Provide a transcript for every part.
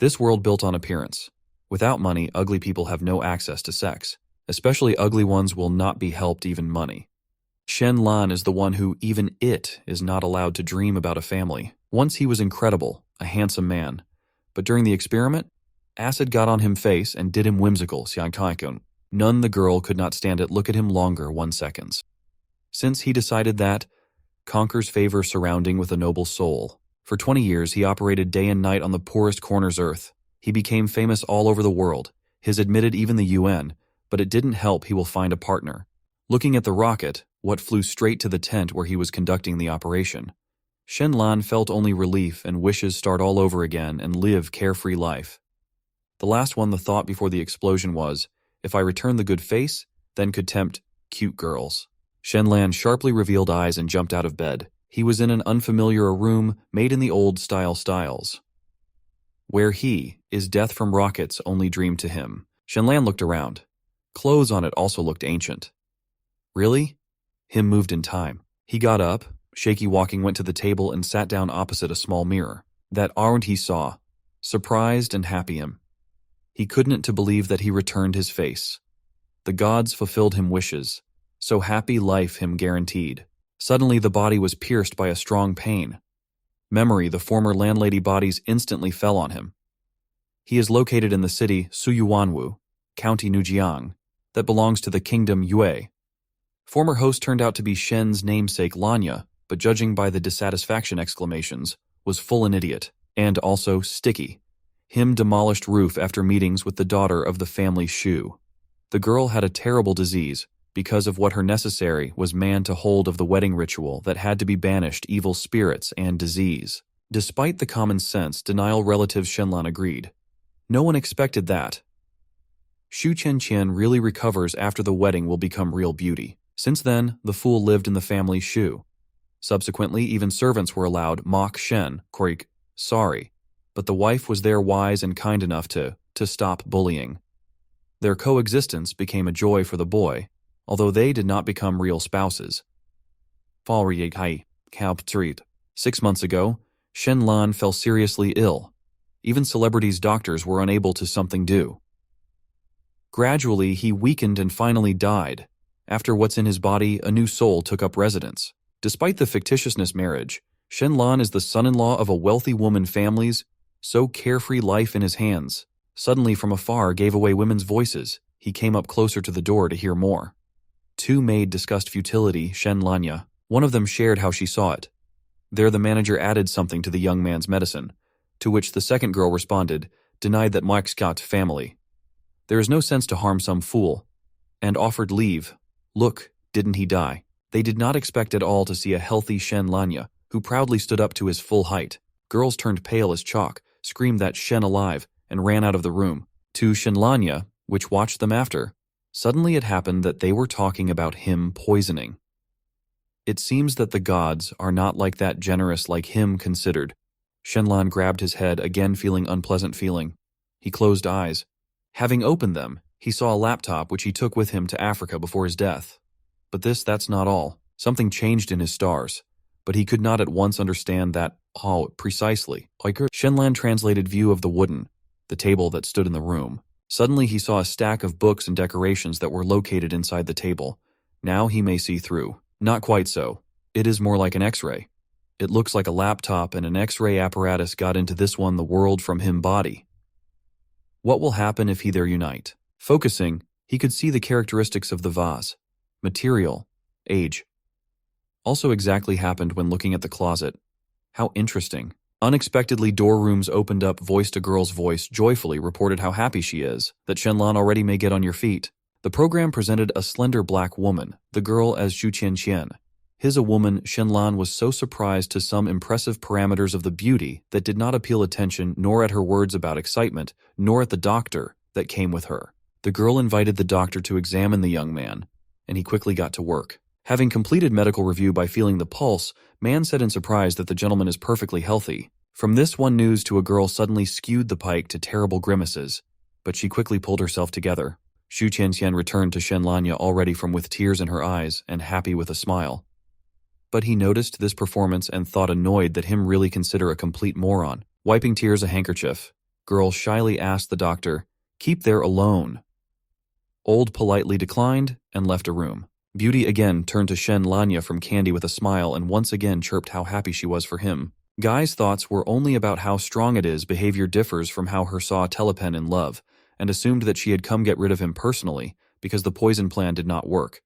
This world built on appearance. Without money, ugly people have no access to sex. Especially ugly ones will not be helped even money. Shen Lan is the one who, even it, is not allowed to dream about a family. Once he was incredible, a handsome man. But during the experiment, acid got on him face and did him whimsical, None the girl could not stand it look at him longer 1 second. Since he decided that, conquers favor surrounding with a noble soul. For 20 years, he operated day and night on the poorest corners earth. He became famous all over the world, his admitted even the UN, but it didn't help he will find a partner. Looking at the rocket, what flew straight to the tent where he was conducting the operation. Shen Lan felt only relief and wishes start all over again and live carefree life. The last one the thought before the explosion was, if I return the good face, then could tempt cute girls. Shen Lan sharply revealed eyes and jumped out of bed. He was in an unfamiliar room made in the old styles. Where he, is death from rockets only dream to him. Shen Lan looked around. Clothes on it also looked ancient. Really? Him moved in time. He got up, shaky walking went to the table and sat down opposite a small mirror. That aren't he saw, surprised and happy him. He couldn't to believe that he returned his face. The gods fulfilled him wishes, so happy life him guaranteed. Suddenly the body was pierced by a strong pain. Memory, the former landlady bodies instantly fell on him. He is located in the city Suyuanwu, County Nujiang, that belongs to the kingdom Yue. Former host turned out to be Shen's namesake Lanya, but judging by the dissatisfaction exclamations, was full an idiot, and also sticky. Him demolished roof after meetings with the daughter of the family Shu. The girl had a terrible disease, because of what her necessary was man to hold of the wedding ritual that had to be banished evil spirits and disease. Despite the common sense denial relatives Shen Lan agreed. No one expected that. Shu Qian really recovers after the wedding will become real beauty. Since then, the fool lived in the family Shu. Subsequently, even servants were allowed mock Shen, Korik, sorry, but the wife was there wise and kind enough to stop bullying. Their coexistence became a joy for the boy, although they did not become real spouses. 6 months ago, Shen Lan fell seriously ill. Even celebrities' doctors were unable to something do. Gradually, he weakened and finally died. After what's in his body, a new soul took up residence. Despite the fictitiousness marriage, Shen Lan is the son-in-law of a wealthy woman family's so carefree life in his hands. Suddenly from afar gave away women's voices. He came up closer to the door to hear more. Two maid discussed futility, Shen Lanya. One of them shared how she saw it. There the manager added something to the young man's medicine, to which the second girl responded, denied that Mike's got family. There is no sense to harm some fool, and offered leave. Look, didn't he die? They did not expect at all to see a healthy Shen Lanya, who proudly stood up to his full height. Girls turned pale as chalk, screamed that Shen alive, and ran out of the room. To Shen Lanya, which watched them after. Suddenly it happened that they were talking about him poisoning. It seems that the gods are not like that generous like him considered. Shen Lan grabbed his head, again feeling unpleasant feeling. He closed eyes. Having opened them, he saw a laptop which he took with him to Africa before his death. But that's not all. Something changed in his stars. But he could not at once understand that, how precisely. Shen Lan translated view of the table that stood in the room. Suddenly he saw a stack of books and decorations that were located inside the table. Now he may see through. Not quite so. It is more like an X-ray. It looks like a laptop and an X-ray apparatus got into this one the world from him body. What will happen if he there unite? Focusing, he could see the characteristics of the vase. Material, age. Also exactly happened when looking at the closet. How interesting. Unexpectedly door rooms opened up, voiced a girl's voice, joyfully reported how happy she is, that Shen Lan already may get on your feet. The program presented a slender black woman, the girl as Zhu Qian. His a woman, Shen Lan was so surprised to some impressive parameters of the beauty that did not appeal attention nor at her words about excitement, nor at the doctor that came with her. The girl invited the doctor to examine the young man, and he quickly got to work. Having completed medical review by feeling the pulse, man said in surprise that the gentleman is perfectly healthy. From this one news to a girl suddenly skewed the pike to terrible grimaces, but she quickly pulled herself together. Shu Qianxian returned to Shen Lanya already from with tears in her eyes and happy with a smile. But he noticed this performance and thought annoyed that him really consider a complete moron. Wiping tears a handkerchief, Girl shyly asked the doctor, "Keep there alone." Old politely declined and left a room. Beauty again turned to Shen Lanya from Candy with a smile and once again chirped how happy she was for him. Guy's thoughts were only about how strong it is behavior differs from how her saw Telepen in love, and assumed that she had come get rid of him personally because the poison plan did not work.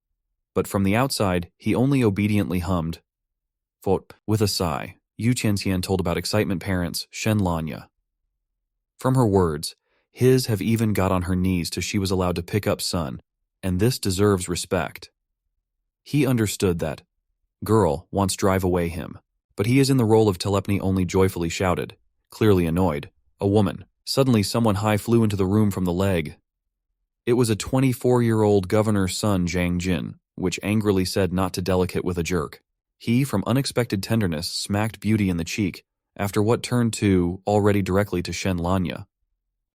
But from the outside, he only obediently hummed. With a sigh, Yu Qianxian told about excitement parents Shen Lanya. From her words, his have even got on her knees till she was allowed to pick up son, and this deserves respect. He understood that girl wants drive away him, but he is in the role of Telepny only joyfully shouted, clearly annoyed, a woman. Suddenly someone high flew into the room from the leg. It was a 24-year-old governor's son Zhang Jin, which angrily said not to delicate with a jerk. He, from unexpected tenderness, smacked Beauty in the cheek, after what turned to, already directly to Shen Lanya.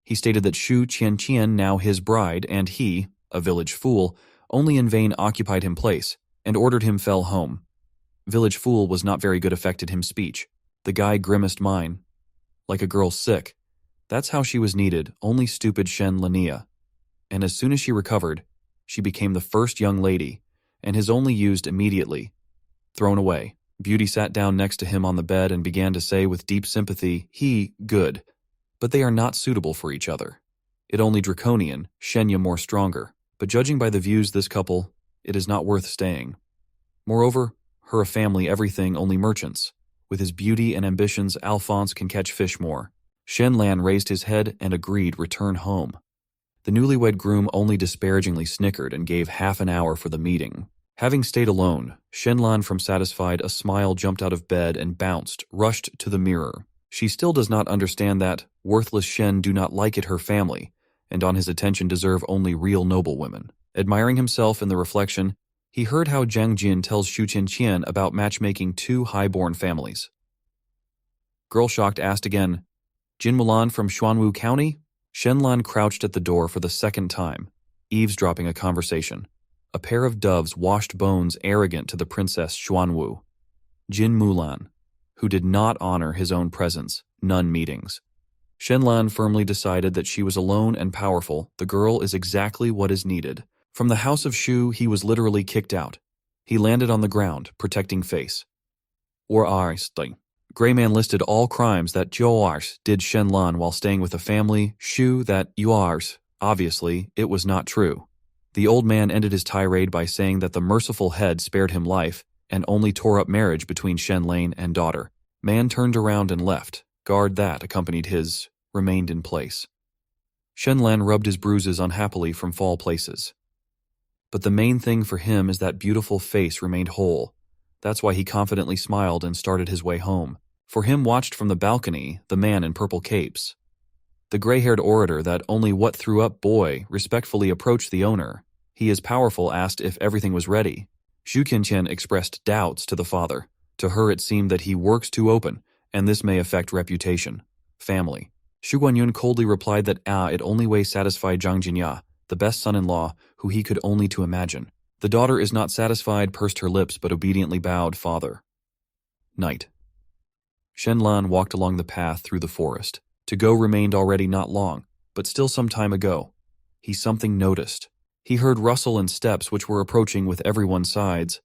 He stated that Shu Qianqian, now his bride, and he, a village fool, only in vain occupied him place, and ordered him fell home. Village fool was not very good affected him speech. The guy grimaced mine. Like a girl sick. That's how she was needed, only stupid Shen Lania. And as soon as she recovered, she became the first young lady, and his only used immediately. Thrown away. Beauty sat down next to him on the bed and began to say with deep sympathy, he, good. But they are not suitable for each other. It only draconian, Shenya more stronger. But judging by the views this couple, it is not worth staying. Moreover, her a family everything only merchants. With his beauty and ambitions, Alphonse can catch fish more. Shen Lan raised his head and agreed return home. The newlywed groom only disparagingly snickered and gave half an hour for the meeting. Having stayed alone, Shen Lan from satisfied a smile jumped out of bed and bounced, rushed to the mirror. She still does not understand that worthless Shen do not like it her family, and on his attention deserve only real noble women. Admiring himself in the reflection, he heard how Jiang Jin tells Shu Qianqian about matchmaking two high-born families. Girl shocked asked again, Jin Mulan from Xuanwu County? Shen Lan crouched at the door for the second time, eavesdropping a conversation. A pair of doves washed bones arrogant to the princess Xuanwu. Jin Mulan, who did not honor his own presence, none meetings. Shen Lan firmly decided that she was alone and powerful. The girl is exactly what is needed. From the house of Shu, he was literally kicked out. He landed on the ground, protecting face. Gray Man listed all crimes that Joars did Shen Lan while staying with a family, Shu that Yoars. Obviously, it was not true. The old man ended his tirade by saying that the merciful head spared him life and only tore up marriage between Shen Lane and daughter. Man turned around and left. Guard that accompanied his remained in place. Shen Lan rubbed his bruises unhappily from fall places. But the main thing for him is that beautiful face remained whole. That's why he confidently smiled and started his way home. For him watched from the balcony the man in purple capes. The gray-haired orator that only what threw up boy respectfully approached the owner. He is powerful asked if everything was ready. Zhu Qianqian expressed doubts to the father. To her it seemed that he works too open, and this may affect reputation. Family. Xu Guanyun coldly replied that it only way satisfied Zhang Jinya, the best son-in-law, who he could only to imagine. The daughter is not satisfied, pursed her lips, but obediently bowed, father. Night. Shen Lan walked along the path through the forest. To go remained already not long, but still some time ago. He something noticed. He heard rustle and steps which were approaching with everyone's sides.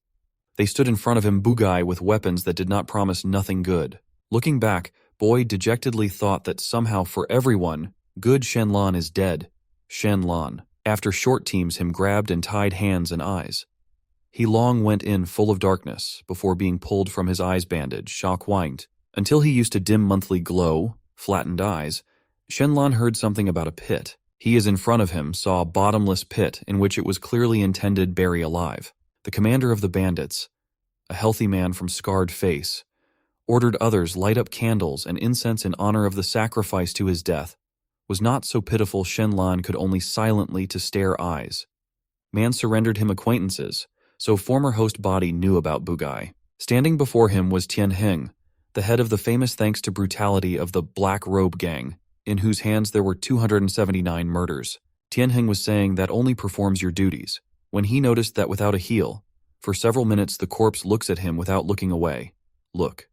They stood in front of him bugai with weapons that did not promise nothing good. Looking back, Boy dejectedly thought that somehow for everyone, good Shen Lan is dead. Shen Lan. After short teams him grabbed and tied hands and eyes. He long went in full of darkness, before being pulled from his eyes bandage, shock winked, until he used to dim monthly glow, flattened eyes. Shen Lan heard something about a pit. He is in front of him, saw a bottomless pit in which it was clearly intended bury alive. The commander of the bandits, a healthy man from scarred face, ordered others light up candles and incense in honor of the sacrifice to his death, was not so pitiful Shen Lan could only silently to stare eyes. Man surrendered him acquaintances, so former host body knew about Bugai. Standing before him was Tian Heng, the head of the famous thanks to brutality of the Black Robe Gang, in whose hands there were 279 murders. Tian Heng was saying that only performs your duties. When he noticed that without a heel, for several minutes the corpse looks at him without looking away. Look.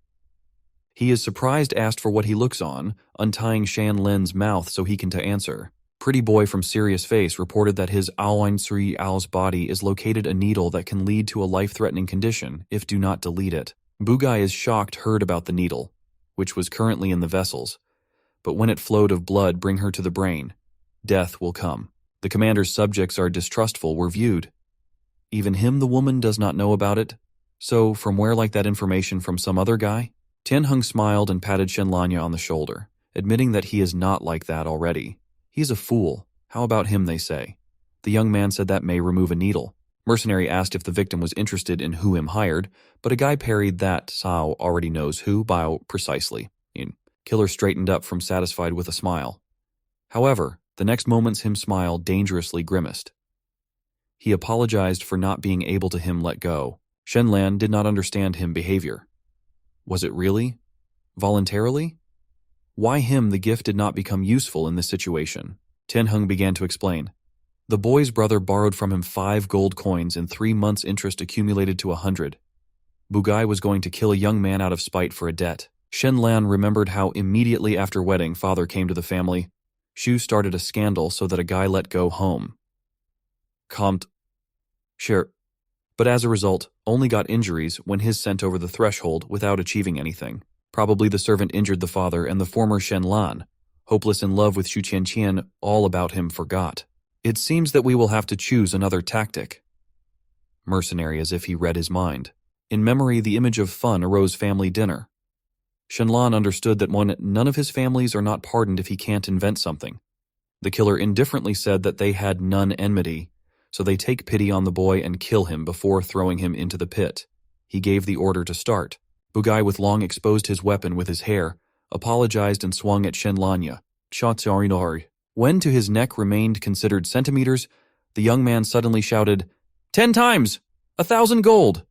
He is surprised asked for what he looks on, untying Shen Lan's mouth so he can to answer. Pretty boy from Serious Face reported that his Aoin Sri Ao's body is located a needle that can lead to a life-threatening condition if do not delete it. Bugai is shocked heard about the needle, which was currently in the vessels, but when it flowed of blood bring her to the brain, death will come. The commander's subjects are distrustful were viewed. Even him the woman does not know about it, so from where like that information from some other guy? Tianheng smiled and patted Shen Lanya on the shoulder, admitting that he is not like that already. He's a fool. How about him, they say. The young man said that may remove a needle. Mercenary asked if the victim was interested in who him hired, but a guy parried that Sao already knows who, Bao precisely. Killer straightened up from satisfied with a smile. However, the next moment's him smile dangerously grimaced. He apologized for not being able to him let go. Shen Lan did not understand him behavior. Was it really? Voluntarily? Why him the gift did not become useful in this situation? Tianheng began to explain. The boy's brother borrowed from him 5 gold coins and 3 months' interest accumulated to 100. Bugai was going to kill a young man out of spite for a debt. Shen Lan remembered how immediately after wedding father came to the family. Shu started a scandal so that a guy let go home. Compt. Sure. But as a result, only got injuries when his sent over the threshold without achieving anything. Probably the servant injured the father and the former Shen Lan, hopeless in love with Xu Qianqian, all about him forgot. It seems that we will have to choose another tactic. Mercenary as if he read his mind. In memory, the image of fun arose family dinner. Shen Lan understood that none of his families are not pardoned if he can't invent something. The killer indifferently said that they had none enmity, so they take pity on the boy and kill him before throwing him into the pit. He gave the order to start. Bugai with long exposed his weapon with his hair, apologized and swung at Shen Lanya. When to his neck remained considered centimeters, the young man suddenly shouted, 10 times! 1,000 gold!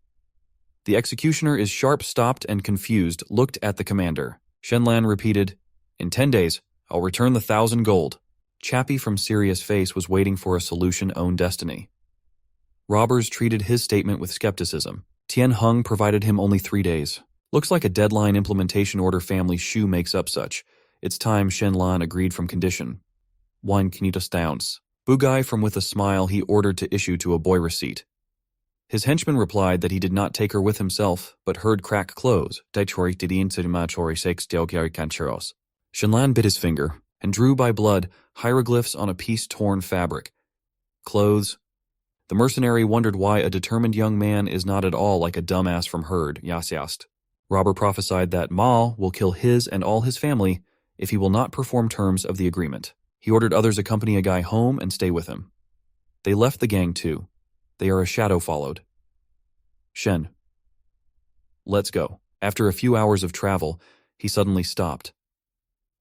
The executioner is sharp stopped and confused, looked at the commander. Shen Lan repeated, in 10 days, I'll return the 1,000 gold. Chappie from Serious Face was waiting for a solution own destiny. Robbers treated his statement with skepticism. Tianheng provided him only 3 days. Looks like a deadline implementation order family Shu makes up such. It's time Shen Lan agreed from condition. 1 Knitos downs. Bugai from with a smile he ordered to issue to a boy receipt. His henchman replied that he did not take her with himself, but heard crack close. Shen Lan bit his finger and drew by blood hieroglyphs on a piece torn fabric. Clothes. The mercenary wondered why a determined young man is not at all like a dumbass from herd, Yasyast. Robber prophesied that Ma will kill his and all his family if he will not perform terms of the agreement. He ordered others accompany a guy home and stay with him. They left the gang too. They are a shadow followed. Shen. Let's go. After a few hours of travel, he suddenly stopped.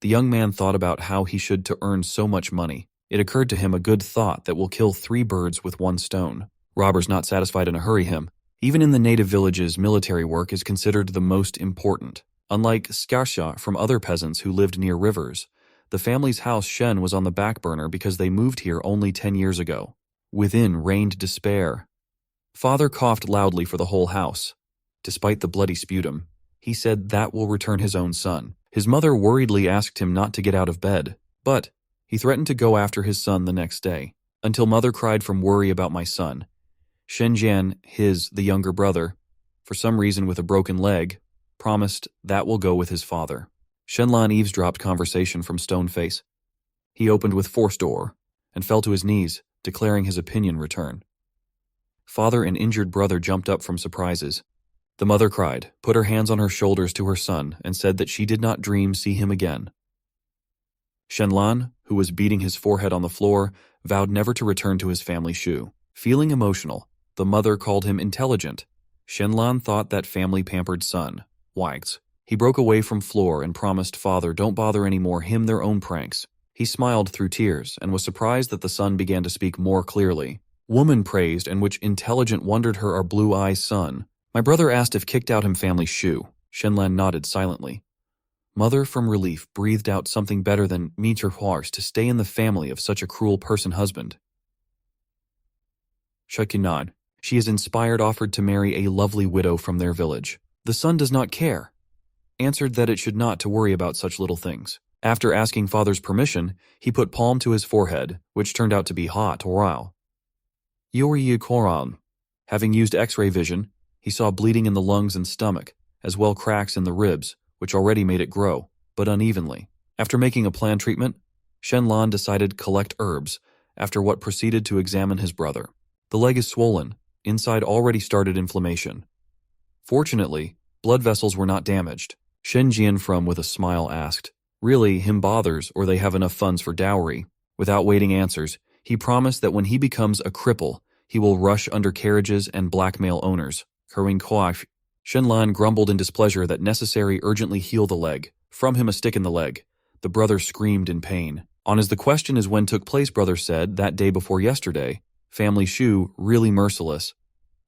The young man thought about how he should to earn so much money. It occurred to him a good thought that will kill 3 birds with 1 stone. Robbers not satisfied in a hurry him. Even in the native villages, military work is considered the most important. Unlike Skarsha from other peasants who lived near rivers, the family's house Shen was on the back burner because they moved here only 10 years ago. Within reigned despair. Father coughed loudly for the whole house. Despite the bloody sputum, he said that will return his own son. His mother worriedly asked him not to get out of bed, but he threatened to go after his son the next day, until mother cried from worry about my son. Shen Jian, the younger brother, for some reason with a broken leg, promised that will go with his father. Shen Lan eavesdropped conversation from Stone Face. He opened with forced door and fell to his knees, declaring his opinion return. Father and injured brother jumped up from surprises. The mother cried, put her hands on her shoulders to her son, and said that she did not dream see him again. Shen Lan, who was beating his forehead on the floor, vowed never to return to his family Shu. Feeling emotional, the mother called him intelligent. Shen Lan thought that family pampered son. Wags. He broke away from floor and promised father don't bother anymore him their own pranks. He smiled through tears and was surprised that the son began to speak more clearly. Woman praised and which intelligent wondered her our blue eyes son. My brother asked if kicked out him family Shu. Shen Lan nodded silently. Mother from relief breathed out something better than meter horse to stay in the family of such a cruel person husband. Shakinad. She is inspired offered to marry a lovely widow from their village. The son does not care. answered that it should not to worry about such little things. After asking father's permission, he put palm to his forehead, which turned out to be hot while. Yuri Koran. Having used X-ray vision, he saw bleeding in the lungs and stomach, as well cracks in the ribs, which already made it grow, but unevenly. After making a planned treatment, Shen Lan decided collect herbs, after what proceeded to examine his brother. The leg is swollen, inside already started inflammation. Fortunately, blood vessels were not damaged. Shen Jian from with a smile asked, "Really, him bothers, or they have enough funds for dowry?" Without waiting answers, he promised that when he becomes a cripple, he will rush undercarriages and blackmail owners. Shen Lan grumbled in displeasure that necessary urgently heal the leg. From him a stick in the leg. The brother screamed in pain. On as the question is when took place, brother said, that day before yesterday. Family Shu, really merciless.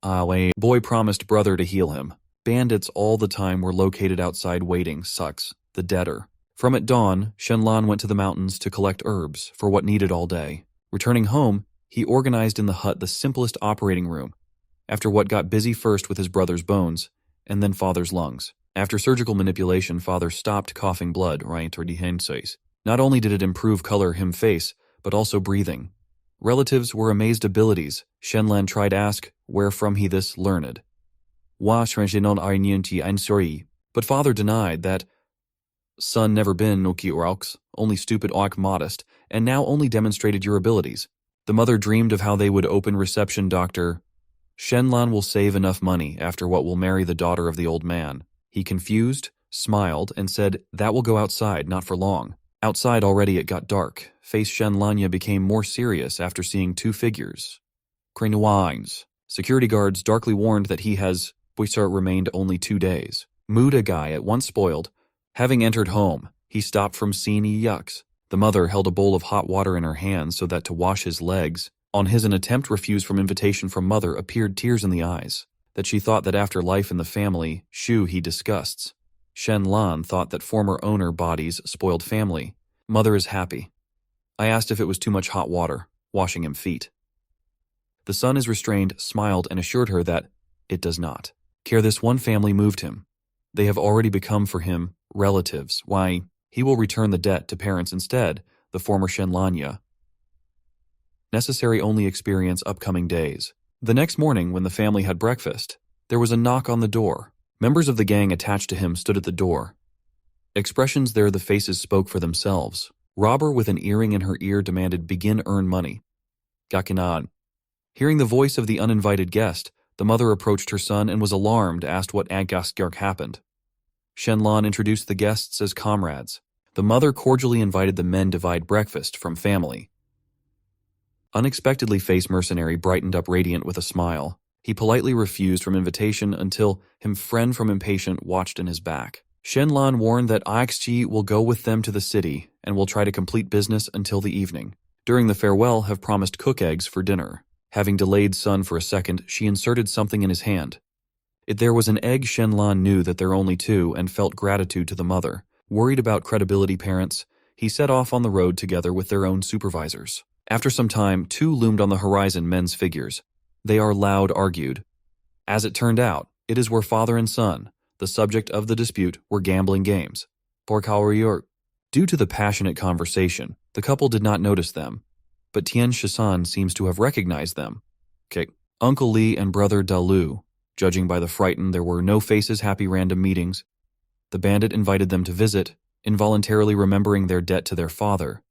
Boy promised brother to heal him. Bandits all the time were located outside waiting, sucks, the debtor. From at dawn, Shen Lan went to the mountains to collect herbs for what needed all day. Returning home, he organized in the hut the simplest operating room, after what got busy first with his brother's bones, and then father's lungs. After surgical manipulation, father stopped coughing blood, Not only did it improve color him face, but also breathing. Relatives were amazed abilities. Shen Lan tried ask where from he this learned. But father denied that son never been Noki Oraux, only stupid Oak modest, and now only demonstrated your abilities. The mother dreamed of how they would open reception doctor. Shen Lan will save enough money after what will marry the daughter of the old man. He confused, smiled, and said that will go outside, not for long. Outside already it got dark. Face Shen Lanya became more serious after seeing two figures. Cranewines. Security guards darkly warned that he has remained only 2 days. Mood a guy at once spoiled. Having entered home, he stopped from seeing yucks. The mother held a bowl of hot water in her hands so that to wash his legs. On his an attempt refused from invitation from mother appeared tears in the eyes. That she thought that after life in the family, Shu he disgusts. Shen Lan thought that former owner bodies spoiled family. Mother is happy. I asked if it was too much hot water, washing him feet. The son is restrained, smiled, and assured her that it does not. Care this one family moved him. They have already become for him relatives. Why, he will return the debt to parents instead, the former Shen Lanya. Necessary only experience upcoming days. The next morning, when the family had breakfast, there was a knock on the door. Members of the gang attached to him stood at the door. Expressions there, the faces spoke for themselves. Robber with an earring in her ear demanded begin earn money. Gakinan. Hearing the voice of the uninvited guest, the mother approached her son and was alarmed, asked what Agasgark happened. Shen Lan introduced the guests as comrades. The mother cordially invited the men to divide breakfast from family. Unexpectedly, face mercenary brightened up radiant with a smile. He politely refused from invitation until him friend from impatient watched in his back. Shen Lan warned that Ixchi will go with them to the city and will try to complete business until the evening. During the farewell, have promised cook eggs for dinner. Having delayed son for a second, she inserted something in his hand. There was an egg. Shen Lan knew that there were only two and felt gratitude to the mother. Worried about credibility parents, he set off on the road together with their own supervisors. After some time, two loomed on the horizon men's figures. They are loud argued. As it turned out, it is where father and son, the subject of the dispute, were gambling games. Due to the passionate conversation, the couple did not notice them, but Tian Shisan seems to have recognized them. Uncle Li and brother Dalu. Judging by the frightened, there were no faces, happy random meetings. The bandit invited them to visit, involuntarily remembering their debt to their father.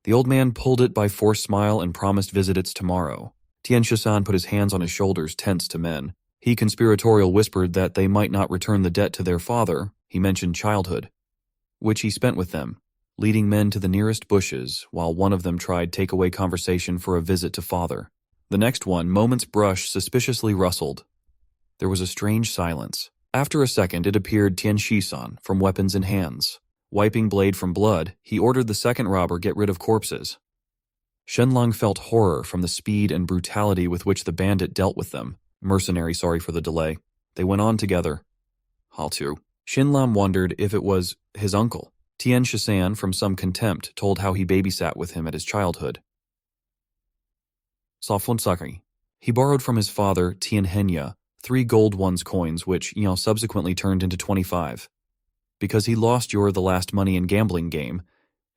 The old man pulled it by forced smile and promised visits tomorrow. Tian Shisan put his hands on his shoulders, tense to men. He conspiratorial whispered that they might not return the debt to their father. He mentioned childhood, which he spent with them, leading men to the nearest bushes, while one of them tried takeaway conversation for a visit to father. The next one, moment's brush, suspiciously rustled. There was a strange silence. After a second, it appeared Tian Shisan, from weapons in hands. Wiping blade from blood, he ordered the second robber get rid of corpses. Shen Lang felt horror from the speed and brutality with which the bandit dealt with them. Mercenary, sorry for the delay. They went on together. Haltu. Shen Lam wondered if it was his uncle. Tian Shisan, from some contempt, told how he babysat with him at his childhood. Safunsaki. He borrowed from his father, Tian Henya, 3 gold ones coins which, subsequently turned into 25. Because he lost the last money in gambling game,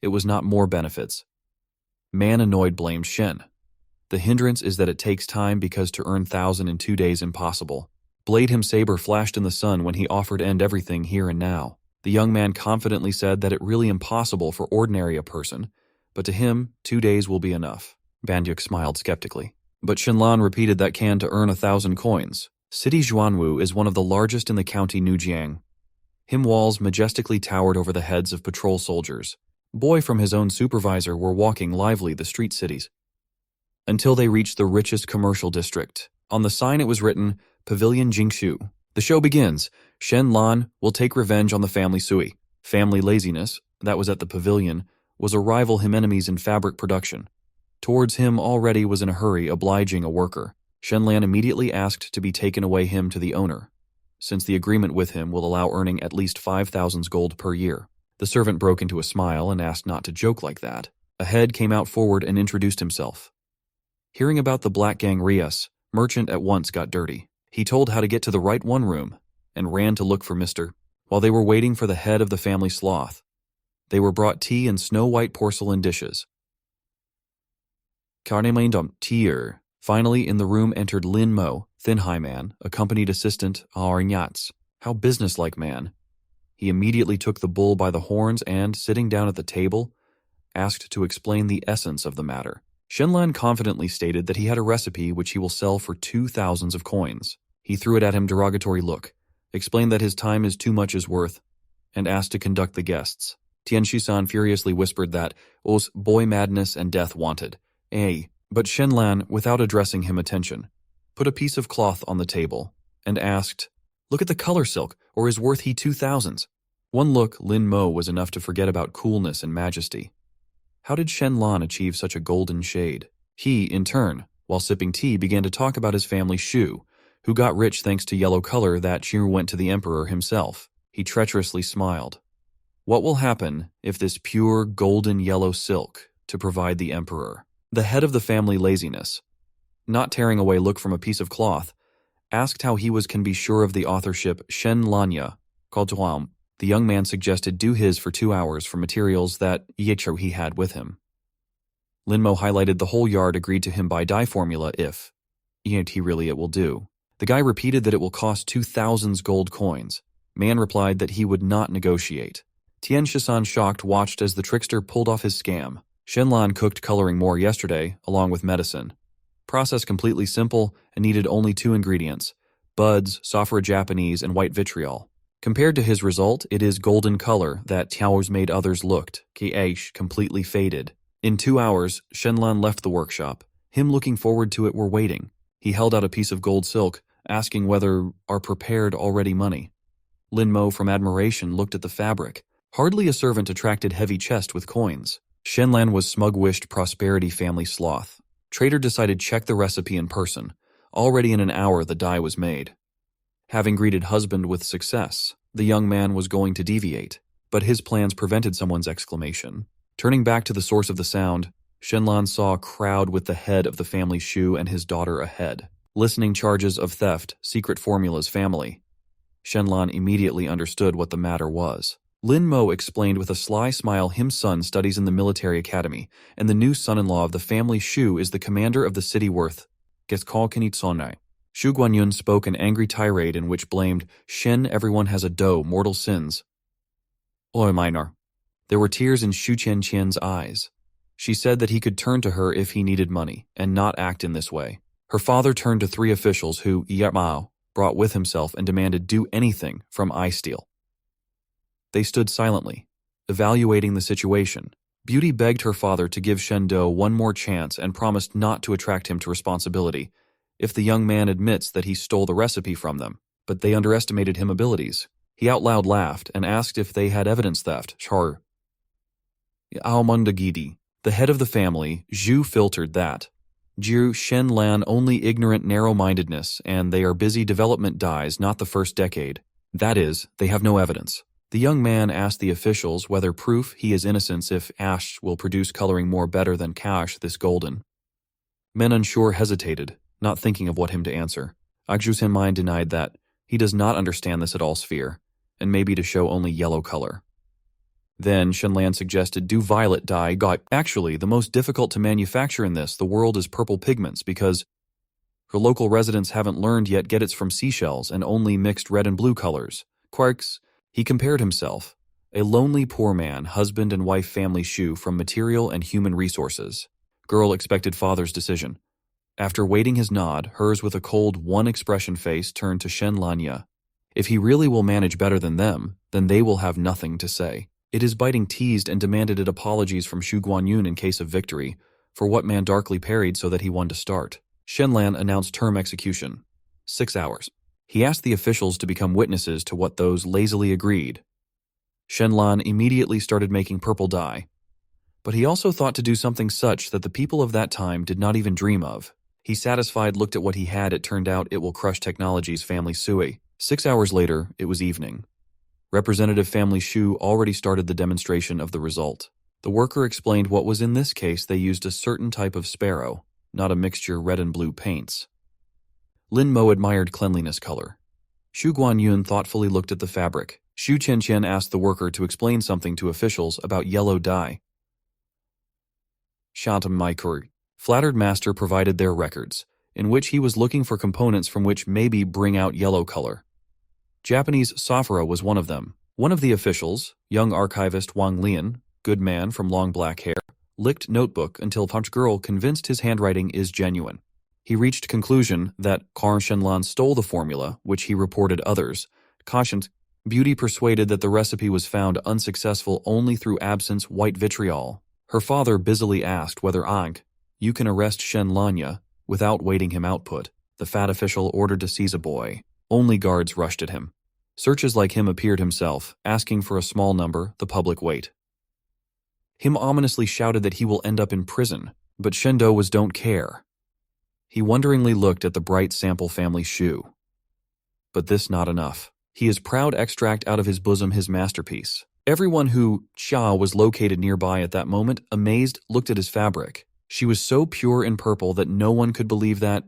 it was not more benefits. Man annoyed blamed Shen. The hindrance is that it takes time because to earn 1,000 in 2 days impossible. Blade him saber flashed in the sun when he offered end everything here and now. The young man confidently said that it really impossible for ordinary a person, but to him 2 days will be enough. Bandyuk smiled skeptically. But Shen Lan repeated that can to earn 1,000 coins. City Zhuanwu is one of the largest in the county Nujiang. Him walls majestically towered over the heads of patrol soldiers. Boy from his own supervisor were walking lively the street cities. Until they reached the richest commercial district. On the sign it was written, Pavilion Jingshu. The show begins. Shen Lan will take revenge on the family Sui. Family laziness, that was at the pavilion, was a rival him enemies in fabric production. Towards him already was in a hurry obliging a worker. Shen Lan immediately asked to be taken away him to the owner, since the agreement with him will allow earning at least 5,000 gold per year. The servant broke into a smile and asked not to joke like that. A head came out forward and introduced himself. Hearing about the Black Gang Rias, merchant at once got dirty. He told how to get to the right one room and ran to look for Mr. While they were waiting for the head of the family sloth, they were brought tea in snow-white porcelain dishes. Tier. Finally, in the room entered Lin Mo, thin high man, accompanied assistant Nyats. How businesslike man. He immediately took the bull by the horns and, sitting down at the table, asked to explain the essence of the matter. Shen Lan confidently stated that he had a recipe which he will sell for 2,000 of coins. He threw it at him derogatory look, explained that his time is too much his worth, and asked to conduct the guests. Tian Shisan furiously whispered that, "Os boy madness and death wanted." But Shen Lan, without addressing him attention, put a piece of cloth on the table and asked, "Look at the color silk, or is worth he 2,000?" One look, Lin Mo, was enough to forget about coolness and majesty. How did Shen Lan achieve such a golden shade? He, in turn, while sipping tea, began to talk about his family Shu, who got rich thanks to yellow color that Shu went to the emperor himself. He treacherously smiled. What will happen if this pure golden yellow silk to provide the emperor? The head of the family laziness, not tearing away look from a piece of cloth, asked how he can be sure of the authorship Shen Lanya, called Tuam. The young man suggested do his for 2 hours from materials that he had with him. Linmo highlighted the whole yard agreed to him by die formula if he really it will do. The guy repeated that it will cost 2,000 gold coins. Man replied that he would not negotiate. Tian Shisan shocked watched as the trickster pulled off his scam. Shen Lan cooked coloring more yesterday, along with medicine. Process completely simple and needed only 2 ingredients, buds, sophora Japanese, and white vitriol. Compared to his result, it is golden color that Tiao's made others looked, completely faded. In 2 hours, Shen Lan left the workshop. Him looking forward to it were waiting. He held out a piece of gold silk, asking whether are prepared already money. Lin Mo, from admiration, looked at the fabric. Hardly a servant attracted heavy chest with coins. Shen Lan was smug-wished prosperity family sloth. Trader decided check the recipe in person. Already in an hour the dye was made. Having greeted husband with success, the young man was going to deviate, but his plans prevented someone's exclamation. Turning back to the source of the sound, Shen Lan saw a crowd with the head of the family Shu and his daughter ahead, listening charges of theft, secret formulas family. Shen Lan immediately understood what the matter was. Lin Mo explained with a sly smile his son studies in the military academy, and the new son-in-law of the family Shu is the commander of the city worth. Shu Guanyun spoke an angry tirade in which blamed Shen everyone has a dough mortal sins. Oi minor. There were tears in Shu Qianqian's eyes. She said that he could turn to her if he needed money, and not act in this way. Her father turned to 3 officials who Mao brought with himself and demanded do anything from I steal. They stood silently, evaluating the situation. Beauty begged her father to give Shen Do one more chance and promised not to attract him to responsibility if the young man admits that he stole the recipe from them, but they underestimated his abilities. He out loud laughed and asked if they had evidence theft. Char. Aomundagidi, the head of the family, Zhu filtered that. Jiu Shen Lan only ignorant narrow-mindedness, and they are busy development dies not the first decade. That is, they have no evidence. The young man asked the officials whether proof he is innocent if ash will produce coloring more better than cash this golden. Men unsure hesitated, not thinking of what him to answer. Agju's mind denied that. He does not understand this at all sphere. and maybe to show only yellow color. Then Shen Lan suggested do violet dye. Actually, the most difficult to manufacture in the world is purple pigments because her local residents haven't learned yet get it from seashells and only mixed red and blue colors. Quarks, he compared himself, a lonely poor man, husband and wife family Shu from material and human resources. Girl expected father's decision. After waiting his nod, hers with a cold one-expression face turned to Shen Lanya. If he really will manage better than them, then they will have nothing to say. It is biting teased and demanded it apologies from Shu Guanyun in case of victory, for what man darkly parried so that he won to start. Shen Lan announced term execution. 6 hours. He asked the officials to become witnesses to what those lazily agreed. Shen Lan immediately started making purple dye. But he also thought to do something such that the people of that time did not even dream of. He satisfied looked at what he had. It turned out it will crush Technology's family Sui. 6 hours later, it was evening. Representative Family Shu already started the demonstration of the result. The worker explained what was in this case they used a certain type of sparrow, not a mixture red and blue paints. Lin Mo admired cleanliness color. Shu Guanyun thoughtfully looked at the fabric. Shu Qianqian asked the worker to explain something to officials about yellow dye. Shantam Maikuri. Flattered Master provided their records, in which he was looking for components from which maybe bring out yellow color. Japanese Safara was one of them. One of the officials, young archivist Wang Lian, good man from long black hair, licked notebook until Punch Girl convinced his handwriting is genuine. He reached conclusion that Shen Lan stole the formula, which he reported others. Cautioned, Beauty persuaded that the recipe was found unsuccessful only through absence white vitriol. Her father busily asked whether you can arrest Shen Lanya without waiting him output. The fat official ordered to seize a boy. Only guards rushed at him. Searches like him appeared himself, asking for a small number, the public wait. Him ominously shouted that he will end up in prison, but Shendo was don't care. He wonderingly looked at the bright sample family Shu. But this not enough. He is proud extract out of his bosom his masterpiece. Everyone who was located nearby at that moment, amazed, looked at his fabric. She was so pure and purple that no one could believe that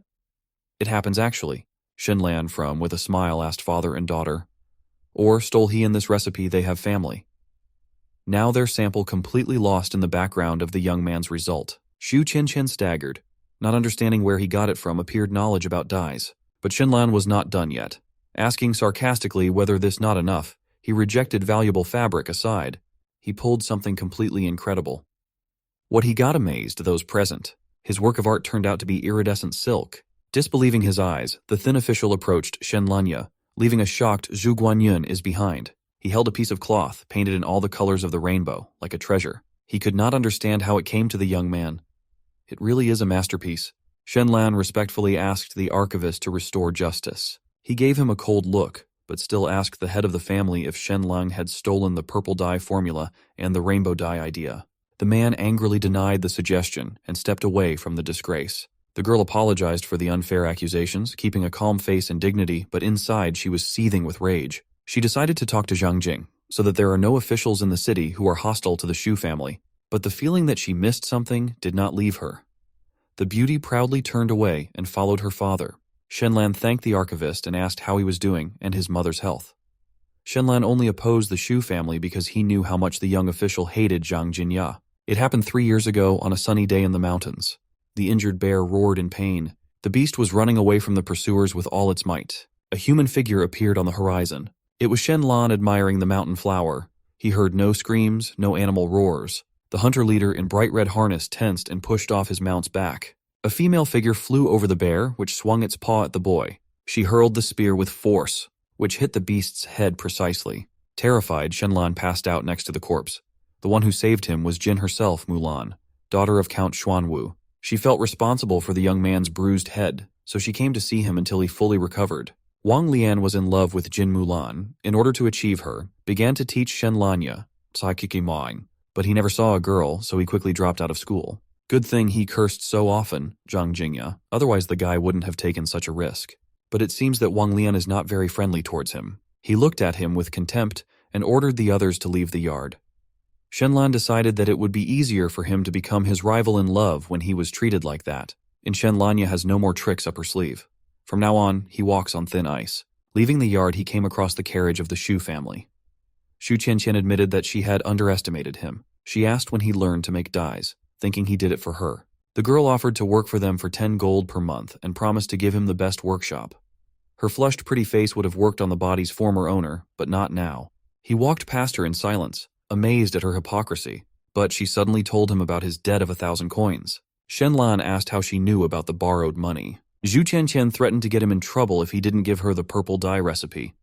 it happens actually. Shen Lan with a smile asked father and daughter. Or stole he in this recipe they have family. Now their sample completely lost in the background of the young man's result. Shu Qianqian staggered. Not understanding where he got it from appeared knowledge about dyes. But Shen Lan was not done yet. Asking sarcastically whether this not enough, he rejected valuable fabric aside. He pulled something completely incredible. What he got amazed those present. His work of art turned out to be iridescent silk. Disbelieving his eyes, the thin official approached Shen Lanya, leaving a shocked Zhu Guanyun is behind. He held a piece of cloth, painted in all the colors of the rainbow, like a treasure. He could not understand how it came to the young man. It really is a masterpiece. Shen Lan respectfully asked the archivist to restore justice. He gave him a cold look, but still asked the head of the family if Shen Lan had stolen the purple dye formula and the rainbow dye idea. The man angrily denied the suggestion and stepped away from the disgrace. The girl apologized for the unfair accusations, keeping a calm face and dignity, but inside she was seething with rage. She decided to talk to Zhang Jing, so that there are no officials in the city who are hostile to the Shu family. But the feeling that she missed something did not leave her. The beauty proudly turned away and followed her father. Shen Lan thanked the archivist and asked how he was doing and his mother's health. Shen Lan only opposed the Shu family because he knew how much the young official hated Zhang Jinya. It happened 3 years ago on a sunny day in the mountains. The injured bear roared in pain. The beast was running away from the pursuers with all its might. A human figure appeared on the horizon. It was Shen Lan admiring the mountain flower. He heard no screams, no animal roars. The hunter leader in bright red harness tensed and pushed off his mount's back. A female figure flew over the bear, which swung its paw at the boy. She hurled the spear with force, which hit the beast's head precisely. Terrified, Shen Lan passed out next to the corpse. The one who saved him was Jin herself, Mulan, daughter of Count Xuanwu. She felt responsible for the young man's bruised head, so she came to see him until he fully recovered. Wang Lian was in love with Jin Mulan. In order to achieve her, began to teach Shen Lanya, Saikiki, but he never saw a girl, so he quickly dropped out of school. Good thing he cursed so often, Zhang Jingya, otherwise the guy wouldn't have taken such a risk. But it seems that Wang Lian is not very friendly towards him. He looked at him with contempt and ordered the others to leave the yard. Shen Lan decided that it would be easier for him to become his rival in love when he was treated like that. And Shen Lanya has no more tricks up her sleeve. From now on, he walks on thin ice. Leaving the yard, he came across the carriage of the Shu family. Shu Qianqian admitted that she had underestimated him. She asked when he learned to make dyes, thinking he did it for her. The girl offered to work for them for 10 gold per month and promised to give him the best workshop. Her flushed, pretty face would have worked on the body's former owner, but not now. He walked past her in silence, amazed at her hypocrisy, but she suddenly told him about his debt of 1,000 coins. Shen Lan asked how she knew about the borrowed money. Zhu Qianqian threatened to get him in trouble if he didn't give her the purple dye recipe.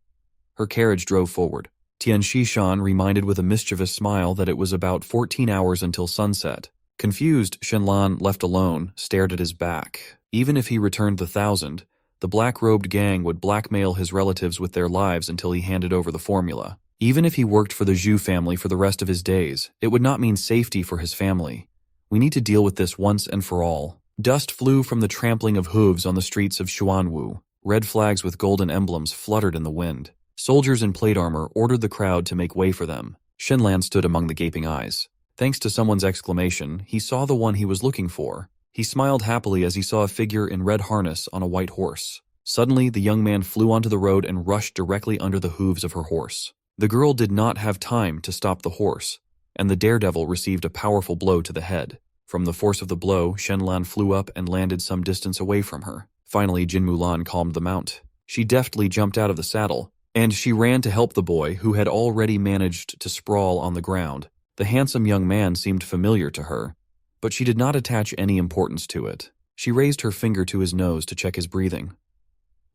Her carriage drove forward. Tian Shishan reminded with a mischievous smile that it was about 14 hours until sunset. Confused, Shen Lan, left alone, stared at his back. Even if he returned the 1,000, the black-robed gang would blackmail his relatives with their lives until he handed over the formula. Even if he worked for the Zhu family for the rest of his days, it would not mean safety for his family. We need to deal with this once and for all. Dust flew from the trampling of hooves on the streets of Xuanwu. Red flags with golden emblems fluttered in the wind. Soldiers in plate armor ordered the crowd to make way for them. Shen Lan stood among the gaping eyes. Thanks to someone's exclamation, he saw the one he was looking for. He smiled happily as he saw a figure in red harness on a white horse. Suddenly, the young man flew onto the road and rushed directly under the hooves of her horse. The girl did not have time to stop the horse, and the daredevil received a powerful blow to the head. From the force of the blow, Shen Lan flew up and landed some distance away from her. Finally, Jin Mulan calmed the mount. She deftly jumped out of the saddle, and she ran to help the boy who had already managed to sprawl on the ground. The handsome young man seemed familiar to her, but she did not attach any importance to it. She raised her finger to his nose to check his breathing.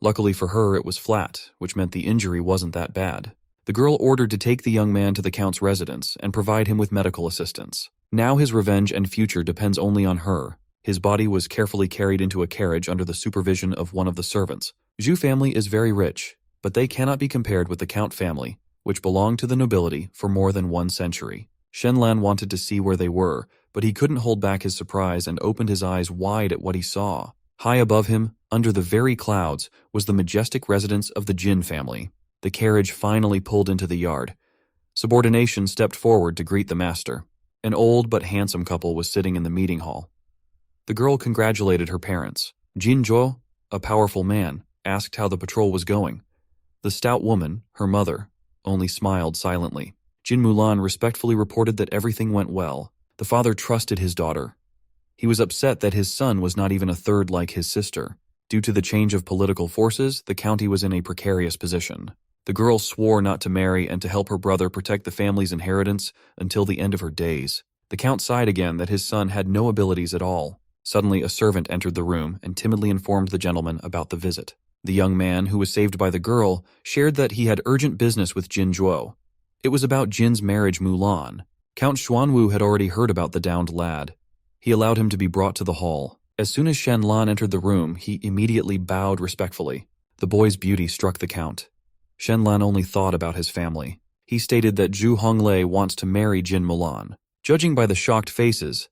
Luckily for her, it was flat, which meant the injury wasn't that bad. The girl ordered to take the young man to the Count's residence and provide him with medical assistance. Now his revenge and future depends only on her. His body was carefully carried into a carriage under the supervision of one of the servants. Zhu family is very rich, but they cannot be compared with the Count family, which belonged to the nobility for more than 1 century. Shen Lan wanted to see where they were, but he couldn't hold back his surprise and opened his eyes wide at what he saw. High above him, under the very clouds, was the majestic residence of the Jin family. The carriage finally pulled into the yard. Subordination stepped forward to greet the master. An old but handsome couple was sitting in the meeting hall. The girl congratulated her parents. Jin Zhuo, a powerful man, asked how the patrol was going. The stout woman, her mother, only smiled silently. Jin Mulan respectfully reported that everything went well. The father trusted his daughter. He was upset that his son was not even a third like his sister. Due to the change of political forces, the county was in a precarious position. The girl swore not to marry and to help her brother protect the family's inheritance until the end of her days. The count sighed again that his son had no abilities at all. Suddenly, a servant entered the room and timidly informed the gentleman about the visit. The young man, who was saved by the girl, shared that he had urgent business with Jin Zhuo. It was about Jin's marriage Mulan. Count Xuanwu had already heard about the downed lad. He allowed him to be brought to the hall. As soon as Shen Lan entered the room, he immediately bowed respectfully. The boy's beauty struck the count. Shen Lan only thought about his family. He stated that Zhu Honglei wants to marry Jin Mulan. Judging by the shocked faces,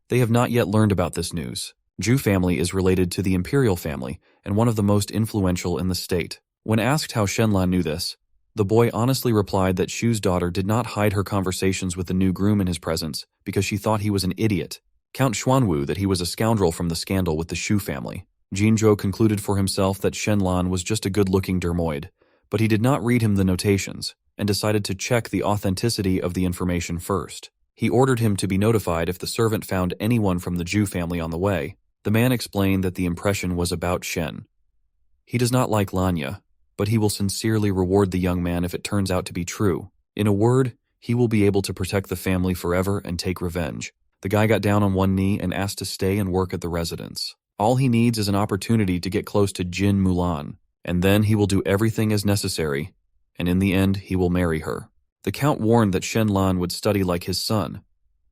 they have not yet learned about this news. Zhu family is related to the imperial family and one of the most influential in the state. When asked how Shen Lan knew this, the boy honestly replied that Shu's daughter did not hide her conversations with the new groom in his presence because she thought he was an idiot. Count Xuanwu that he was a scoundrel from the scandal with the Shu family. Jin Zhuo concluded for himself that Shen Lan was just a good-looking dermoid, but he did not read him the notations and decided to check the authenticity of the information first. He ordered him to be notified if the servant found anyone from the Zhu family on the way. The man explained that the impression was about Shen. He does not like Lanya, but he will sincerely reward the young man if it turns out to be true. In a word, he will be able to protect the family forever and take revenge. The guy got down on one knee and asked to stay and work at the residence. All he needs is an opportunity to get close to Jin Mulan, and then he will do everything as necessary, and in the end he will marry her. The count warned that Shen Lan would study like his son,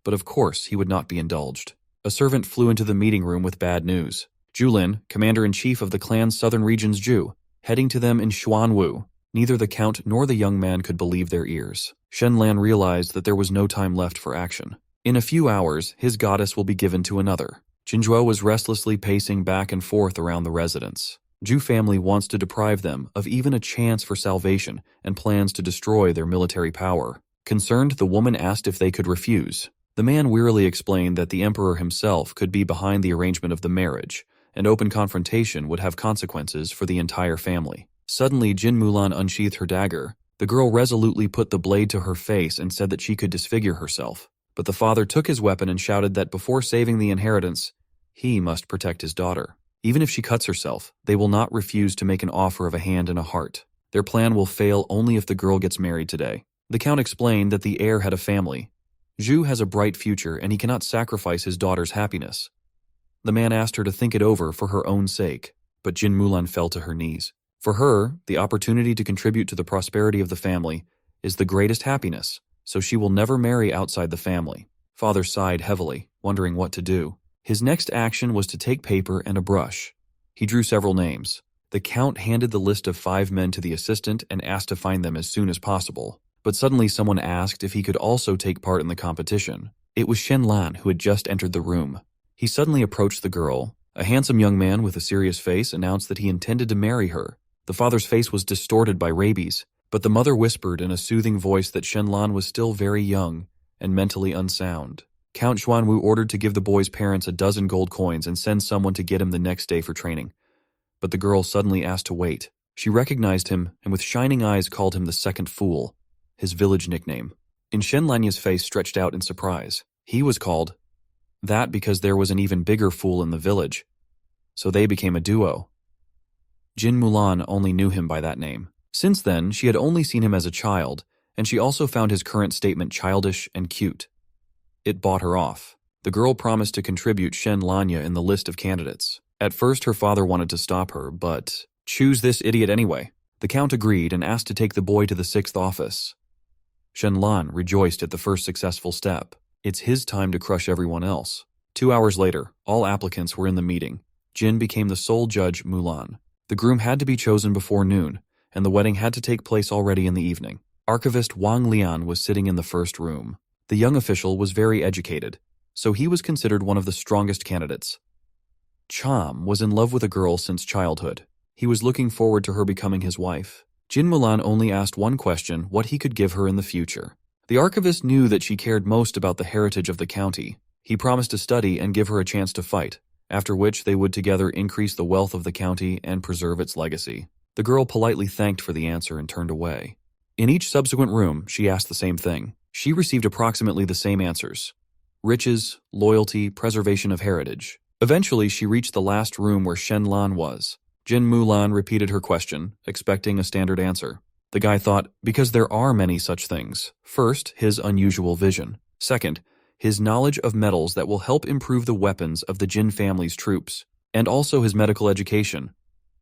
but of course he would not be indulged. A servant flew into the meeting room with bad news. Julin, commander-in-chief of the clan's southern region's Zhu, heading to them in Xuanwu. Neither the count nor the young man could believe their ears. Shen Lan realized that there was no time left for action. In a few hours, his goddess will be given to another. Jinzhuo was restlessly pacing back and forth around the residence. Zhu family wants to deprive them of even a chance for salvation and plans to destroy their military power. Concerned, the woman asked if they could refuse. The man wearily explained that the emperor himself could be behind the arrangement of the marriage, and open confrontation would have consequences for the entire family. Suddenly, Jin Mulan unsheathed her dagger. The girl resolutely put the blade to her face and said that she could disfigure herself. But the father took his weapon and shouted that before saving the inheritance, he must protect his daughter. Even if she cuts herself, they will not refuse to make an offer of a hand and a heart. Their plan will fail only if the girl gets married today. The count explained that the heir had a family. Zhu has a bright future and he cannot sacrifice his daughter's happiness. The man asked her to think it over for her own sake, but Jin Mulan fell to her knees. For her, the opportunity to contribute to the prosperity of the family is the greatest happiness, so she will never marry outside the family. Father sighed heavily, wondering what to do. His next action was to take paper and a brush. He drew several names. The count handed the list of 5 men to the assistant and asked to find them as soon as possible. But suddenly someone asked if he could also take part in the competition. It was Shen Lan, who had just entered the room. He suddenly approached the girl. A handsome young man with a serious face announced that he intended to marry her. The father's face was distorted by rabies, but the mother whispered in a soothing voice that Shen Lan was still very young and mentally unsound. Count Xuanwu ordered to give the boy's parents a dozen gold coins and send someone to get him the next day for training. But the girl suddenly asked to wait. She recognized him and with shining eyes called him the second fool, his village nickname. In Shen Lanya's face stretched out in surprise. He was called that because there was an even bigger fool in the village. So they became a duo. Jin Mulan only knew him by that name. Since then, she had only seen him as a child, and she also found his current statement childish and cute. It bought her off. The girl promised to contribute Shen Lanya in the list of candidates. At first, her father wanted to stop her, but choose this idiot anyway. The count agreed and asked to take the boy to the 6th office. Shen Lan rejoiced at the first successful step. It's his time to crush everyone else. 2 hours later, all applicants were in the meeting. Jin became the sole judge, Mulan. The groom had to be chosen before noon, and the wedding had to take place already in the evening. Archivist Wang Lian was sitting in the first room. The young official was very educated, so he was considered one of the strongest candidates. Cham was in love with a girl since childhood. He was looking forward to her becoming his wife. Jin Mulan only asked one question: what he could give her in the future. The archivist knew that she cared most about the heritage of the county. He promised to study and give her a chance to fight, after which they would together increase the wealth of the county and preserve its legacy. The girl politely thanked for the answer and turned away. In each subsequent room, she asked the same thing. She received approximately the same answers: riches, loyalty, preservation of heritage. Eventually, she reached the last room where Shen Lan was. Jin Mulan repeated her question, expecting a standard answer. The guy thought, because there are many such things. First, his unusual vision. Second, his knowledge of metals that will help improve the weapons of the Jin family's troops, and also his medical education.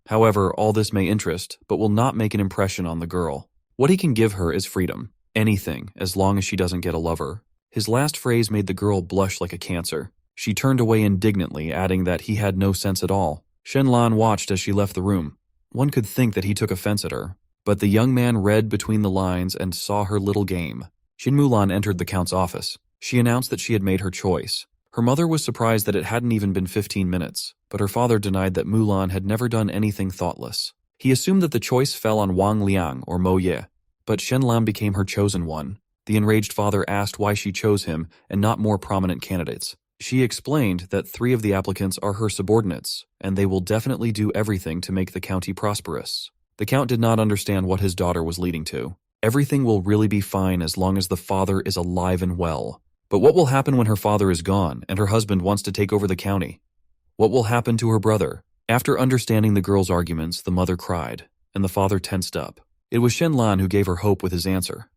However, all this may interest, but will not make an impression on the girl. What he can give her is freedom. Anything, as long as she doesn't get a lover. His last phrase made the girl blush like a cancer. She turned away indignantly, adding that he had no sense at all. Shen Lan watched as she left the room. One could think that he took offense at her, but the young man read between the lines and saw her little game. Jin Mulan entered the count's office. She announced that she had made her choice. Her mother was surprised that it hadn't even been 15 minutes, but her father denied that Mulan had never done anything thoughtless. He assumed that the choice fell on Wang Liang or Mo Ye, but Shen Lan became her chosen one. The enraged father asked why she chose him and not more prominent candidates. She explained that 3 of the applicants are her subordinates, and they will definitely do everything to make the county prosperous. The count did not understand what his daughter was leading to. Everything will really be fine as long as the father is alive and well. But what will happen when her father is gone and her husband wants to take over the county? What will happen to her brother? After understanding the girl's arguments, the mother cried, and the father tensed up. It was Shen Lan who gave her hope with his answer,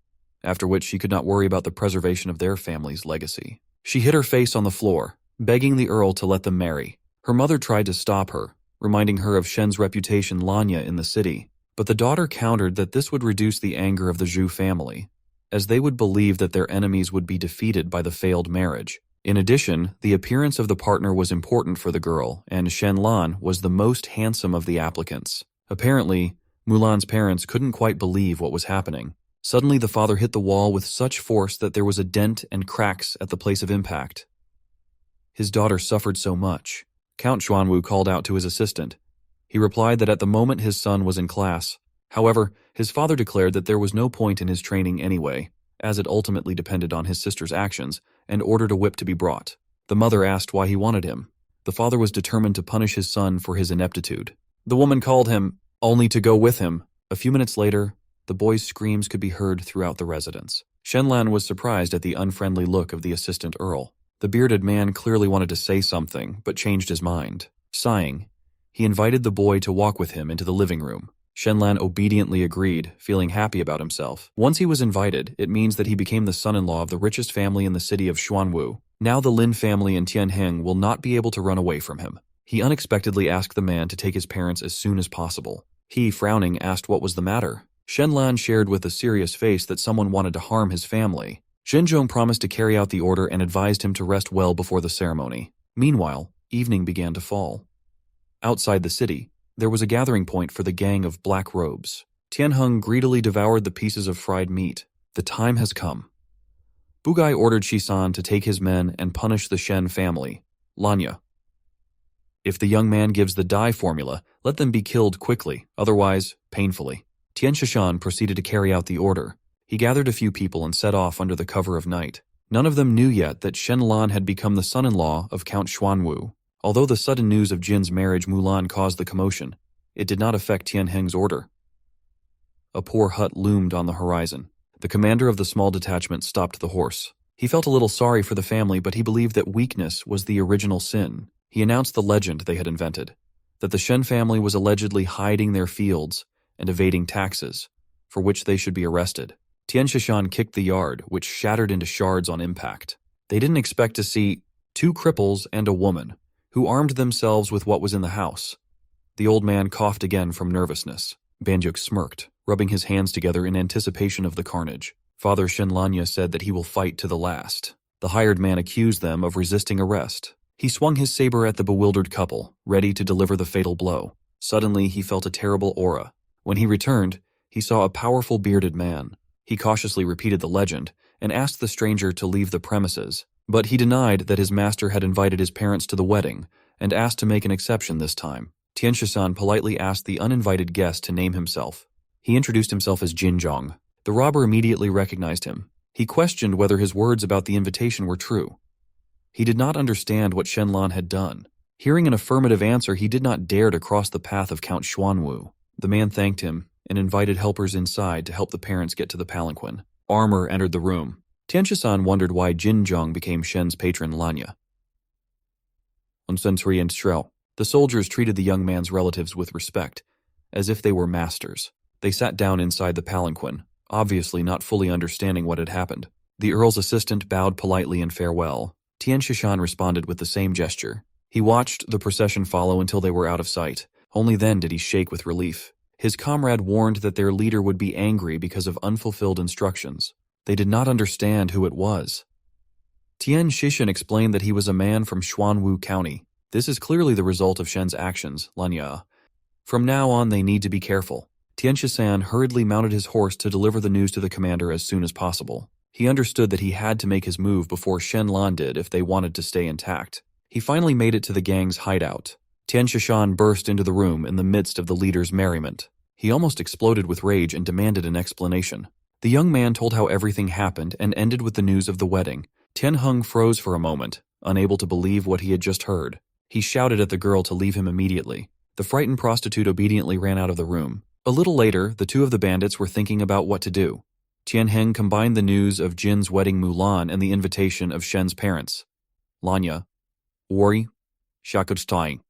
after which she could not worry about the preservation of their family's legacy. She hid her face on the floor, begging the earl to let them marry. Her mother tried to stop her, reminding her of Shen's reputation Lanya in the city. But the daughter countered that this would reduce the anger of the Zhu family, as they would believe that their enemies would be defeated by the failed marriage. In addition, the appearance of the partner was important for the girl, and Shen Lan was the most handsome of the applicants. Apparently, Mulan's parents couldn't quite believe what was happening. Suddenly, the father hit the wall with such force that there was a dent and cracks at the place of impact. His daughter suffered so much. Count Xuanwu called out to his assistant. He replied that at the moment his son was in class. However, his father declared that there was no point in his training anyway, as it ultimately depended on his sister's actions, and ordered a whip to be brought. The mother asked why he wanted him. The father was determined to punish his son for his ineptitude. The woman called him only to go with him. A few minutes later, the boy's screams could be heard throughout the residence. Shen Lan was surprised at the unfriendly look of the assistant earl. The bearded man clearly wanted to say something, but changed his mind. Sighing, he invited the boy to walk with him into the living room. Shen Lan obediently agreed, feeling happy about himself. Once he was invited, it means that he became the son-in-law of the richest family in the city of Xuanwu. Now the Lin family and Tianheng will not be able to run away from him. He unexpectedly asked the man to take his parents as soon as possible. He, frowning, asked what was the matter. Shen Lan shared with a serious face that someone wanted to harm his family. Zhenzhong promised to carry out the order and advised him to rest well before the ceremony. Meanwhile, evening began to fall. Outside the city, there was a gathering point for the gang of black robes. Tianheng greedily devoured the pieces of fried meat. The time has come. Bugai ordered Shisan to take his men and punish the Shen family. Lanya. If the young man gives the dye formula, let them be killed quickly, otherwise, painfully. Tian Shishan proceeded to carry out the order. He gathered a few people and set off under the cover of night. None of them knew yet that Shen Lan had become the son-in-law of Count Xuanwu. Although the sudden news of Jin's marriage Mulan caused the commotion, it did not affect Tianheng's order. A poor hut loomed on the horizon. The commander of the small detachment stopped the horse. He felt a little sorry for the family, but he believed that weakness was the original sin. He announced the legend they had invented, that the Shen family was allegedly hiding their fields and evading taxes, for which they should be arrested. Tian Shishan kicked the yard, which shattered into shards on impact. They didn't expect to see 2 cripples and a woman, who armed themselves with what was in the house. The old man coughed again from nervousness. Banjuk smirked, rubbing his hands together in anticipation of the carnage. Father Shenlanya said that he will fight to the last. The hired man accused them of resisting arrest. He swung his saber at the bewildered couple, ready to deliver the fatal blow. Suddenly, he felt a terrible aura. When he returned, he saw a powerful bearded man. He cautiously repeated the legend and asked the stranger to leave the premises, but he denied that his master had invited his parents to the wedding and asked to make an exception this time. Tian Shishan politely asked the uninvited guest to name himself. He introduced himself as Jinzhong. The robber immediately recognized him. He questioned whether his words about the invitation were true. He did not understand what Shen Lan had done. Hearing an affirmative answer, he did not dare to cross the path of Count Xuanwu. The man thanked him and invited helpers inside to help the parents get to the palanquin. Armor entered the room. Tian Shishan wondered why Jinzhong became Shen's patron Lanya. The soldiers treated the young man's relatives with respect, as if they were masters. They sat down inside the palanquin, obviously not fully understanding what had happened. The earl's assistant bowed politely in farewell. Tian Shishan responded with the same gesture. He watched the procession follow until they were out of sight. Only then did he shake with relief. His comrade warned that their leader would be angry because of unfulfilled instructions. They did not understand who it was. Tian Shishan explained that he was a man from Xuanwu County. This is clearly the result of Shen's actions, Lanya. From now on, they need to be careful. Tian Shishan hurriedly mounted his horse to deliver the news to the commander as soon as possible. He understood that he had to make his move before Shen Lan did if they wanted to stay intact. He finally made it to the gang's hideout. Tian Shishan burst into the room in the midst of the leader's merriment. He almost exploded with rage and demanded an explanation. The young man told how everything happened and ended with the news of the wedding. Tianheng froze for a moment, unable to believe what he had just heard. He shouted at the girl to leave him immediately. The frightened prostitute obediently ran out of the room. A little later, the two of the bandits were thinking about what to do. Tianheng combined the news of Jin's wedding Mulan and the invitation of Shen's parents. Lanya, Wari, Shakutstai.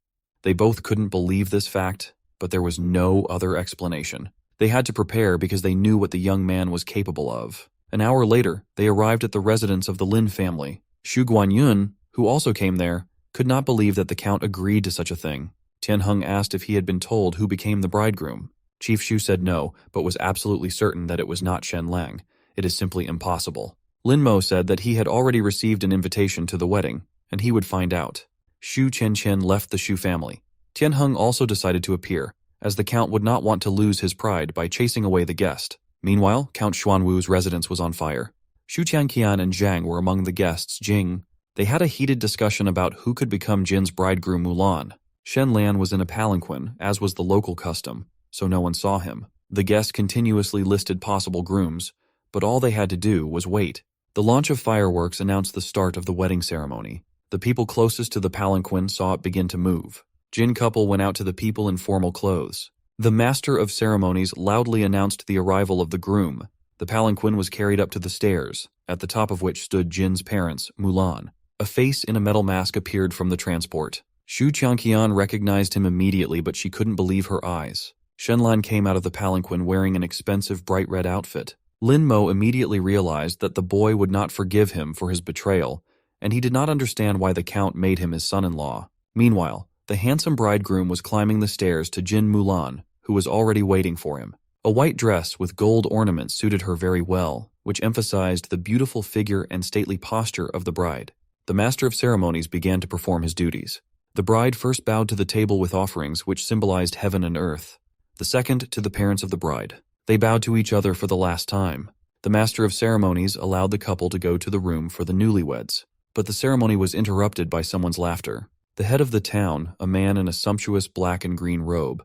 They both couldn't believe this fact, but there was no other explanation. They had to prepare because they knew what the young man was capable of. An hour later, they arrived at the residence of the Lin family. Xu Guanyun, who also came there, could not believe that the count agreed to such a thing. Tianheng asked if he had been told who became the bridegroom. Chief Xu said no, but was absolutely certain that it was not Shen Lang. It is simply impossible. Lin Mo said that he had already received an invitation to the wedding, and he would find out. Xu Qianqian left the Xu family. Tianheng also decided to appear, as the count would not want to lose his pride by chasing away the guest. Meanwhile, Count Xuanwu's residence was on fire. Xu Qianqian and Zhang were among the guests. Jing. They had a heated discussion about who could become Jin's bridegroom Mulan. Shen Lan was in a palanquin, as was the local custom, so no one saw him. The guests continuously listed possible grooms, but all they had to do was wait. The launch of fireworks announced the start of the wedding ceremony. The people closest to the palanquin saw it begin to move. Jin couple went out to the people in formal clothes. The master of ceremonies loudly announced the arrival of the groom. The palanquin was carried up to the stairs, at the top of which stood Jin's parents, Mulan. A face in a metal mask appeared from the transport. Xu Qiangqian recognized him immediately, but she couldn't believe her eyes. Shen Lan came out of the palanquin wearing an expensive bright red outfit. Lin Mo immediately realized that the boy would not forgive him for his betrayal, and he did not understand why the count made him his son-in-law. Meanwhile, the handsome bridegroom was climbing the stairs to Jin Mulan, who was already waiting for him. A white dress with gold ornaments suited her very well, which emphasized the beautiful figure and stately posture of the bride. The master of ceremonies began to perform his duties. The bride first bowed to the table with offerings which symbolized heaven and earth. The second to the parents of the bride. They bowed to each other for the last time. The master of ceremonies allowed the couple to go to the room for the newlyweds. But the ceremony was interrupted by someone's laughter. The head of the town, a man in a sumptuous black and green robe,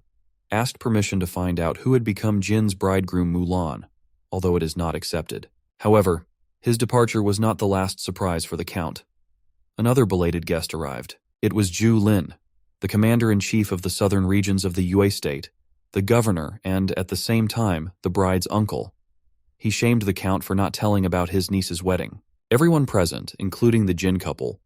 asked permission to find out who had become Jin's bridegroom Mulan, although it is not accepted. However, his departure was not the last surprise for the count. Another belated guest arrived. It was Zhu Lin, the commander-in-chief of the southern regions of the Yue state, the governor, and, at the same time, the bride's uncle. He shamed the count for not telling about his niece's wedding. Everyone present, including the Jin couple,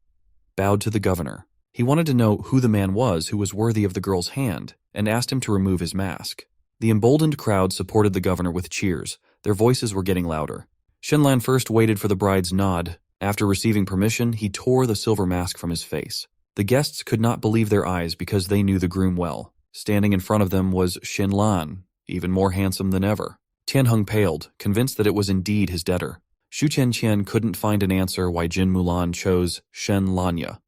bowed to the governor. He wanted to know who the man was who was worthy of the girl's hand, and asked him to remove his mask. The emboldened crowd supported the governor with cheers. Their voices were getting louder. Shen Lan first waited for the bride's nod. After receiving permission, he tore the silver mask from his face. The guests could not believe their eyes because they knew the groom well. Standing in front of them was Shen Lan, even more handsome than ever. Tianheng paled, convinced that it was indeed his debtor. Xu Qianqian couldn't find an answer why Jin Mulan chose Shen Lanya.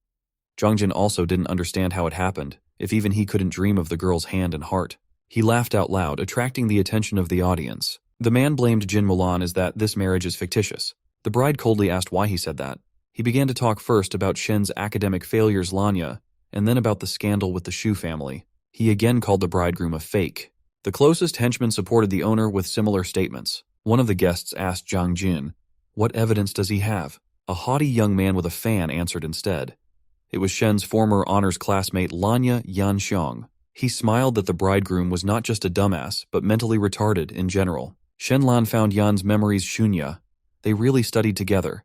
Zhang Jin also didn't understand how it happened, if even he couldn't dream of the girl's hand and heart. He laughed out loud, attracting the attention of the audience. The man blamed Jin Mulan as that this marriage is fictitious. The bride coldly asked why he said that. He began to talk first about Shen's academic failures Lanya, and then about the scandal with the Shu family. He again called the bridegroom a fake. The closest henchmen supported the owner with similar statements. One of the guests asked Zhang Jin, "What evidence does he have?" A haughty young man with a fan answered instead. It was Shen's former honors classmate Lanya Yanxiong. He smiled that the bridegroom was not just a dumbass, but mentally retarded in general. Shen Lan found Yan's memories shunya. They really studied together.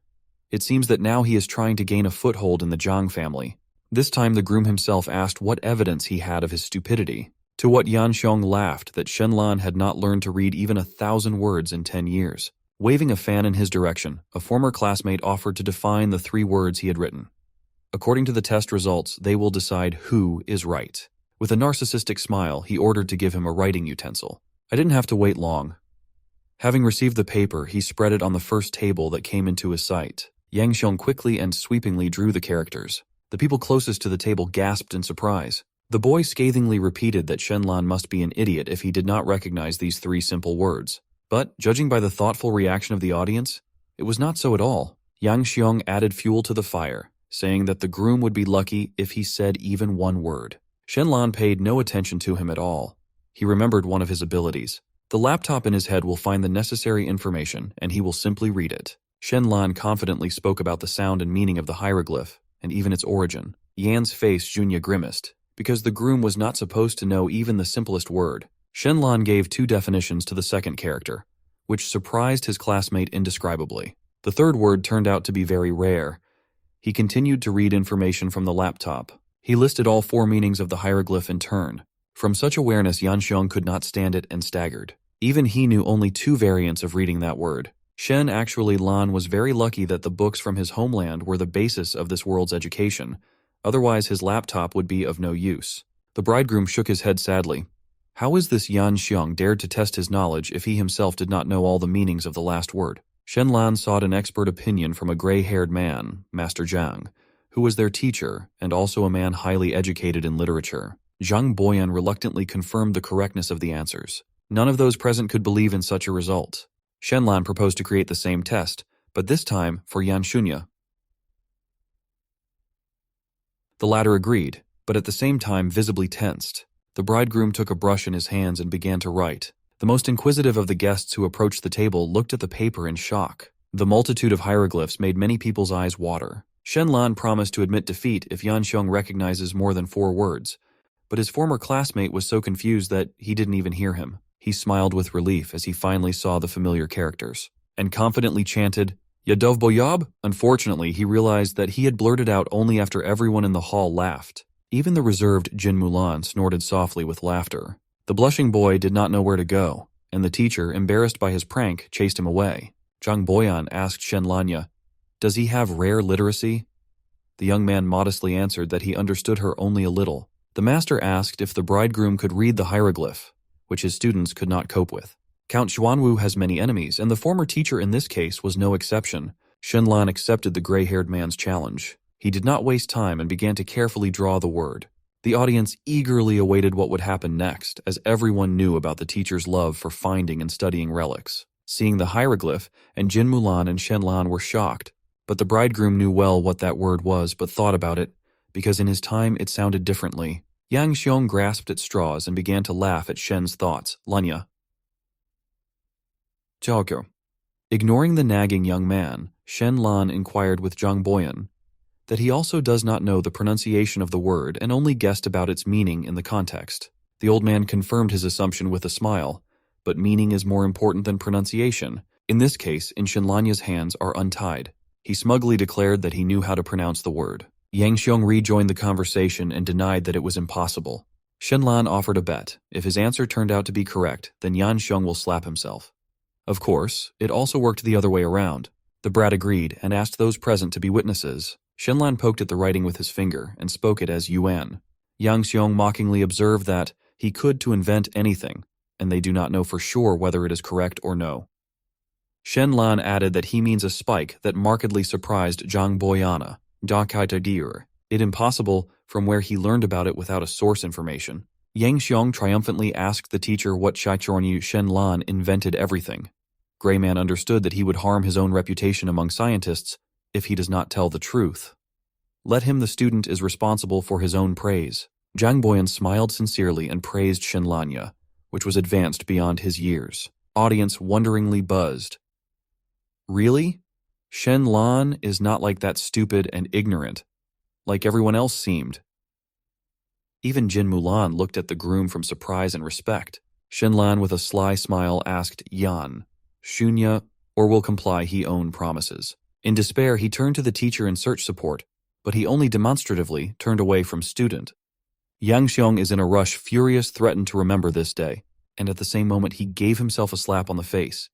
It seems that now he is trying to gain a foothold in the Zhang family. This time the groom himself asked what evidence he had of his stupidity. To what Yanxiong laughed that Shen Lan had not learned to read even 1,000 words in 10 years. Waving a fan in his direction, a former classmate offered to define the 3 words he had written. According to the test results, they will decide who is right. With a narcissistic smile, he ordered to give him a writing utensil. I didn't have to wait long. Having received the paper, he spread it on the first table that came into his sight. Yang Xiong quickly and sweepingly drew the characters. The people closest to the table gasped in surprise. The boy scathingly repeated that Shen Lan must be an idiot if he did not recognize these 3 simple words. But, judging by the thoughtful reaction of the audience, it was not so at all. Yang Xiong added fuel to the fire, saying that the groom would be lucky if he said even 1 word. Shen Lan paid no attention to him at all. He remembered one of his abilities. The laptop in his head will find the necessary information, and he will simply read it. Shen Lan confidently spoke about the sound and meaning of the hieroglyph, and even its origin. Yan's face Junya grimaced, because the groom was not supposed to know even the simplest word. Shen Lan gave 2 definitions to the second character, which surprised his classmate indescribably. The third word turned out to be very rare. He continued to read information from the laptop. He listed all 4 meanings of the hieroglyph in turn. From such awareness, Yanxiong could not stand it and staggered. Even he knew only 2 variants of reading that word. Shen Lan was very lucky that the books from his homeland were the basis of this world's education. Otherwise, his laptop would be of no use. The bridegroom shook his head sadly. How is this Yanxiong dared to test his knowledge if he himself did not know all the meanings of the last word? Shen Lan sought an expert opinion from a gray-haired man, Master Zhang, who was their teacher and also a man highly educated in literature. Zhang Boyan reluctantly confirmed the correctness of the answers. None of those present could believe in such a result. Shen Lan proposed to create the same test, but this time for Yan Shunya. The latter agreed, but at the same time visibly tensed. The bridegroom took a brush in his hands and began to write. The most inquisitive of the guests who approached the table looked at the paper in shock. The multitude of hieroglyphs made many people's eyes water. Shen Lan promised to admit defeat if Yanxiong recognizes more than 4 words, but his former classmate was so confused that he didn't even hear him. He smiled with relief as he finally saw the familiar characters, and confidently chanted, Yadov Boyab? Unfortunately, he realized that he had blurted out only after everyone in the hall laughed. Even the reserved Jin Mulan snorted softly with laughter. The blushing boy did not know where to go, and the teacher, embarrassed by his prank, chased him away. Zhang Boyan asked Shen Lanya, Does he have rare literacy? The young man modestly answered that he understood her only a little. The master asked if the bridegroom could read the hieroglyph, which his students could not cope with. Count Xuanwu has many enemies, and the former teacher in this case was no exception. Shen Lan accepted the gray-haired man's challenge. He did not waste time and began to carefully draw the word. The audience eagerly awaited what would happen next, as everyone knew about the teacher's love for finding and studying relics. Seeing the hieroglyph, and Jin Mulan and Shen Lan were shocked, but the bridegroom knew well what that word was but thought about it, because in his time it sounded differently. Yang Xiong grasped at straws and began to laugh at Shen's thoughts. Lanya. Jiaoge. Ignoring the nagging young man, Shen Lan inquired with Zhang Boyan that he also does not know the pronunciation of the word and only guessed about its meaning in the context. The old man confirmed his assumption with a smile, but meaning is more important than pronunciation. In this case, in Shen Lanya's hands are untied. He smugly declared that he knew how to pronounce the word. Yang Xiong rejoined the conversation and denied that it was impossible. Shen Lan offered a bet. If his answer turned out to be correct, then Yan Xiong will slap himself. Of course, it also worked the other way around. The brat agreed and asked those present to be witnesses. Shen Lan poked at the writing with his finger and spoke it as Yuan. Yang Xiong mockingly observed that he could to invent anything, and they do not know for sure whether it is correct or no. Shen Lan added that he means a spike that markedly surprised Zhang Boyana, it impossible from where he learned about it without a source information. Yang Xiong triumphantly asked the teacher what Shichornyu Shen Lan invented everything. Gray Man understood that he would harm his own reputation among scientists if he does not tell the truth. Let him, the student, is responsible for his own praise. Zhang Boyan smiled sincerely and praised Shen Lanya, which was advanced beyond his years. Audience wonderingly buzzed. Really? Shen Lan is not like that, stupid and ignorant, like everyone else seemed. Even Jin Mulan looked at the groom from surprise and respect. Shen Lan with a sly smile asked Yan, Shunya, or will comply he own promises. In despair, he turned to the teacher in search support, but he only demonstratively turned away from student. Yang Xiong is in a rush, furious, threatened to remember this day, and at the same moment he gave himself a slap on the face.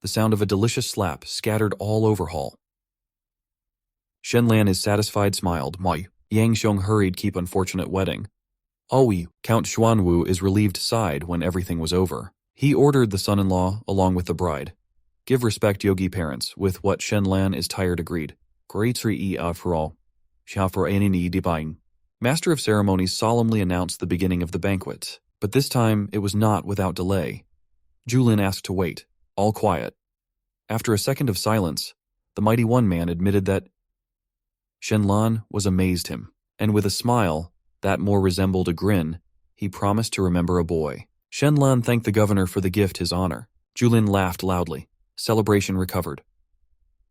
The sound of a delicious slap scattered all over hall. Shen Lan is satisfied, smiled. My. Yang Xiong hurried keep unfortunate wedding. Aoi, Count Xuanwu is relieved sighed when everything was over. He ordered the son-in-law along with the bride. Give respect, Yogi parents, with what Shen Lan is tired agreed. Master of ceremonies solemnly announced the beginning of the banquet, but this time it was not without delay. Julin asked to wait. All quiet. After a second of silence, the mighty one man admitted that Shen Lan was amazed him, and with a smile that more resembled a grin, he promised to remember a boy. Shen Lan thanked the governor for the gift his honor. Julin laughed loudly. Celebration recovered.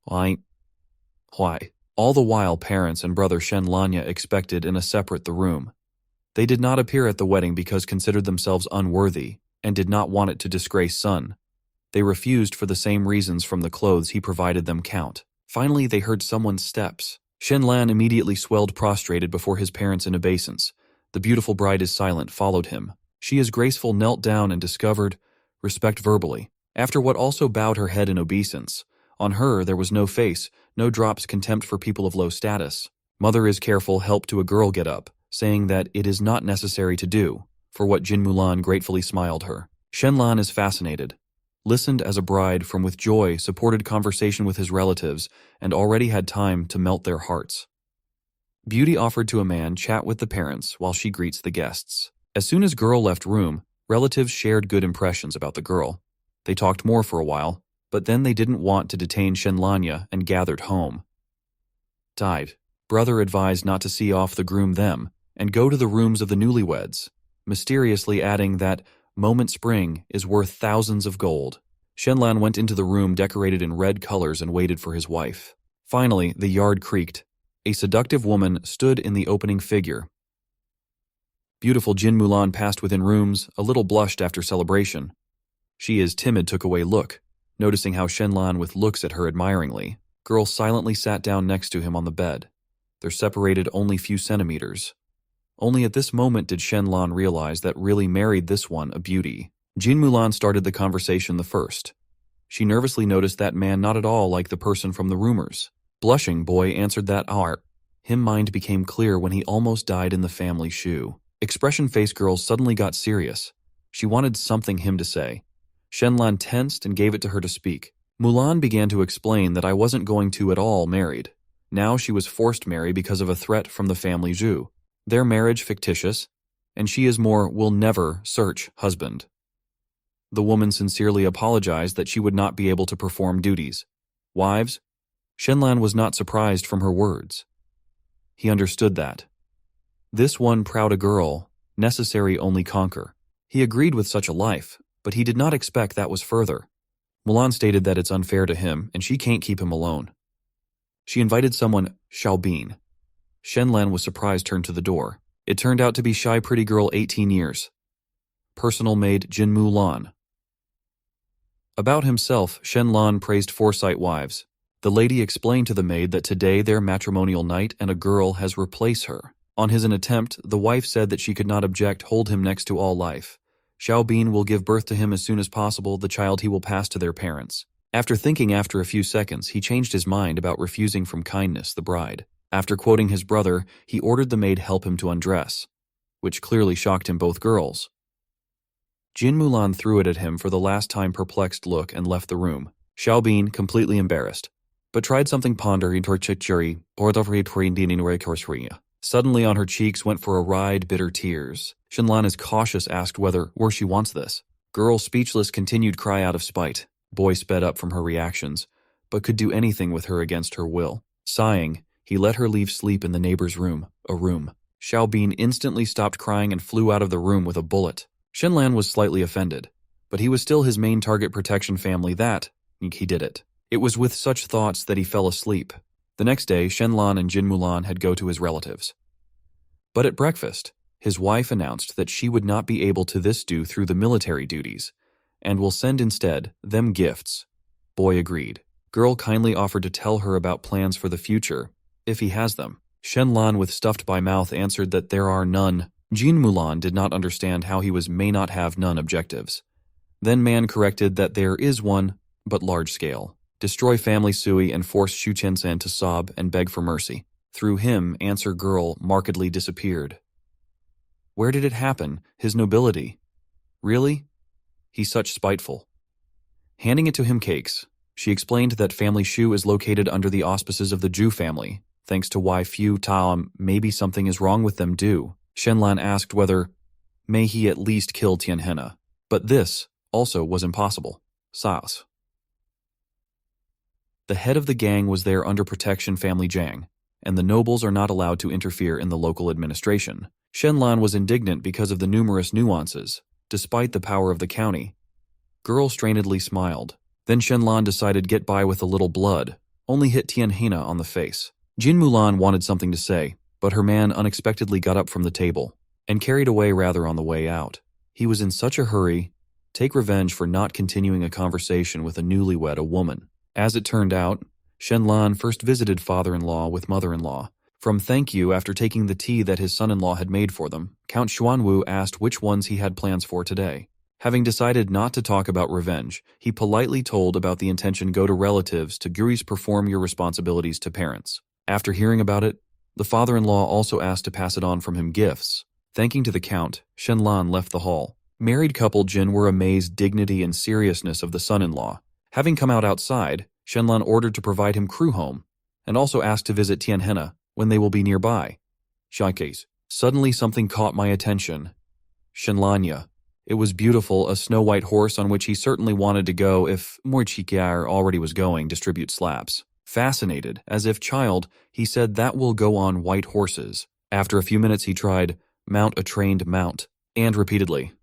Why? All the while parents and brother Shen Lanya expected in a separate the room. They did not appear at the wedding because considered themselves unworthy and did not want it to disgrace son. They refused for the same reasons from the clothes he provided them count. Finally, they heard someone's steps. Shen Lan immediately swelled prostrated before his parents in obeisance. The beautiful bride is silent, followed him. She is graceful, knelt down and discovered respect verbally. After what also bowed her head in obeisance. On her there was no face, no drops contempt for people of low status. Mother is careful, help to a girl get up, saying that it is not necessary to do, for what Jin Mulan gratefully smiled her. Shen Lan is fascinated. Listened as a bride from with joy, supported conversation with his relatives, and already had time to melt their hearts. Beauty offered to a man chat with the parents while she greets the guests. As soon as girl left room, relatives shared good impressions about the girl. They talked more for a while, but then they didn't want to detain Shen Lanya and gathered home. Died. Brother advised not to see off the groom them, and go to the rooms of the newlyweds, mysteriously adding that Moment Spring is worth thousands of gold. Shen Lan went into the room decorated in red colors and waited for his wife. Finally, the yard creaked. A seductive woman stood in the opening figure. Beautiful Jin Mulan passed within rooms, a little blushed after celebration. She is timid took away look, noticing how Shen Lan with looks at her admiringly. Girl silently sat down next to him on the bed. They're separated only few centimeters. Only at this moment did Shen Lan realize that really married this one a beauty. Jin Mulan started the conversation the first. She nervously noticed that man not at all like the person from the rumors. Blushing, boy answered that art. Him mind became clear when he almost died in the family shoe. Expression face girl suddenly got serious. She wanted something him to say. Shen Lan tensed and gave it to her to speak. Mulan began to explain that I wasn't going to at all married. Now she was forced to marry because of a threat from the family Zhu. Their marriage fictitious, and she is more will never search husband. The woman sincerely apologized that she would not be able to perform duties. Wives? Shen Lan was not surprised from her words. He understood that. This one proud a girl, necessary only conquer. He agreed with such a life, but he did not expect that was further. Mulan stated that it's unfair to him and she can't keep him alone. She invited someone, Xiaobin. Shen Lan was surprised turned to the door. It turned out to be shy pretty girl 18 years. Personal maid Jin Mulan. About himself, Shen Lan praised foresight wives. The lady explained to the maid that today their matrimonial night and a girl has replaced her. On his attempt, the wife said that she could not object hold him next to all life. Xiaobin will give birth to him as soon as possible, the child he will pass to their parents. After thinking after a few seconds, he changed his mind about refusing from kindness the bride. After quoting his brother, he ordered the maid help him to undress, which clearly shocked him both girls. Jin Mulan threw it at him for the last time perplexed look and left the room. Xiaobin, completely embarrassed, but tried something pondering torchichuri or the Suddenly on her cheeks went for a ride bitter tears. Shen Lan is cautious asked whether she wants this. Girl speechless continued cry out of spite. Boy sped up from her reactions, but could do anything with her against her will. Sighing, he let her leave sleep in the neighbor's room, a room. Xiaobin instantly stopped crying and flew out of the room with a bullet. Shen Lan was slightly offended, but he was still his main target protection family that he did it. It was with such thoughts that he fell asleep. The next day, Shen Lan and Jin Mulan had go to his relatives. But at breakfast, his wife announced that she would not be able to this due through the military duties, and will send instead them gifts. Boy agreed. Girl kindly offered to tell her about plans for the future, if he has them. Shen Lan with stuffed by mouth answered that there are none. Jin Mulan did not understand how he may not have none objectives. Then man corrected that there is one, but large scale. Destroy family Sui and force Shu Qiansan to sob and beg for mercy. Through him, answer girl markedly disappeared. Where did it happen? His nobility. Really? He's such spiteful. Handing it to him cakes, she explained that family Shu is located under the auspices of the Zhu family, thanks to why few Taom maybe something is wrong with them do. Shen Lan asked whether may he at least kill Tianhena, but this also was impossible. Saos. The head of the gang was there under protection family Zhang, and the nobles are not allowed to interfere in the local administration. Shen Lan was indignant because of the numerous nuances, despite the power of the county. Girl strainedly smiled. Then Shen Lan decided get by with a little blood, only hit Tianhena on the face. Jin Mulan wanted something to say, but her man unexpectedly got up from the table, and carried away rather on the way out. He was in such a hurry, take revenge for not continuing a conversation with a newlywed a woman. As it turned out, Shen Lan first visited father-in-law with mother-in-law. From thank you after taking the tea that his son-in-law had made for them, Count Xuanwu asked which ones he had plans for today. Having decided not to talk about revenge, he politely told about the intention go to relatives to Guris perform your responsibilities to parents. After hearing about it, the father-in-law also asked to pass it on from him gifts. Thanking to the count, Shen Lan left the hall. Married couple Jin were amazed dignity and seriousness of the son-in-law. Having come outside, Shen Lan ordered to provide him crew home, and also asked to visit Tianhena when they will be nearby. Shikes. Suddenly something caught my attention. Shenlanya. It was beautiful, a snow-white horse on which he certainly wanted to go if Moichikiar already was going, distribute slaps. Fascinated, as if child, he said that will go on white horses. After a few minutes he tried, mount a trained mount, and repeatedly.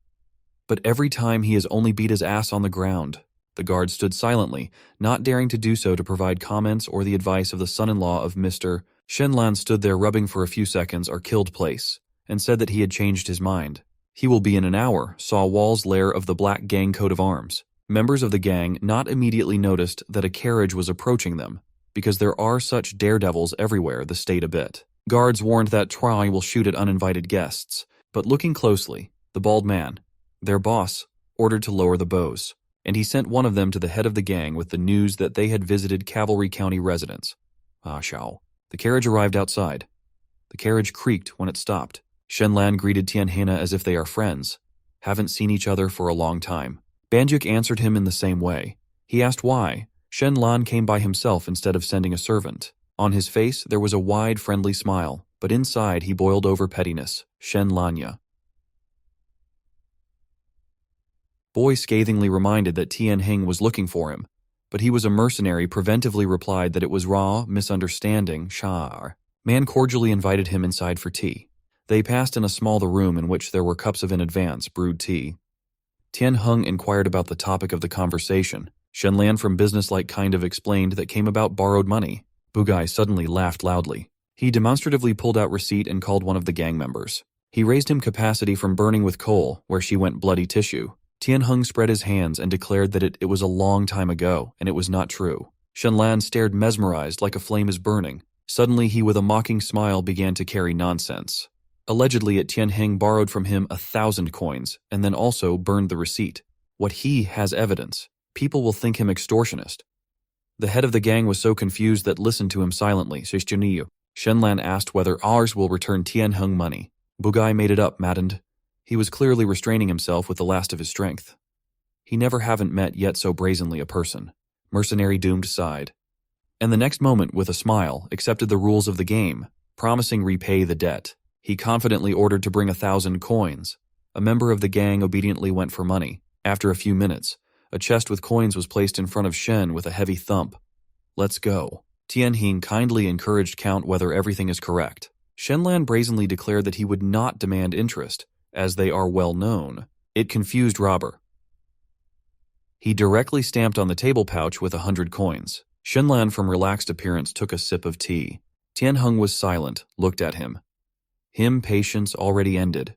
But every time he has only beat his ass on the ground. The guard stood silently, not daring to do so to provide comments or the advice of the son-in-law of Mr. Shen Lan stood there rubbing for a few seconds or killed place. and said that he had changed his mind. He will be in an hour, saw Wall's lair of the black gang coat of arms. Members of the gang not immediately noticed that a carriage was approaching them, because there are such daredevils everywhere, the state a bit. Guards warned that Try will shoot at uninvited guests, but looking closely, the bald man, their boss, ordered to lower the bows, and he sent one of them to the head of the gang with the news that they had visited Cavalry County residents. Shao. The carriage arrived outside. The carriage creaked when it stopped. Shen Lan greeted Tianhina as if they are friends. Haven't seen each other for a long time. Banjuk answered him in the same way. He asked why. Shen Lan came by himself instead of sending a servant. On his face there was a wide, friendly smile, but inside he boiled over pettiness. Shen Lanya. Boy scathingly reminded that Tian Hing was looking for him, but he was a mercenary preventively replied that it was raw misunderstanding, Shar. Man cordially invited him inside for tea. They passed in a small room in which there were cups of in advance brewed tea. Tian Hung inquired about the topic of the conversation. Shen Lan from businesslike kind of explained that came about borrowed money. Bugai suddenly laughed loudly. He demonstratively pulled out receipt and called one of the gang members. He raised him capacity from burning with coal, where she went bloody tissue. Tian Hung spread his hands and declared that it was a long time ago, and it was not true. Shen Lan stared mesmerized like a flame is burning. Suddenly he with a mocking smile began to carry nonsense. Allegedly at Tian Hing borrowed from him 1,000 coins, and then also burned the receipt. What he has evidence. People will think him extortionist. The head of the gang was so confused that listened to him silently. Shen Lan asked whether ours will return Tian Hung money. Bugai made it up, maddened. He was clearly restraining himself with the last of his strength. He never haven't met yet so brazenly a person. Mercenary doomed sighed. And the next moment, with a smile, accepted the rules of the game, promising repay the debt. He confidently ordered to bring 1,000 coins. A member of the gang obediently went for money. After a few minutes, a chest with coins was placed in front of Shen with a heavy thump. Let's go. Tian Hing kindly encouraged Count whether everything is correct. Shen Lan brazenly declared that he would not demand interest, as they are well known. It confused Robber. He directly stamped on the table pouch with 100 coins. Shen Lan from relaxed appearance took a sip of tea. Tian Hung was silent, looked at him. Him patience already ended.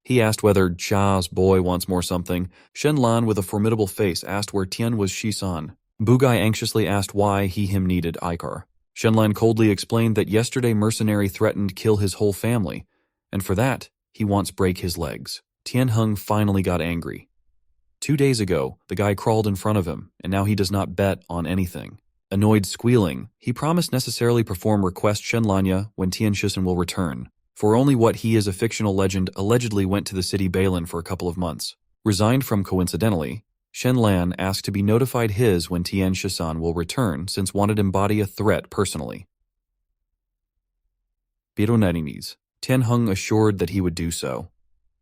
He asked whether Cha's boy wants more something. Shen Lan with a formidable face asked where Tian was Shisan. Bugai anxiously asked why him needed Ikar. Shen Lan coldly explained that yesterday mercenary threatened kill his whole family, and for that, he wants break his legs. Tian Hung finally got angry. 2 days ago, the guy crawled in front of him, and now he does not bet on anything. Annoyed squealing, he promised necessarily perform request Shen Lanya when Tian Shisan will return, for only what he is a fictional legend allegedly went to the city Balin for a couple of months. Resigned from coincidentally, Shen Lan asked to be notified when Tian Shisan will return since wanted embody a threat personally. Bironarinis. Tian Hung assured that he would do so.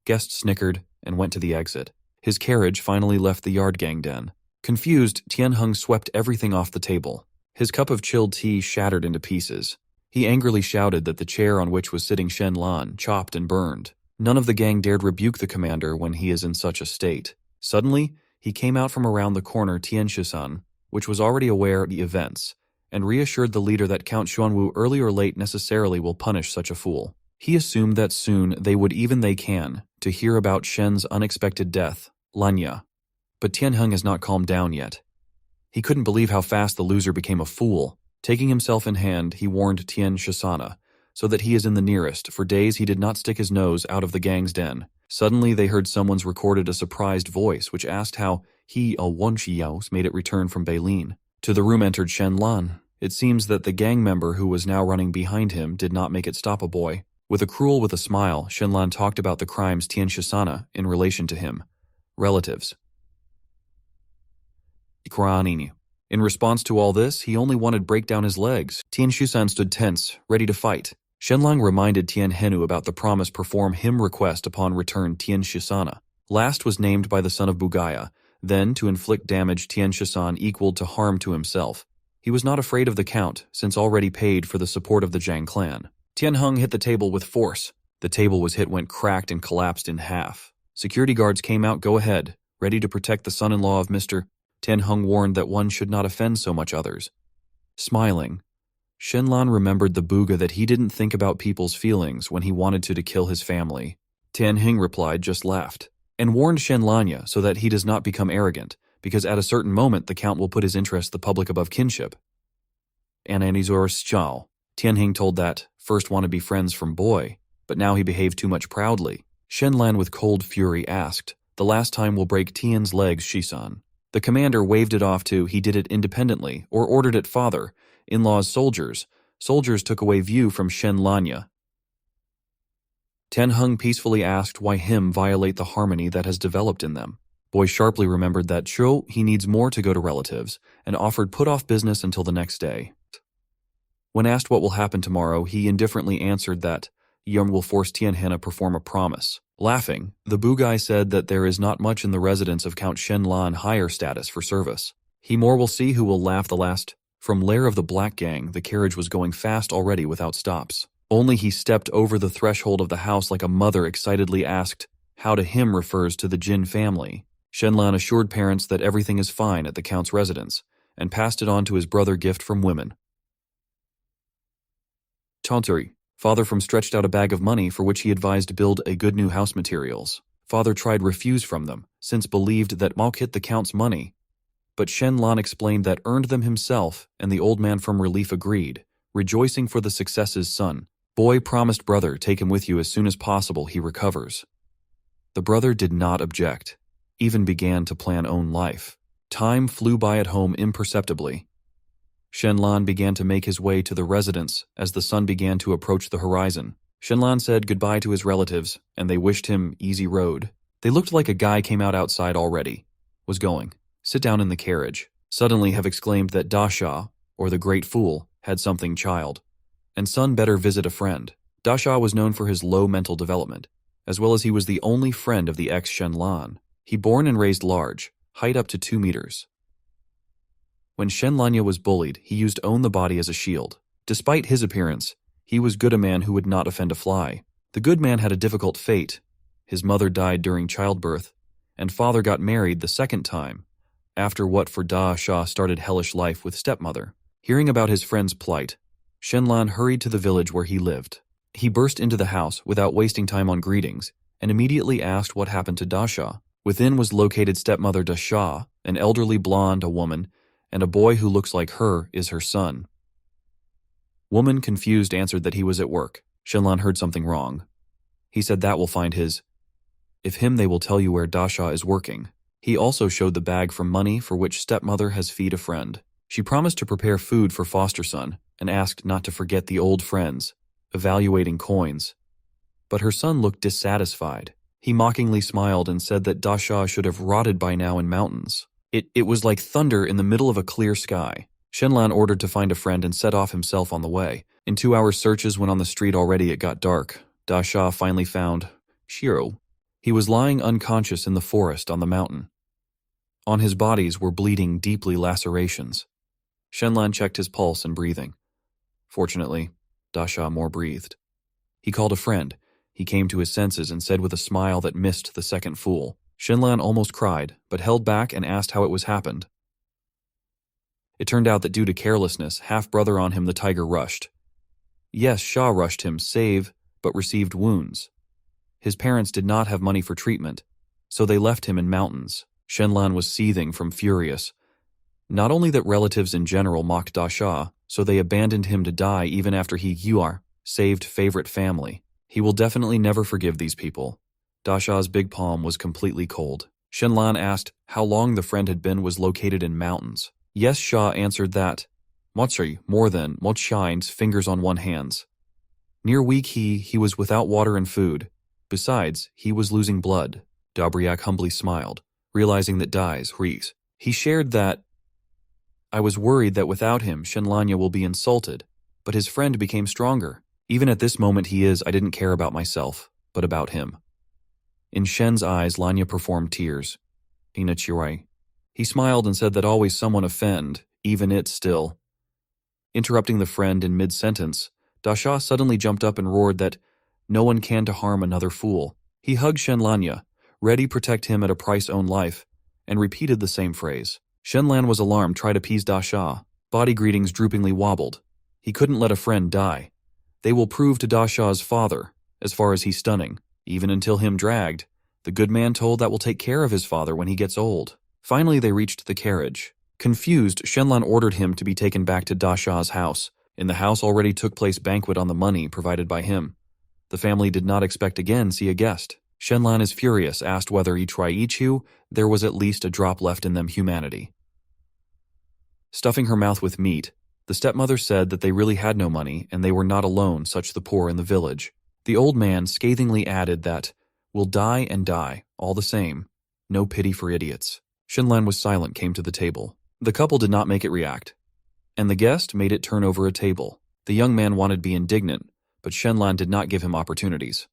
Guest snickered and went to the exit. His carriage finally left the yard gang den. Confused, Tian Hung swept everything off the table. His cup of chilled tea shattered into pieces. He angrily shouted that the chair on which was sitting Shen Lan chopped and burned. None of the gang dared rebuke the commander when he is in such a state. Suddenly, he came out from around the corner Tian Shisan, which was already aware of the events, and reassured the leader that Count Xuanwu early or late necessarily will punish such a fool. He assumed that soon they would to hear about Shen's unexpected death, Lanya. But Tian Hung has not calmed down yet. He couldn't believe how fast the loser became a fool. Taking himself in hand, he warned Tian Shisana, so that he is in the nearest. For days he did not stick his nose out of the gang's den. Suddenly they heard someone's recorded a surprised voice which asked how he, a Wonchiyaos, made it return from Bailin. To the room entered Shen Lan. It seems that the gang member who was now running behind him did not make it stop a boy. With a smile, Shen Lan talked about the crimes Tian Shisana in relation to him. Relatives. In response to all this, he only wanted to break down his legs. Tian Shusan stood tense, ready to fight. Shen Lang reminded Tian Henu about the promise perform him request upon return Tian Shisana. Last was named by the son of Bugaya, then to inflict damage Tian Shisan equaled to harm to himself. He was not afraid of the count, since already paid for the support of the Zhang clan. Tian Hung hit the table with force. The table was hit, went cracked, and collapsed in half. Security guards came out, go ahead, ready to protect the son-in-law of Mr. Tian Hung warned that one should not offend so much others. Smiling, Shen Lan remembered the Buga that he didn't think about people's feelings when he wanted to kill his family. Tian Hing replied, just laughed, and warned Shen Lanya so that he does not become arrogant, because at a certain moment the Count will put his interest the public above kinship. Ananizor Xiao. Tian Hing told that, first want to be friends from boy, but now he behaved too much proudly. Shen Lan with cold fury asked, the last time will break Tian's legs, Shisan. The commander waved it off to he did it independently, or ordered it father, in-laws soldiers. Soldiers took away view from Shen Lanya. Tian Hung peacefully asked why him violate the harmony that has developed in them. Boy sharply remembered that he needs more to go to relatives, and offered put off business until the next day. When asked what will happen tomorrow, he indifferently answered that Yum will force Tianhe to perform a promise. Laughing, the Bugai said that there is not much in the residence of Count Shen Lan higher status for service. He more will see who will laugh the last. From lair of the Black Gang, the carriage was going fast already without stops. Only he stepped over the threshold of the house like a mother excitedly asked, how to him refers to the Jin family. Shen Lan assured parents that everything is fine at the Count's residence, and passed it on to his brother gift from women. Tanturi. Father from stretched out a bag of money for which he advised build a good new house materials. Father tried refuse from them, since believed that Mauk hit the Count's money. But Shen Lan explained that earned them himself, and the old man from relief agreed, rejoicing for the success's son. Boy promised brother take him with you as soon as possible he recovers. The brother did not object, even began to plan own life. Time flew by at home imperceptibly. Shen Lan began to make his way to the residence as the sun began to approach the horizon. Shen Lan said goodbye to his relatives, and they wished him easy road. They looked like a guy came out outside already, was going. Sit down in the carriage. Suddenly have exclaimed that Da Sha, or the great fool, had something child. And son better visit a friend. Da Sha was known for his low mental development, as well as he was the only friend of the ex-Shen Lan. He born and raised large, height up to 2 meters. When Shen Lanya was bullied, he used own the body as a shield. Despite his appearance, he was good a man who would not offend a fly. The good man had a difficult fate. His mother died during childbirth, and father got married the second time, after what for Da Sha started hellish life with stepmother. Hearing about his friend's plight, Shen Lan hurried to the village where he lived. He burst into the house without wasting time on greetings, and immediately asked what happened to Da Sha. Within was located stepmother Da Sha, an elderly blonde, a woman, and a boy who looks like her is her son. Woman, confused, answered that he was at work. Shen Lan heard something wrong. He said that will find his. If him they will tell you where Da Sha is working. He also showed the bag for money for which stepmother has feed a friend. She promised to prepare food for foster son, and asked not to forget the old friends, evaluating coins. But her son looked dissatisfied. He mockingly smiled and said that Da Sha should have rotted by now in mountains. It was like thunder in the middle of a clear sky. Shen Lan ordered to find a friend and set off himself on the way. In 2 hours' searches when on the street already it got dark, Da Sha finally found Shiro. He was lying unconscious in the forest on the mountain. On his bodies were bleeding deeply lacerations. Shen Lan checked his pulse and breathing. Fortunately, Da Sha more breathed. He called a friend. He came to his senses and said with a smile that missed the second fool. Shen Lan almost cried, but held back and asked how it was happened. It turned out that due to carelessness, half-brother on him the tiger rushed. Yes, Sha rushed him, but received wounds. His parents did not have money for treatment, so they left him in mountains. Shen Lan was seething from furious. Not only that relatives in general mocked Da Sha, so they abandoned him to die even after he saved favorite family. He will definitely never forgive these people. Da Sha's big palm was completely cold. Shen Lan asked how long the friend had been was located in mountains. Yes, Sha answered that. Motsuri, more than Motshine's fingers on one hands. Near weak he was without water and food. Besides, he was losing blood. Dabriak humbly smiled, realizing that he shared that. I was worried that without him, Shen Lanya will be insulted, but his friend became stronger. Even at this moment I didn't care about myself, but about him. In Shen's eyes, Lanya performed tears. Inachirai. He smiled and said that always someone offend, even it still. Interrupting the friend in mid-sentence, Da Sha suddenly jumped up and roared that no one can to harm another fool. He hugged Shen Lanya, ready protect him at a price own life, and repeated the same phrase. Shen Lan was alarmed, tried to appease Da Sha. Body greetings droopingly wobbled. He couldn't let a friend die. They will prove to Dasha's father, as far as he's stunning, even until him dragged. The good man told that will take care of his father when he gets old. Finally, they reached the carriage. Confused, Shen Lan ordered him to be taken back to Dasha's house. In the house already took place banquet on the money provided by him. The family did not expect again see a guest. Shen Lan is furious, asked whether Ichiu there was at least a drop left in them humanity. Stuffing her mouth with meat, the stepmother said that they really had no money and they were not alone, such the poor in the village. The old man scathingly added that, "We'll die and die, all the same. No pity for idiots." Shen Lan was silent, came to the table. The couple did not make it react, and the guest made it turn over a table. The young man wanted to be indignant, but Shen Lan did not give him opportunities.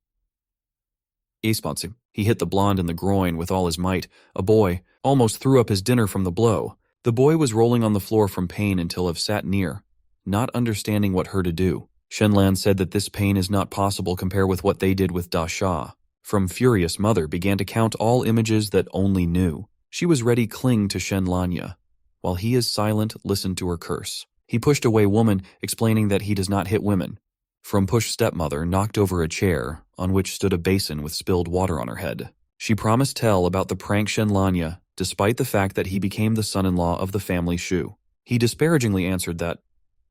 He hit the blonde in the groin with all his might. A boy almost threw up his dinner from the blow. The boy was rolling on the floor from pain until I've sat near, not understanding what her to do. Shen Lan said that this pain is not possible compare with what they did with Dasha. From furious mother began to count all images that only knew. She was ready cling to Shen Lanya. While he is silent, listen to her curse. He pushed away woman, explaining that he does not hit women. From push stepmother knocked over a chair, on which stood a basin with spilled water on her head. She promised tell about the prank Shen Lanya, despite the fact that he became the son-in-law of the family Shu. He disparagingly answered that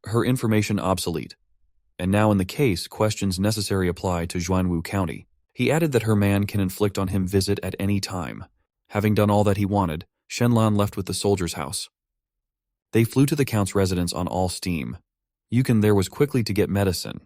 her information obsolete, and now in the case questions necessary apply to Zhuanwu County. He added that her man can inflict on him visit at any time. Having done all that he wanted, Shen Lan left with the soldier's house. They flew to the count's residence on all steam. Yukon there was quickly to get medicine.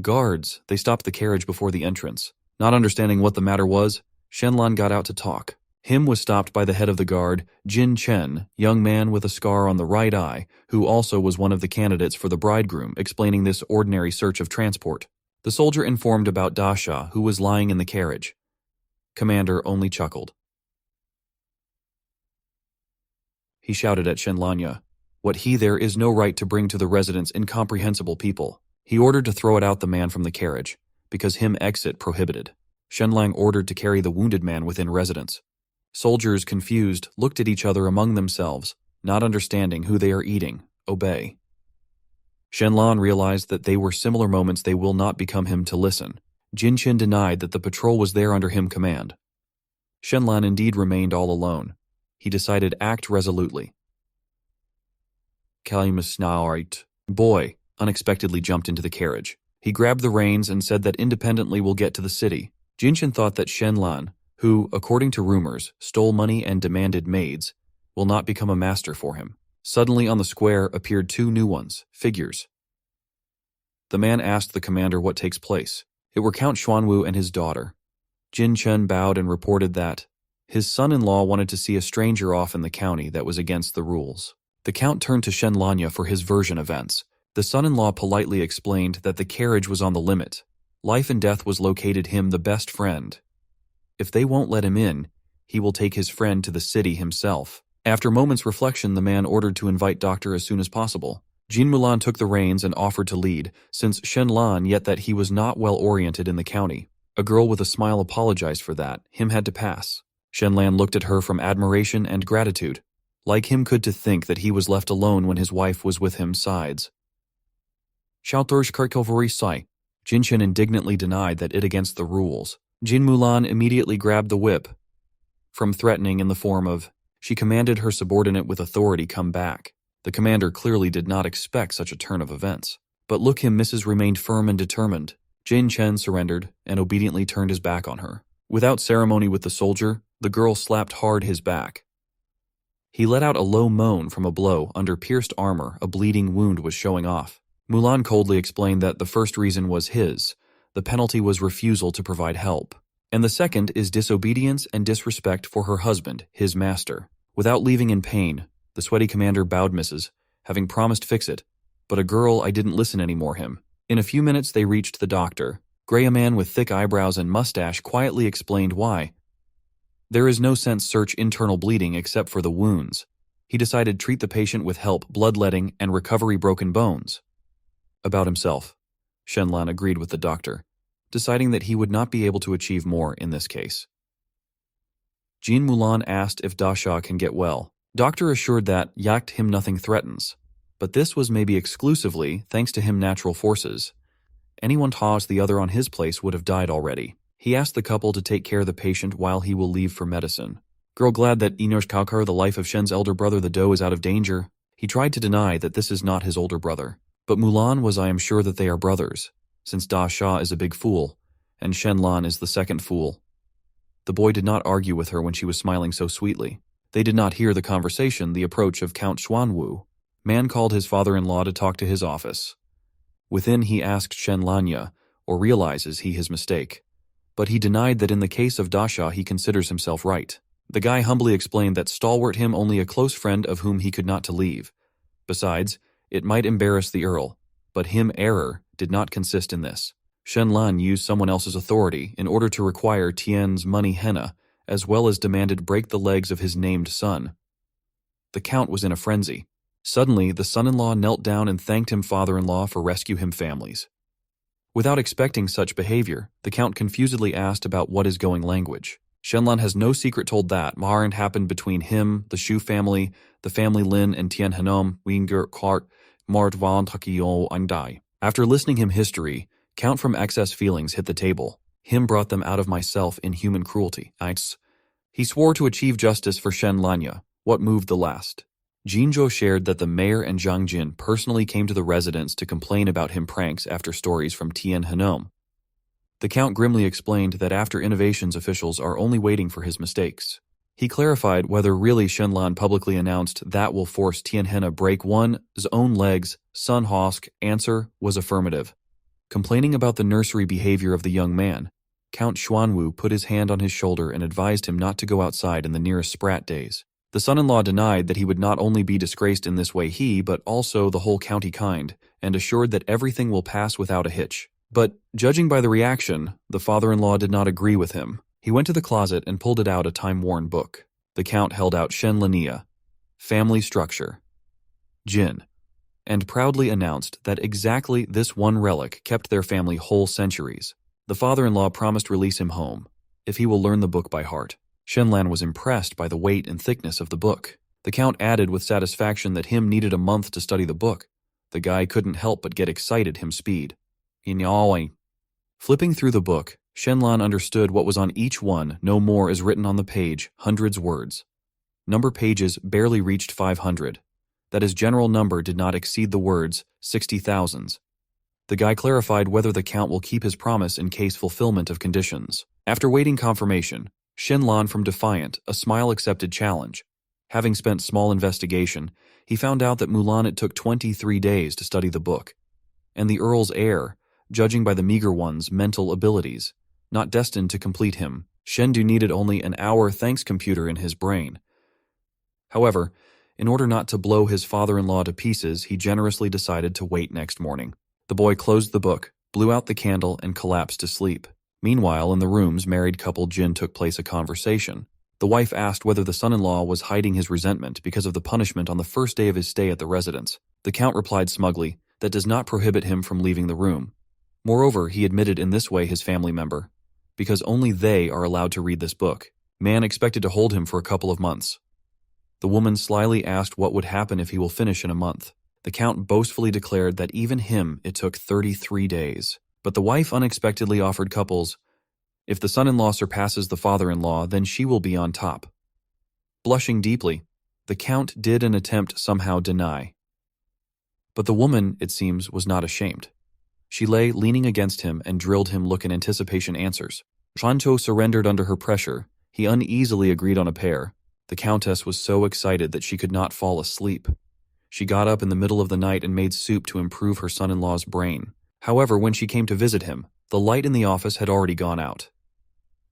Guards, they stopped the carriage before the entrance. Not understanding what the matter was, Shen Lan got out to talk. Him was stopped by the head of the guard, Jin Chen, young man with a scar on the right eye, who also was one of the candidates for the bridegroom, explaining this ordinary search of transport. The soldier informed about Dasha, who was lying in the carriage. Commander only chuckled. He shouted at Shen Lanya, "What he there is no right to bring to the residence incomprehensible people." He ordered to throw it out the man from the carriage, because him exit prohibited. Shen Lang ordered to carry the wounded man within residence. Soldiers, confused, looked at each other among themselves, not understanding who they are eating. Obey. Shen Lan realized that they were similar moments they will not become him to listen. Jin Chen denied that the patrol was there under him command. Shen Lan indeed remained all alone. He decided act resolutely. Kalimasnarit. Boy unexpectedly jumped into the carriage. He grabbed the reins and said that independently we'll get to the city. Jinshin thought that Shen Lan, who, according to rumors, stole money and demanded maids, will not become a master for him. Suddenly on the square appeared two new ones, figures. The man asked the commander what takes place. It were Count Xuanwu and his daughter. Jin Chen bowed and reported that his son-in-law wanted to see a stranger off in the county that was against the rules. The count turned to Shen Lanya for his version of events. The son-in-law politely explained that the carriage was on the limit. Life and death was located him the best friend. If they won't let him in, he will take his friend to the city himself. After moments' reflection, the man ordered to invite doctor as soon as possible. Jin Mulan took the reins and offered to lead, since Shen Lan yet that he was not well oriented in the county. A girl with a smile apologized for that, him had to pass. Shen Lan looked at her from admiration and gratitude. Like him could to think that he was left alone when his wife was with him sides. Shoutorsh Karkovori Sai. Jin Chen indignantly denied that it against the rules. Jin Mulan immediately grabbed the whip. From threatening in the form of, she commanded her subordinate with authority come back. The commander clearly did not expect such a turn of events. But look him, Mrs. remained firm and determined. Jin Chen surrendered and obediently turned his back on her. Without ceremony with the soldier, the girl slapped hard his back. He let out a low moan from a blow under pierced armor. A bleeding wound was showing off. Mulan coldly explained that the first reason was his. The penalty was refusal to provide help. And the second is disobedience and disrespect for her husband, his master. Without leaving in pain, the sweaty commander bowed Mrs., having promised fix it. But a girl, I didn't listen anymore him. In a few minutes they reached the doctor. Gray, a man with thick eyebrows and mustache, quietly explained why. There is no sense search internal bleeding except for the wounds. He decided treat the patient with help, bloodletting, and recovery broken bones. About himself, Shen Lan agreed with the doctor, deciding that he would not be able to achieve more in this case. Jin Mulan asked if Dasha can get well. Doctor assured that yacked him nothing threatens, But this was maybe exclusively thanks to him natural forces. Anyone tossed the other on his place would have died already. He asked the couple to take care of the patient while he will leave for medicine. Girl glad that Inosh Kaukar, the life of Shen's elder brother the Do, is out of danger. He tried to deny that this is not his older brother. But Mulan was I am sure that they are brothers, since Da Shah is a big fool, and Shen Lan is the second fool. The boy did not argue with her when she was smiling so sweetly. They did not hear the conversation, the approach of Count Xuanwu. Man called his father-in-law to talk to his office. Within he asked Shen Lanya, or realizes he his mistake. But he denied that in the case of Dasha he considers himself right. The guy humbly explained that stalwart him only a close friend of whom he could not to leave. Besides, it might embarrass the Earl, but him error did not consist in this. Shen Lan used someone else's authority in order to require Tian's money henna, as well as demanded break the legs of his named son. The Count was in a frenzy. Suddenly, the son-in-law knelt down and thanked him father-in-law for rescue him families. Without expecting such behavior, the Count confusedly asked about what is going language. Shen Lan has no secret told that Maharand happened between him, the Shu family, the family Lin, and Tian Hanom, Winger, Clark, Mart Van Takio, and Dai. After listening him history, Count from excess feelings hit the table. Him brought them out of myself in human cruelty. He swore to achieve justice for Shen Lanya. What moved the last? Jinzhou shared that the mayor and Zhang Jin personally came to the residence to complain about him pranks after stories from Tian Hanom. The Count grimly explained that after innovations officials are only waiting for his mistakes. He clarified whether really Shen Lan publicly announced that will force Tian Henna break one's own legs. Sun Hosk answer was affirmative. Complaining about the nursery behavior of the young man, Count Xuanwu put his hand on his shoulder and advised him not to go outside in the nearest sprat days. The son-in-law denied that he would not only be disgraced in this way but also the whole county kind, and assured that everything will pass without a hitch. But, judging by the reaction, the father-in-law did not agree with him. He went to the closet and pulled it out a time-worn book. The Count held out Shen Lania, Family Structure, Jin, and proudly announced that exactly this one relic kept their family whole centuries. The father-in-law promised release him home, if he will learn the book by heart. Shen Lan was impressed by the weight and thickness of the book. The Count added with satisfaction that him needed a month to study the book. The guy couldn't help but get excited him speed. Flipping through the book, Shen Lan understood what was on each one, no more is written on the page, hundreds words. Number pages barely reached 500. That his general number did not exceed the words, 60,000. The guy clarified whether the Count will keep his promise in case fulfillment of conditions. After waiting confirmation, Shen Lan from Defiant, a smile accepted challenge. Having spent small investigation, he found out that Mulan it took 23 days to study the book. And the Earl's heir, judging by the meager one's mental abilities, not destined to complete him, Shendu needed only an hour thanks computer in his brain. However, in order not to blow his father-in-law to pieces, he generously decided to wait next morning. The boy closed the book, blew out the candle, and collapsed to sleep. Meanwhile, in the room's married couple Jin took place a conversation. The wife asked whether the son-in-law was hiding his resentment because of the punishment on the first day of his stay at the residence. The Count replied smugly, that does not prohibit him from leaving the room. Moreover, he admitted in this way his family member, because only they are allowed to read this book. Man expected to hold him for a couple of months. The woman slyly asked what would happen if he will finish in a month. The Count boastfully declared that even him it took 33 days. But the wife unexpectedly offered couples, if the son-in-law surpasses the father-in-law, then she will be on top. Blushing deeply, the Count did an attempt somehow deny. But the woman, it seems, was not ashamed. She lay leaning against him and drilled him look in anticipation answers. Shantou surrendered under her pressure. He uneasily agreed on a pair. The Countess was so excited that she could not fall asleep. She got up in the middle of the night and made soup to improve her son-in-law's brain. However, when she came to visit him, the light in the office had already gone out.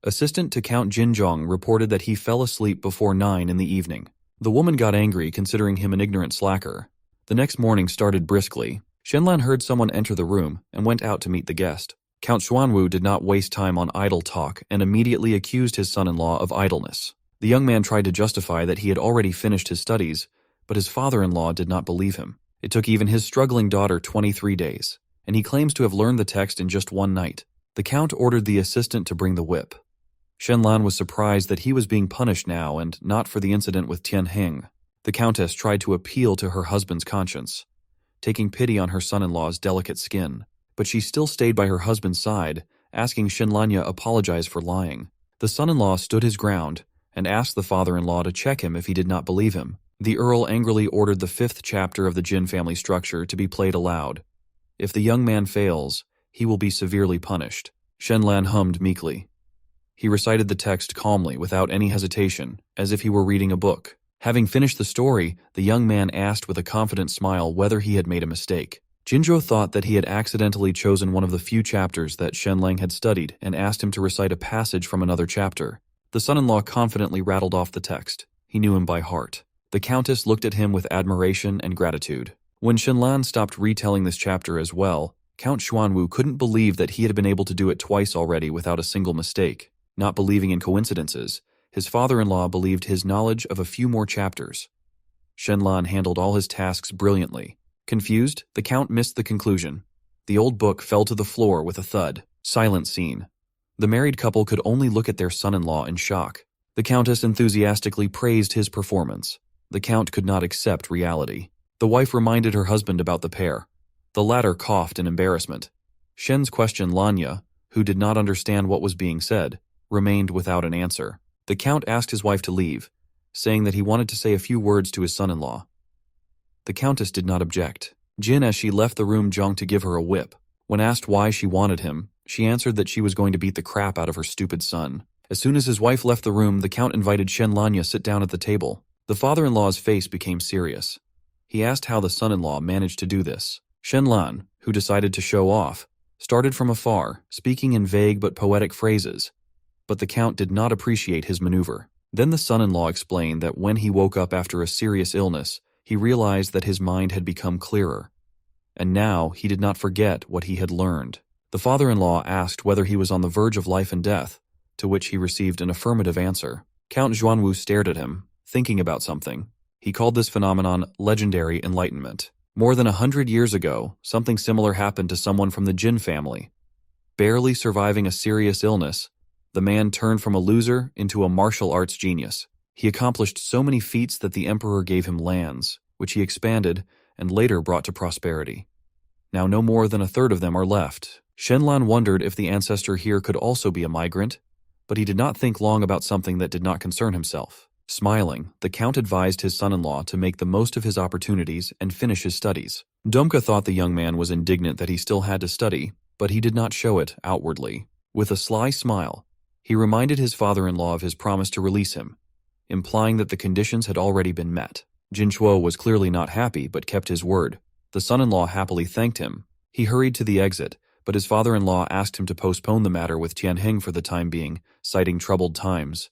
Assistant to Count Jinzhong reported that he fell asleep before 9 in the evening. The woman got angry, considering him an ignorant slacker. The next morning started briskly. Shen Lan heard someone enter the room and went out to meet the guest. Count Xuanwu did not waste time on idle talk and immediately accused his son-in-law of idleness. The young man tried to justify that he had already finished his studies, but his father-in-law did not believe him. It took even his struggling daughter 23 days. And he claims to have learned the text in just one night. The Count ordered the assistant to bring the whip. Shen Lan was surprised that he was being punished now and not for the incident with Tian Heng. The Countess tried to appeal to her husband's conscience. taking pity on her son-in-law's delicate skin. But she still stayed by her husband's side, asking Shen Lan apologize for lying. The son-in-law stood his ground and asked the father-in-law to check him if he did not believe him. The earl angrily ordered the 5th chapter of the Jin family structure to be played aloud. If the young man fails, he will be severely punished. Shen Lan hummed meekly. He recited the text calmly, without any hesitation, as if he were reading a book. Having finished the story, the young man asked with a confident smile whether he had made a mistake. Jinzhou thought that he had accidentally chosen one of the few chapters that Shen Lan had studied and asked him to recite a passage from another chapter. The son-in-law confidently rattled off the text. He knew him by heart. The countess looked at him with admiration and gratitude. When Shen Lan stopped retelling this chapter as well, Count Xuanwu couldn't believe that he had been able to do it twice already without a single mistake. Not believing in coincidences, his father-in-law believed his knowledge of a few more chapters. Shen Lan handled all his tasks brilliantly. Confused, the count missed the conclusion. The old book fell to the floor with a thud. Silent scene. The married couple could only look at their son-in-law in shock. The countess enthusiastically praised his performance. The count could not accept reality. The wife reminded her husband about the pair. The latter coughed in embarrassment. Shen's question Lanya, who did not understand what was being said, remained without an answer. The count asked his wife to leave, saying that he wanted to say a few words to his son-in-law. The countess did not object. Jin, as she left the room, jonged to give her a whip. When asked why she wanted him, she answered that she was going to beat the crap out of her stupid son. As soon as his wife left the room, the count invited Shen Lanya sit down at the table. The father-in-law's face became serious. He asked how the son-in-law managed to do this. Shen Lan, who decided to show off, started from afar, speaking in vague but poetic phrases. But the count did not appreciate his maneuver. Then the son-in-law explained that when he woke up after a serious illness, he realized that his mind had become clearer. And now he did not forget what he had learned. The father-in-law asked whether he was on the verge of life and death, to which he received an affirmative answer. Count Xuanwu stared at him, thinking about something. He called this phenomenon legendary enlightenment. More than 100 years ago, something similar happened to someone from the Jin family. Barely surviving a serious illness, the man turned from a loser into a martial arts genius. He accomplished so many feats that the emperor gave him lands, which he expanded and later brought to prosperity. Now no more than a third of them are left. Shen Lan wondered if the ancestor here could also be a migrant, but he did not think long about something that did not concern himself. Smiling, the count advised his son-in-law to make the most of his opportunities and finish his studies. Domka thought the young man was indignant that he still had to study, but he did not show it outwardly. With a sly smile, he reminded his father-in-law of his promise to release him, implying that the conditions had already been met. Jinchuo was clearly not happy but kept his word. The son-in-law happily thanked him. He hurried to the exit, but his father-in-law asked him to postpone the matter with Tianheng for the time being, citing troubled times.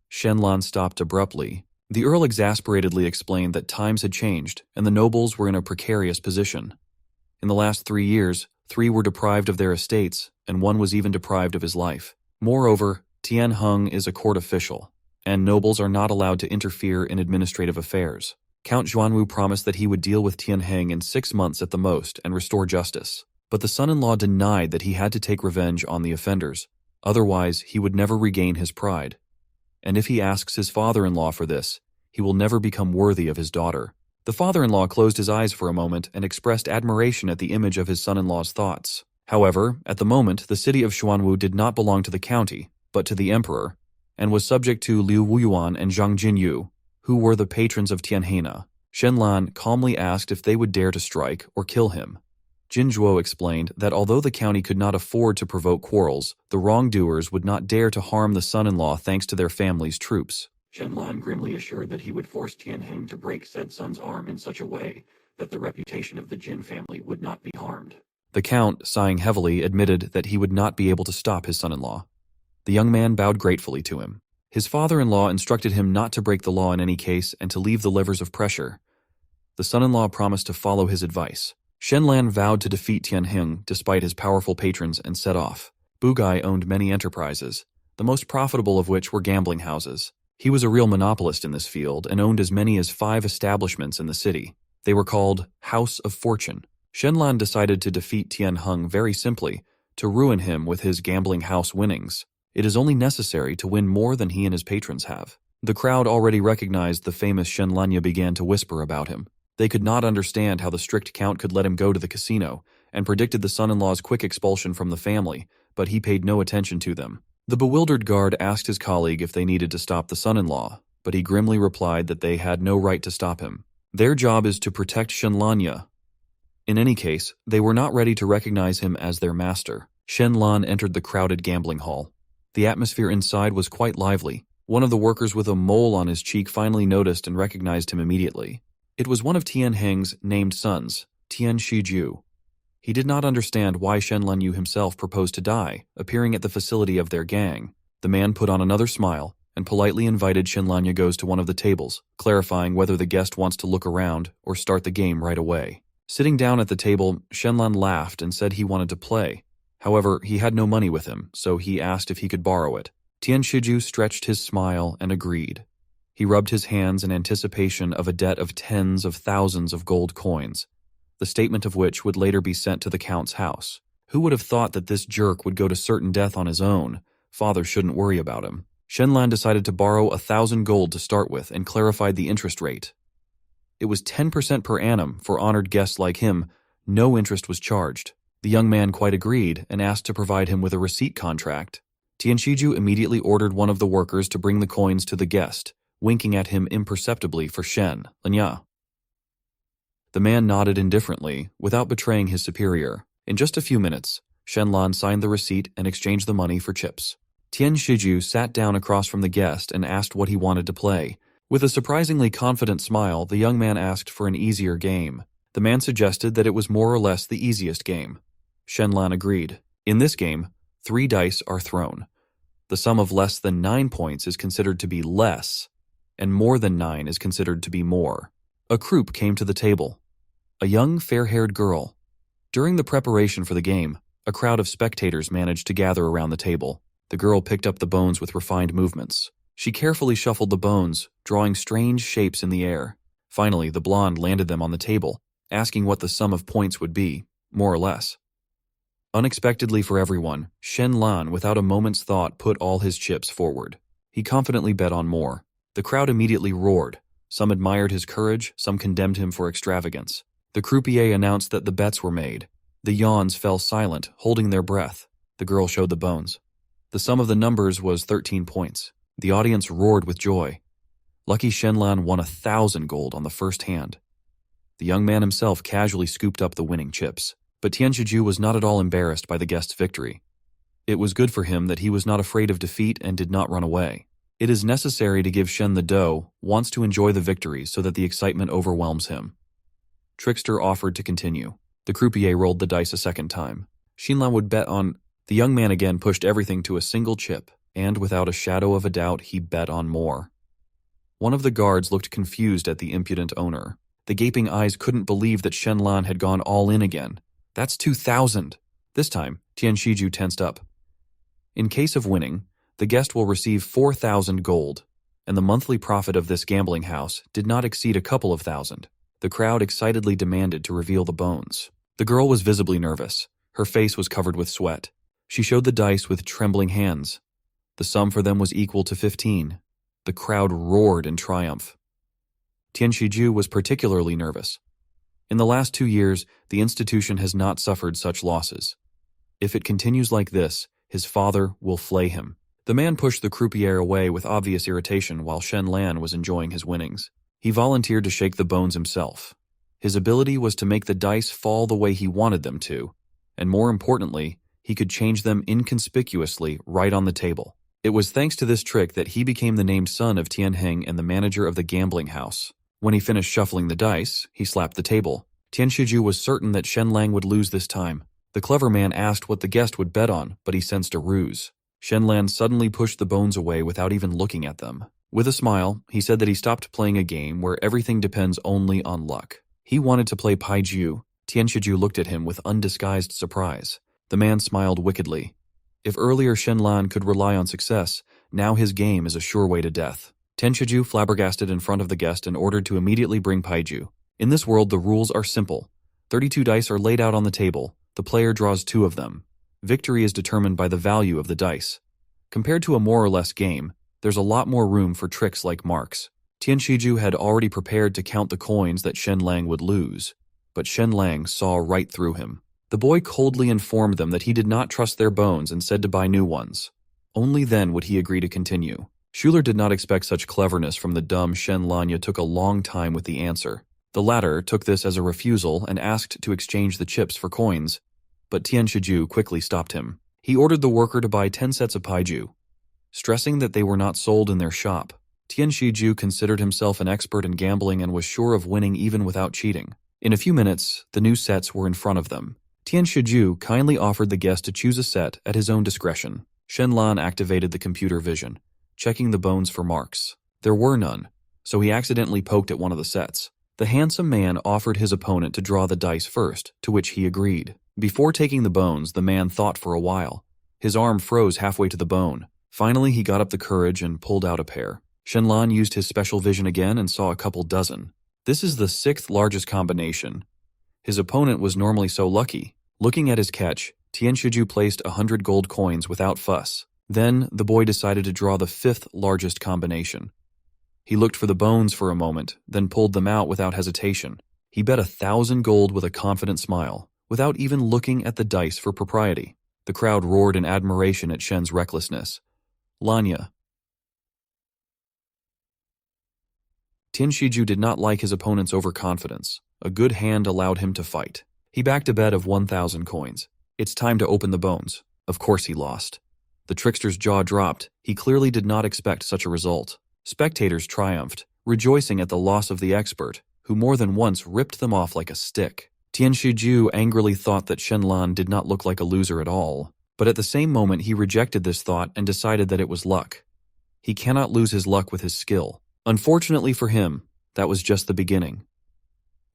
Shen Lan stopped abruptly. The earl exasperatedly explained that times had changed and the nobles were in a precarious position. In the last 3 years, 3 were deprived of their estates, and 1 was even deprived of his life. Moreover, Tianheng is a court official, and nobles are not allowed to interfere in administrative affairs. Count Xuanwu promised that he would deal with Tianheng in 6 months at the most and restore justice. But the son-in-law denied that he had to take revenge on the offenders. Otherwise, he would never regain his pride. And if he asks his father-in-law for this, he will never become worthy of his daughter. The father-in-law closed his eyes for a moment and expressed admiration at the image of his son-in-law's thoughts. However, at the moment, the city of Xuanwu did not belong to the county, but to the emperor, and was subject to Liu Wuyuan and Zhang Jinyu, who were the patrons of Tianhena. Shen Lan calmly asked if they would dare to strike or kill him. Jinzhuo explained that although the county could not afford to provoke quarrels, the wrongdoers would not dare to harm the son-in-law thanks to their family's troops. Shen Lan grimly assured that he would force Tianheng to break said son's arm in such a way that the reputation of the Jin family would not be harmed. The count, sighing heavily, admitted that he would not be able to stop his son-in-law. The young man bowed gratefully to him. His father-in-law instructed him not to break the law in any case and to leave the levers of pressure. The son-in-law promised to follow his advice. Shen Lan vowed to defeat Tianheng despite his powerful patrons and set off. Bugai owned many enterprises, the most profitable of which were gambling houses. He was a real monopolist in this field and owned as many as 5 establishments in the city. They were called House of Fortune. Shen Lan decided to defeat Tianheng very simply, to ruin him with his gambling house winnings. It is only necessary to win more than he and his patrons have. The crowd already recognized the famous Shen Lanya began to whisper about him. They could not understand how the strict count could let him go to the casino, and predicted the son-in-law's quick expulsion from the family, but he paid no attention to them. The bewildered guard asked his colleague if they needed to stop the son-in-law, but he grimly replied that they had no right to stop him. Their job is to protect Shen Lan. In any case, they were not ready to recognize him as their master. Shen Lan entered the crowded gambling hall. The atmosphere inside was quite lively. One of the workers with a mole on his cheek finally noticed and recognized him immediately. It was one of Tian Heng's named sons, Tian Shiju. He did not understand why Shen Lanyu himself proposed to die, appearing at the facility of their gang. The man put on another smile and politely invited Shen Lanyu goes to one of the tables, clarifying whether the guest wants to look around or start the game right away. Sitting down at the table, Shen Lan laughed and said he wanted to play. However, he had no money with him, so he asked if he could borrow it. Tian Shiju stretched his smile and agreed. He rubbed his hands in anticipation of a debt of tens of thousands of gold coins, the statement of which would later be sent to the Count's house. Who would have thought that this jerk would go to certain death on his own? Father shouldn't worry about him. Shen Lan decided to borrow 1,000 gold to start with and clarified the interest rate. It was 10% per annum for honored guests like him. No interest was charged. The young man quite agreed and asked to provide him with a receipt contract. Tian Shiju immediately ordered one of the workers to bring the coins to the guest, winking at him imperceptibly for Shen Lan. The man nodded indifferently, without betraying his superior. In just a few minutes, Shen Lan signed the receipt and exchanged the money for chips. Tian Shiju sat down across from the guest and asked what he wanted to play. With a surprisingly confident smile, the young man asked for an easier game. The man suggested that it was more or less the easiest game. Shen Lan agreed. In this game, 3 dice are thrown. The sum of less than 9 points is considered to be less, and more than 9 is considered to be more. A croup came to the table. A young, fair-haired girl. During the preparation for the game, a crowd of spectators managed to gather around the table. The girl picked up the bones with refined movements. She carefully shuffled the bones, drawing strange shapes in the air. Finally, the blonde landed them on the table, asking what the sum of points would be, more or less. Unexpectedly for everyone, Shen Lan, without a moment's thought, put all his chips forward. He confidently bet on more. The crowd immediately roared. Some admired his courage, some condemned him for extravagance. The croupier announced that the bets were made. The yawns fell silent, holding their breath. The girl showed the bones. The sum of the numbers was 13 points. The audience roared with joy. Lucky Shen Lan won 1,000 gold on the first hand. The young man himself casually scooped up the winning chips. But Tian Shiju was not at all embarrassed by the guest's victory. It was good for him that he was not afraid of defeat and did not run away. It is necessary to give Shen the dough, wants to enjoy the victory so that the excitement overwhelms him. Trickster offered to continue. The croupier rolled the dice a second time. Shen Lan would bet on... The young man again pushed everything to a single chip, and without a shadow of a doubt, he bet on more. One of the guards looked confused at the impudent owner. The gaping eyes couldn't believe that Shen Lan had gone all in again. That's 2,000. This time, Tian Shiju tensed up. In case of winning, the guest will receive 4,000 gold, and the monthly profit of this gambling house did not exceed a couple of thousand. The crowd excitedly demanded to reveal the bones. The girl was visibly nervous. Her face was covered with sweat. She showed the dice with trembling hands. The sum for them was equal to 15. The crowd roared in triumph. Tian Shiju was particularly nervous. In the last 2 years, the institution has not suffered such losses. If it continues like this, his father will flay him. The man pushed the croupier away with obvious irritation while Shen Lan was enjoying his winnings. He volunteered to shake the bones himself. His ability was to make the dice fall the way he wanted them to, and more importantly, he could change them inconspicuously right on the table. It was thanks to this trick that he became the named son of Tian Heng and the manager of the gambling house. When he finished shuffling the dice, he slapped the table. Tian Shiju was certain that Shen Lan would lose this time. The clever man asked what the guest would bet on, but he sensed a ruse. Shen Lan suddenly pushed the bones away without even looking at them. With a smile, he said that he stopped playing a game where everything depends only on luck. He wanted to play Paiju. Tian Shiju looked at him with undisguised surprise. The man smiled wickedly. If earlier Shen Lan could rely on success, now his game is a sure way to death. Tian Shiju flabbergasted in front of the guest and ordered to immediately bring Paiju. In this world, the rules are simple. 32 dice are laid out on the table. The player draws 2 of them. Victory is determined by the value of the dice. Compared to a more or less game, there's a lot more room for tricks like marks. Tian Shiju had already prepared to count the coins that Shen Lan would lose, but Shen Lan saw right through him. The boy coldly informed them that he did not trust their bones and said to buy new ones. Only then would he agree to continue. Schuler did not expect such cleverness from the dumb Shen Lanya took a long time with the answer. The latter took this as a refusal and asked to exchange the chips for coins, but Tian Shiju quickly stopped him. He ordered the worker to buy 10 sets of paiju, stressing that they were not sold in their shop. Tian Shiju considered himself an expert in gambling and was sure of winning even without cheating. In a few minutes, the new sets were in front of them. Tian Shiju kindly offered the guest to choose a set at his own discretion. Shen Lan activated the computer vision, checking the bones for marks. There were none, so he accidentally poked at one of the sets. The handsome man offered his opponent to draw the dice first, to which he agreed. Before taking the bones, the man thought for a while. His arm froze halfway to the bone. Finally, he got up the courage and pulled out a pair. Shen Lan used his special vision again and saw a couple dozen. This is the 6th largest combination. His opponent was normally so lucky. Looking at his catch, Tian Shiju placed 100 gold coins without fuss. Then, the boy decided to draw the 5th largest combination. He looked for the bones for a moment, then pulled them out without hesitation. He bet 1,000 gold with a confident smile, without even looking at the dice for propriety. The crowd roared in admiration at Shen's recklessness. Lanya. Tian Shiju did not like his opponent's overconfidence. A good hand allowed him to fight. He backed a bet of 1,000 coins. It's time to open the bones. Of course he lost. The trickster's jaw dropped. He clearly did not expect such a result. Spectators triumphed, rejoicing at the loss of the expert, who more than once ripped them off like a stick. Tian Shiju angrily thought that Shen Lan did not look like a loser at all, but at the same moment he rejected this thought and decided that it was luck. He cannot lose his luck with his skill. Unfortunately for him, that was just the beginning.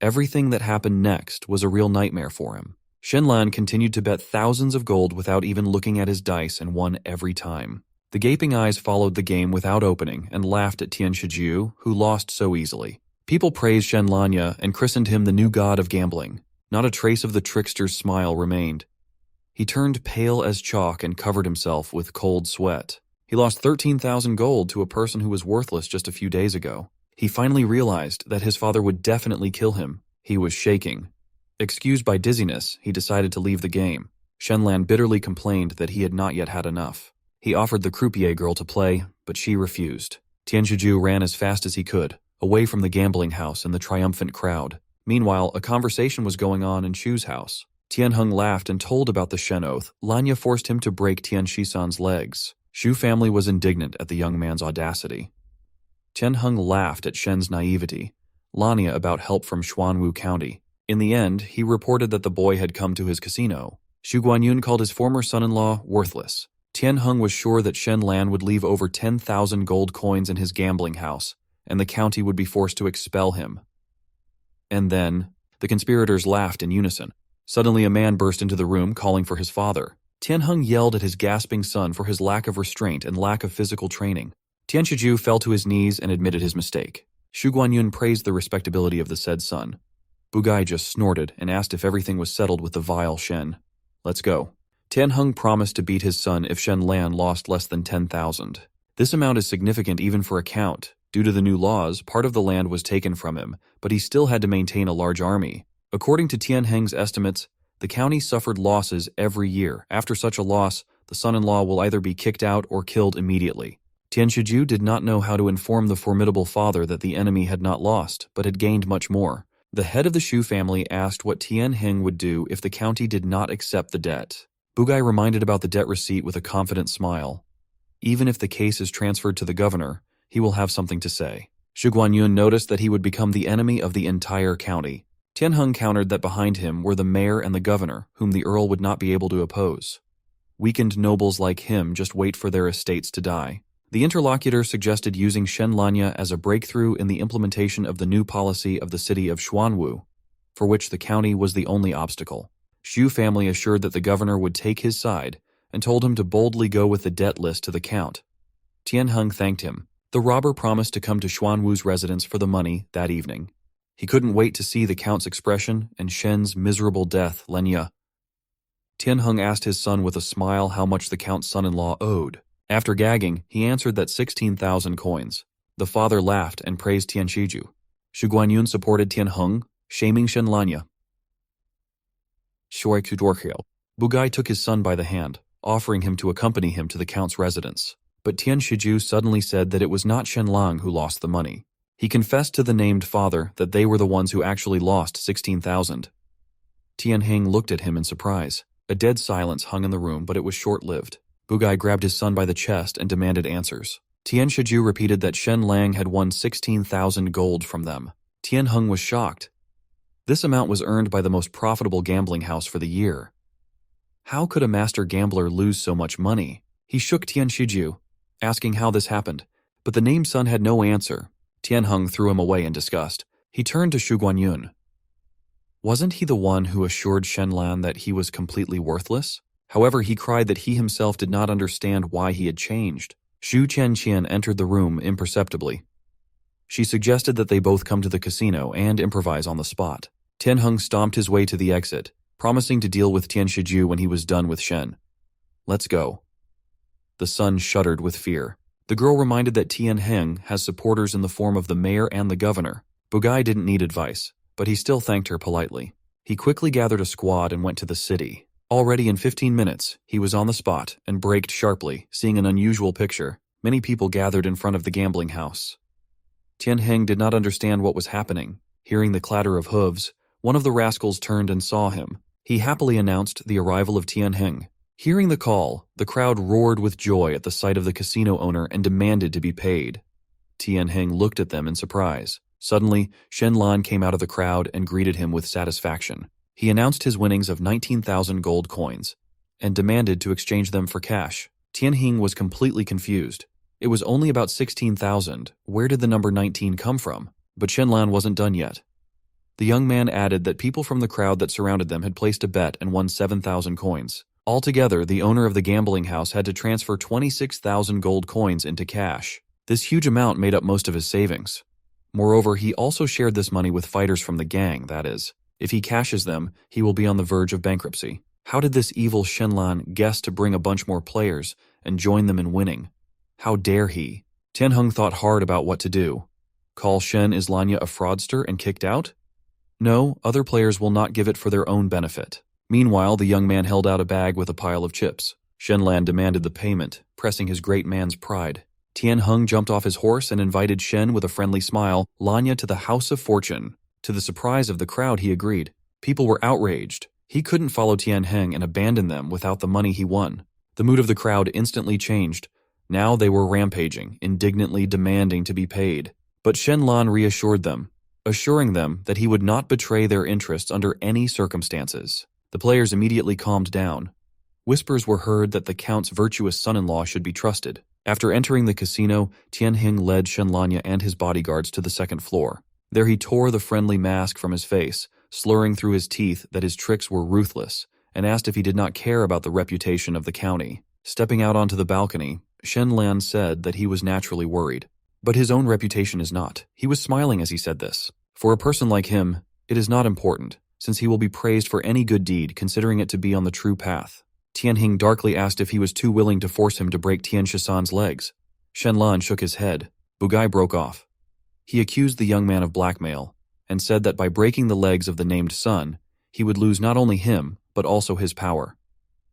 Everything that happened next was a real nightmare for him. Shen Lan continued to bet thousands of gold without even looking at his dice and won every time. The gaping eyes followed the game without opening and laughed at Tian Shiju, who lost so easily. People praised Shen Lanya and christened him the new god of gambling. Not a trace of the trickster's smile remained. He turned pale as chalk and covered himself with cold sweat. He lost 13,000 gold to a person who was worthless just a few days ago. He finally realized that his father would definitely kill him. He was shaking. Excused by dizziness, he decided to leave the game. Shen Lan bitterly complained that he had not yet had enough. He offered the croupier girl to play, but she refused. Tian Shiju ran as fast as he could, away from the gambling house and the triumphant crowd. Meanwhile, a conversation was going on in Shu's house. Tian Heng laughed and told about the Shen oath. Lanya forced him to break Tian Shisan's legs. Shu family was indignant at the young man's audacity. Tian Heng laughed at Shen's naivety. Lanya about help from Xuanwu County. In the end, he reported that the boy had come to his casino. Xu Guanyun called his former son-in-law worthless. Tian Heng was sure that Shen Lan would leave over 10,000 gold coins in his gambling house, and the county would be forced to expel him. And then, the conspirators laughed in unison. Suddenly a man burst into the room calling for his father. Tian Heng yelled at his gasping son for his lack of restraint and lack of physical training. Tian Shiju fell to his knees and admitted his mistake. Xu Guanyun praised the respectability of the said son. Bugai just snorted and asked if everything was settled with the vile Shen. Let's go. Tian Heng promised to beat his son if Shen Lan lost less than 10,000. This amount is significant even for a count. Due to the new laws, part of the land was taken from him, but he still had to maintain a large army. According to Tian Heng's estimates, the county suffered losses every year. After such a loss, the son-in-law will either be kicked out or killed immediately. Tian Shiju did not know how to inform the formidable father that the enemy had not lost, but had gained much more. The head of the Shu family asked what Tian Heng would do if the county did not accept the debt. Bugai reminded about the debt receipt with a confident smile. Even if the case is transferred to the governor, he will have something to say. Xu Guanyun noticed that he would become the enemy of the entire county. Tian Heng countered that behind him were the mayor and the governor, whom the earl would not be able to oppose. Weakened nobles like him just wait for their estates to die. The interlocutor suggested using Shen Lanya as a breakthrough in the implementation of the new policy of the city of Xuanwu, for which the county was the only obstacle. Xu family assured that the governor would take his side and told him to boldly go with the debt list to the count. Tian Heng thanked him. The robber promised to come to Xuanwu's residence for the money that evening. He couldn't wait to see the count's expression and Shen's miserable death, Lenya. Tian Heng asked his son with a smile how much the count's son-in-law owed. After gagging, he answered that 16,000 coins. The father laughed and praised Tian Shiju. Xu Guanyun supported Tian Heng, shaming Shen Lan. Bugai took his son by the hand, offering him to accompany him to the count's residence. But Tian Shiju suddenly said that it was not Shen Lan who lost the money. He confessed to the named father that they were the ones who actually lost 16,000. Tian Heng looked at him in surprise. A dead silence hung in the room, but it was short-lived. Bugai grabbed his son by the chest and demanded answers. Tian Shiju repeated that Shen Lang had won 16,000 gold from them. Tian Heng was shocked. This amount was earned by the most profitable gambling house for the year. How could a master gambler lose so much money? He shook Tian Shiju, asking how this happened, but the named son had no answer. Tian Heng threw him away in disgust. He turned to Xu Guanyun. Wasn't he the one who assured Shen Lan that he was completely worthless? However, he cried that he himself did not understand why he had changed. Xu Chenqian entered the room imperceptibly. She suggested that they both come to the casino and improvise on the spot. Tian Heng stomped his way to the exit, promising to deal with Tian Shiju when he was done with Shen. Let's go. The son shuddered with fear. The girl reminded that Tian Heng has supporters in the form of the mayor and the governor. Bugai didn't need advice, but he still thanked her politely. He quickly gathered a squad and went to the city. Already in 15 minutes, he was on the spot and braked sharply, seeing an unusual picture. Many people gathered in front of the gambling house. Tian Heng did not understand what was happening. Hearing the clatter of hooves, one of the rascals turned and saw him. He happily announced the arrival of Tian Heng. Hearing the call, the crowd roared with joy at the sight of the casino owner and demanded to be paid. Tian Heng looked at them in surprise. Suddenly, Shen Lan came out of the crowd and greeted him with satisfaction. He announced his winnings of 19,000 gold coins and demanded to exchange them for cash. Tian Heng was completely confused. It was only about 16,000. Where did the number 19 come from? But Shen Lan wasn't done yet. The young man added that people from the crowd that surrounded them had placed a bet and won 7,000 coins. Altogether, the owner of the gambling house had to transfer 26,000 gold coins into cash. This huge amount made up most of his savings. Moreover, he also shared this money with fighters from the gang, that is. If he cashes them, he will be on the verge of bankruptcy. How did this evil Shen Lan guess to bring a bunch more players and join them in winning? How dare he? Tian Heng thought hard about what to do. Call Shen Islanya a fraudster and kicked out? No, other players will not give it for their own benefit. Meanwhile, the young man held out a bag with a pile of chips. Shen Lan demanded the payment, pressing his great man's pride. Tian Heng jumped off his horse and invited Shen with a friendly smile, Lanya to the House of Fortune. To the surprise of the crowd, he agreed. People were outraged. He couldn't follow Tian Heng and abandon them without the money he won. The mood of the crowd instantly changed. Now they were rampaging, indignantly demanding to be paid. But Shen Lan reassured them, assuring them that he would not betray their interests under any circumstances. The players immediately calmed down. Whispers were heard that the count's virtuous son-in-law should be trusted. After entering the casino, Tian Heng led Shen Lanya and his bodyguards to the second floor. There he tore the friendly mask from his face, slurring through his teeth that his tricks were ruthless, and asked if he did not care about the reputation of the county. Stepping out onto the balcony, Shen Lan said that he was naturally worried. But his own reputation is not. He was smiling as he said this. For a person like him, it is not important, since he will be praised for any good deed, considering it to be on the true path. Tian Heng darkly asked if he was too willing to force him to break Tian Shisan's legs. Shen Lan shook his head. Bugai broke off. He accused the young man of blackmail, and said that by breaking the legs of the named son, he would lose not only him, but also his power.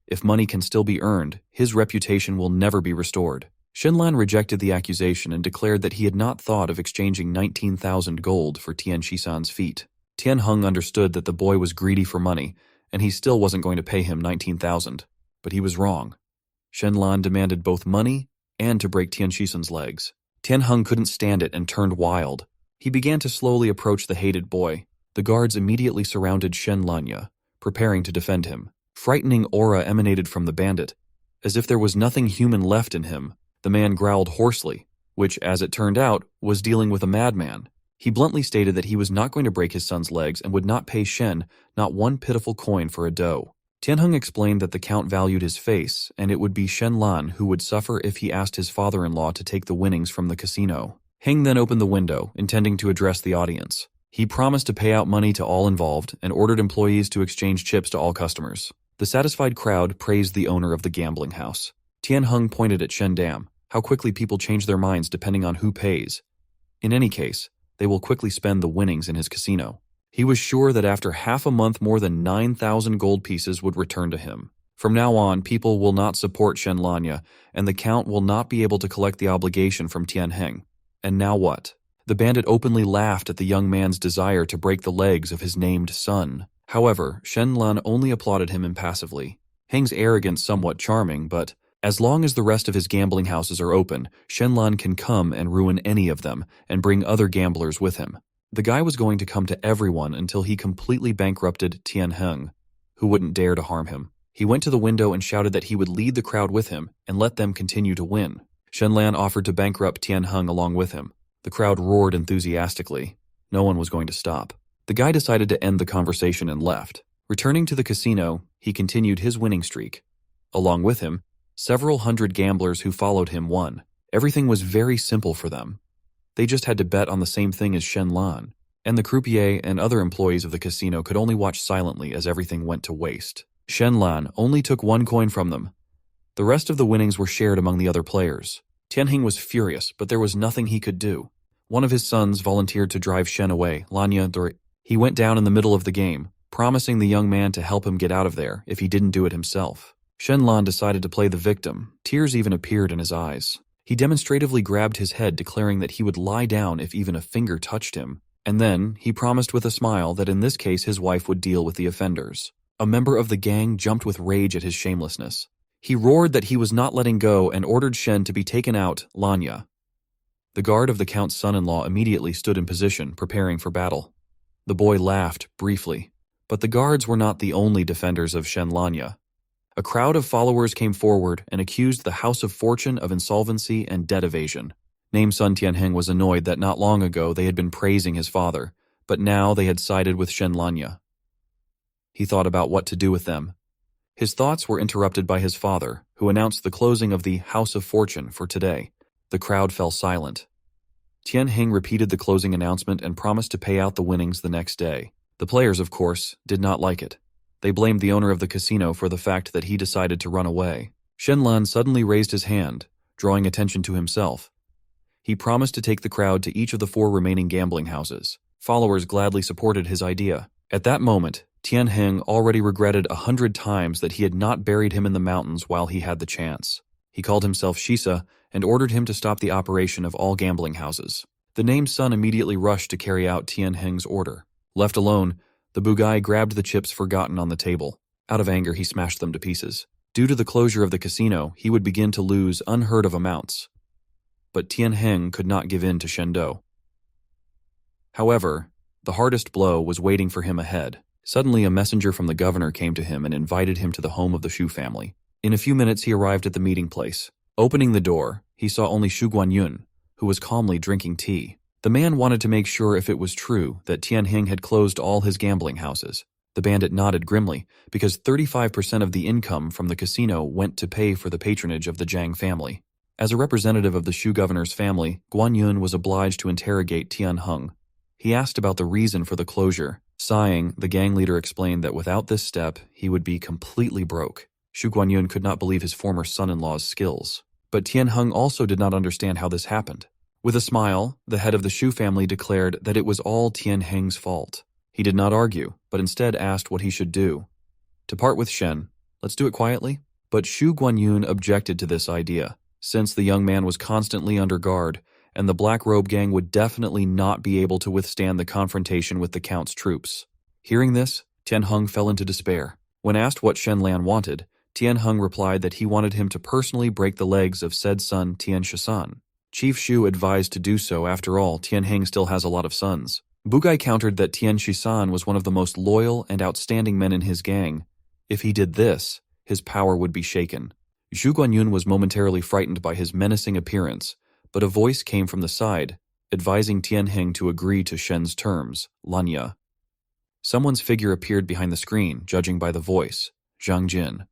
If money can still be earned, his reputation will never be restored. Shen Lan rejected the accusation and declared that he had not thought of exchanging 19,000 gold for Tian Shisan's feet. Tian Heng understood that the boy was greedy for money, and he still wasn't going to pay him 19,000. But he was wrong. Shen Lan demanded both money and to break Tian Shisan's legs. Tian Heng couldn't stand it and turned wild. He began to slowly approach the hated boy. The guards immediately surrounded Shen Lanya, preparing to defend him. Frightening aura emanated from the bandit. As if there was nothing human left in him, the man growled hoarsely, which, as it turned out, was dealing with a madman. He bluntly stated that he was not going to break his son's legs and would not pay Shen not one pitiful coin for a dough. Tian Heng explained that the count valued his face, and it would be Shen Lan who would suffer if he asked his father-in-law to take the winnings from the casino. Heng then opened the window, intending to address the audience. He promised to pay out money to all involved and ordered employees to exchange chips to all customers. The satisfied crowd praised the owner of the gambling house. Tian Heng pointed at Shen Dam. How quickly people change their minds depending on who pays. In any case, they will quickly spend the winnings in his casino. He was sure that after half a month more than 9,000 gold pieces would return to him. From now on, people will not support Shen Lan, and the Count will not be able to collect the obligation from Tian Heng. And now what? The bandit openly laughed at the young man's desire to break the legs of his named son. However, Shen Lan only applauded him impassively. Heng's arrogance somewhat charming, but as long as the rest of his gambling houses are open, Shen Lan can come and ruin any of them and bring other gamblers with him. The guy was going to come to everyone until he completely bankrupted Tian Heng, who wouldn't dare to harm him. He went to the window and shouted that he would lead the crowd with him and let them continue to win. Shen Lan offered to bankrupt Tian Heng along with him. The crowd roared enthusiastically. No one was going to stop. The guy decided to end the conversation and left. Returning to the casino, he continued his winning streak. Along with him, several hundred gamblers who followed him won. Everything was very simple for them. They just had to bet on the same thing as Shen Lan, and the croupier and other employees of the casino could only watch silently as everything went to waste. Shen Lan only took 1 coin from them. The rest of the winnings were shared among the other players. Tian Heng was furious, but there was nothing he could do. One of his sons volunteered to drive Shen away. He went down in the middle of the game, promising the young man to help him get out of there if he didn't do it himself. Shen Lan decided to play the victim. Tears even appeared in his eyes. He demonstratively grabbed his head, declaring that he would lie down if even a finger touched him. And then, he promised with a smile that in this case his wife would deal with the offenders. A member of the gang jumped with rage at his shamelessness. He roared that he was not letting go and ordered Shen to be taken out, Lanya. The guard of the Count's son-in-law immediately stood in position, preparing for battle. The boy laughed, briefly. But the guards were not the only defenders of Shen Lanya. A crowd of followers came forward and accused the House of Fortune of insolvency and debt evasion. Named son Tian Heng was annoyed that not long ago they had been praising his father, but now they had sided with Shen Lanya. He thought about what to do with them. His thoughts were interrupted by his father, who announced the closing of the House of Fortune for today. The crowd fell silent. Tian Heng repeated the closing announcement and promised to pay out the winnings the next day. The players, of course, did not like it. They blamed the owner of the casino for the fact that he decided to run away. Shen Lan suddenly raised his hand, drawing attention to himself. He promised to take the crowd to each of the 4 remaining gambling houses. Followers gladly supported his idea. At that moment, Tian Heng already regretted 100 times that he had not buried him in the mountains while he had the chance. He called himself Shisa and ordered him to stop the operation of all gambling houses. The named son immediately rushed to carry out Tian Heng's order. Left alone, the Bugai grabbed the chips forgotten on the table. Out of anger, he smashed them to pieces. Due to the closure of the casino, he would begin to lose unheard of amounts. But Tian Heng could not give in to Shendo. However, the hardest blow was waiting for him ahead. Suddenly, a messenger from the governor came to him and invited him to the home of the Shu family. In a few minutes, he arrived at the meeting place. Opening the door, he saw only Shu Guanyun, who was calmly drinking tea. The man wanted to make sure if it was true that Tian Heng had closed all his gambling houses. The bandit nodded grimly, because 35% of the income from the casino went to pay for the patronage of the Zhang family. As a representative of the Shu governor's family, Guanyun was obliged to interrogate Tian Heng. He asked about the reason for the closure. Sighing, the gang leader explained that without this step, he would be completely broke. Shu Guanyun could not believe his former son-in-law's skills. But Tian Heng also did not understand how this happened. With a smile, the head of the Shu family declared that it was all Tian Heng's fault. He did not argue, but instead asked what he should do. To part with Shen, let's do it quietly? But Shu Guanyun objected to this idea, since the young man was constantly under guard, and the Black Robe gang would definitely not be able to withstand the confrontation with the Count's troops. Hearing this, Tian Heng fell into despair. When asked what Shen Lan wanted, Tian Heng replied that he wanted him to personally break the legs of said son Tian Shisan. Chief Shu advised to do so. After all, Tian Heng still has a lot of sons. Bugai countered that Tian Shisan was one of the most loyal and outstanding men in his gang. If he did this, his power would be shaken. Zhu Guanyun was momentarily frightened by his menacing appearance, but a voice came from the side, advising Tian Heng to agree to Shen's terms, Lanya. Someone's figure appeared behind the screen, judging by the voice, Zhang Jin.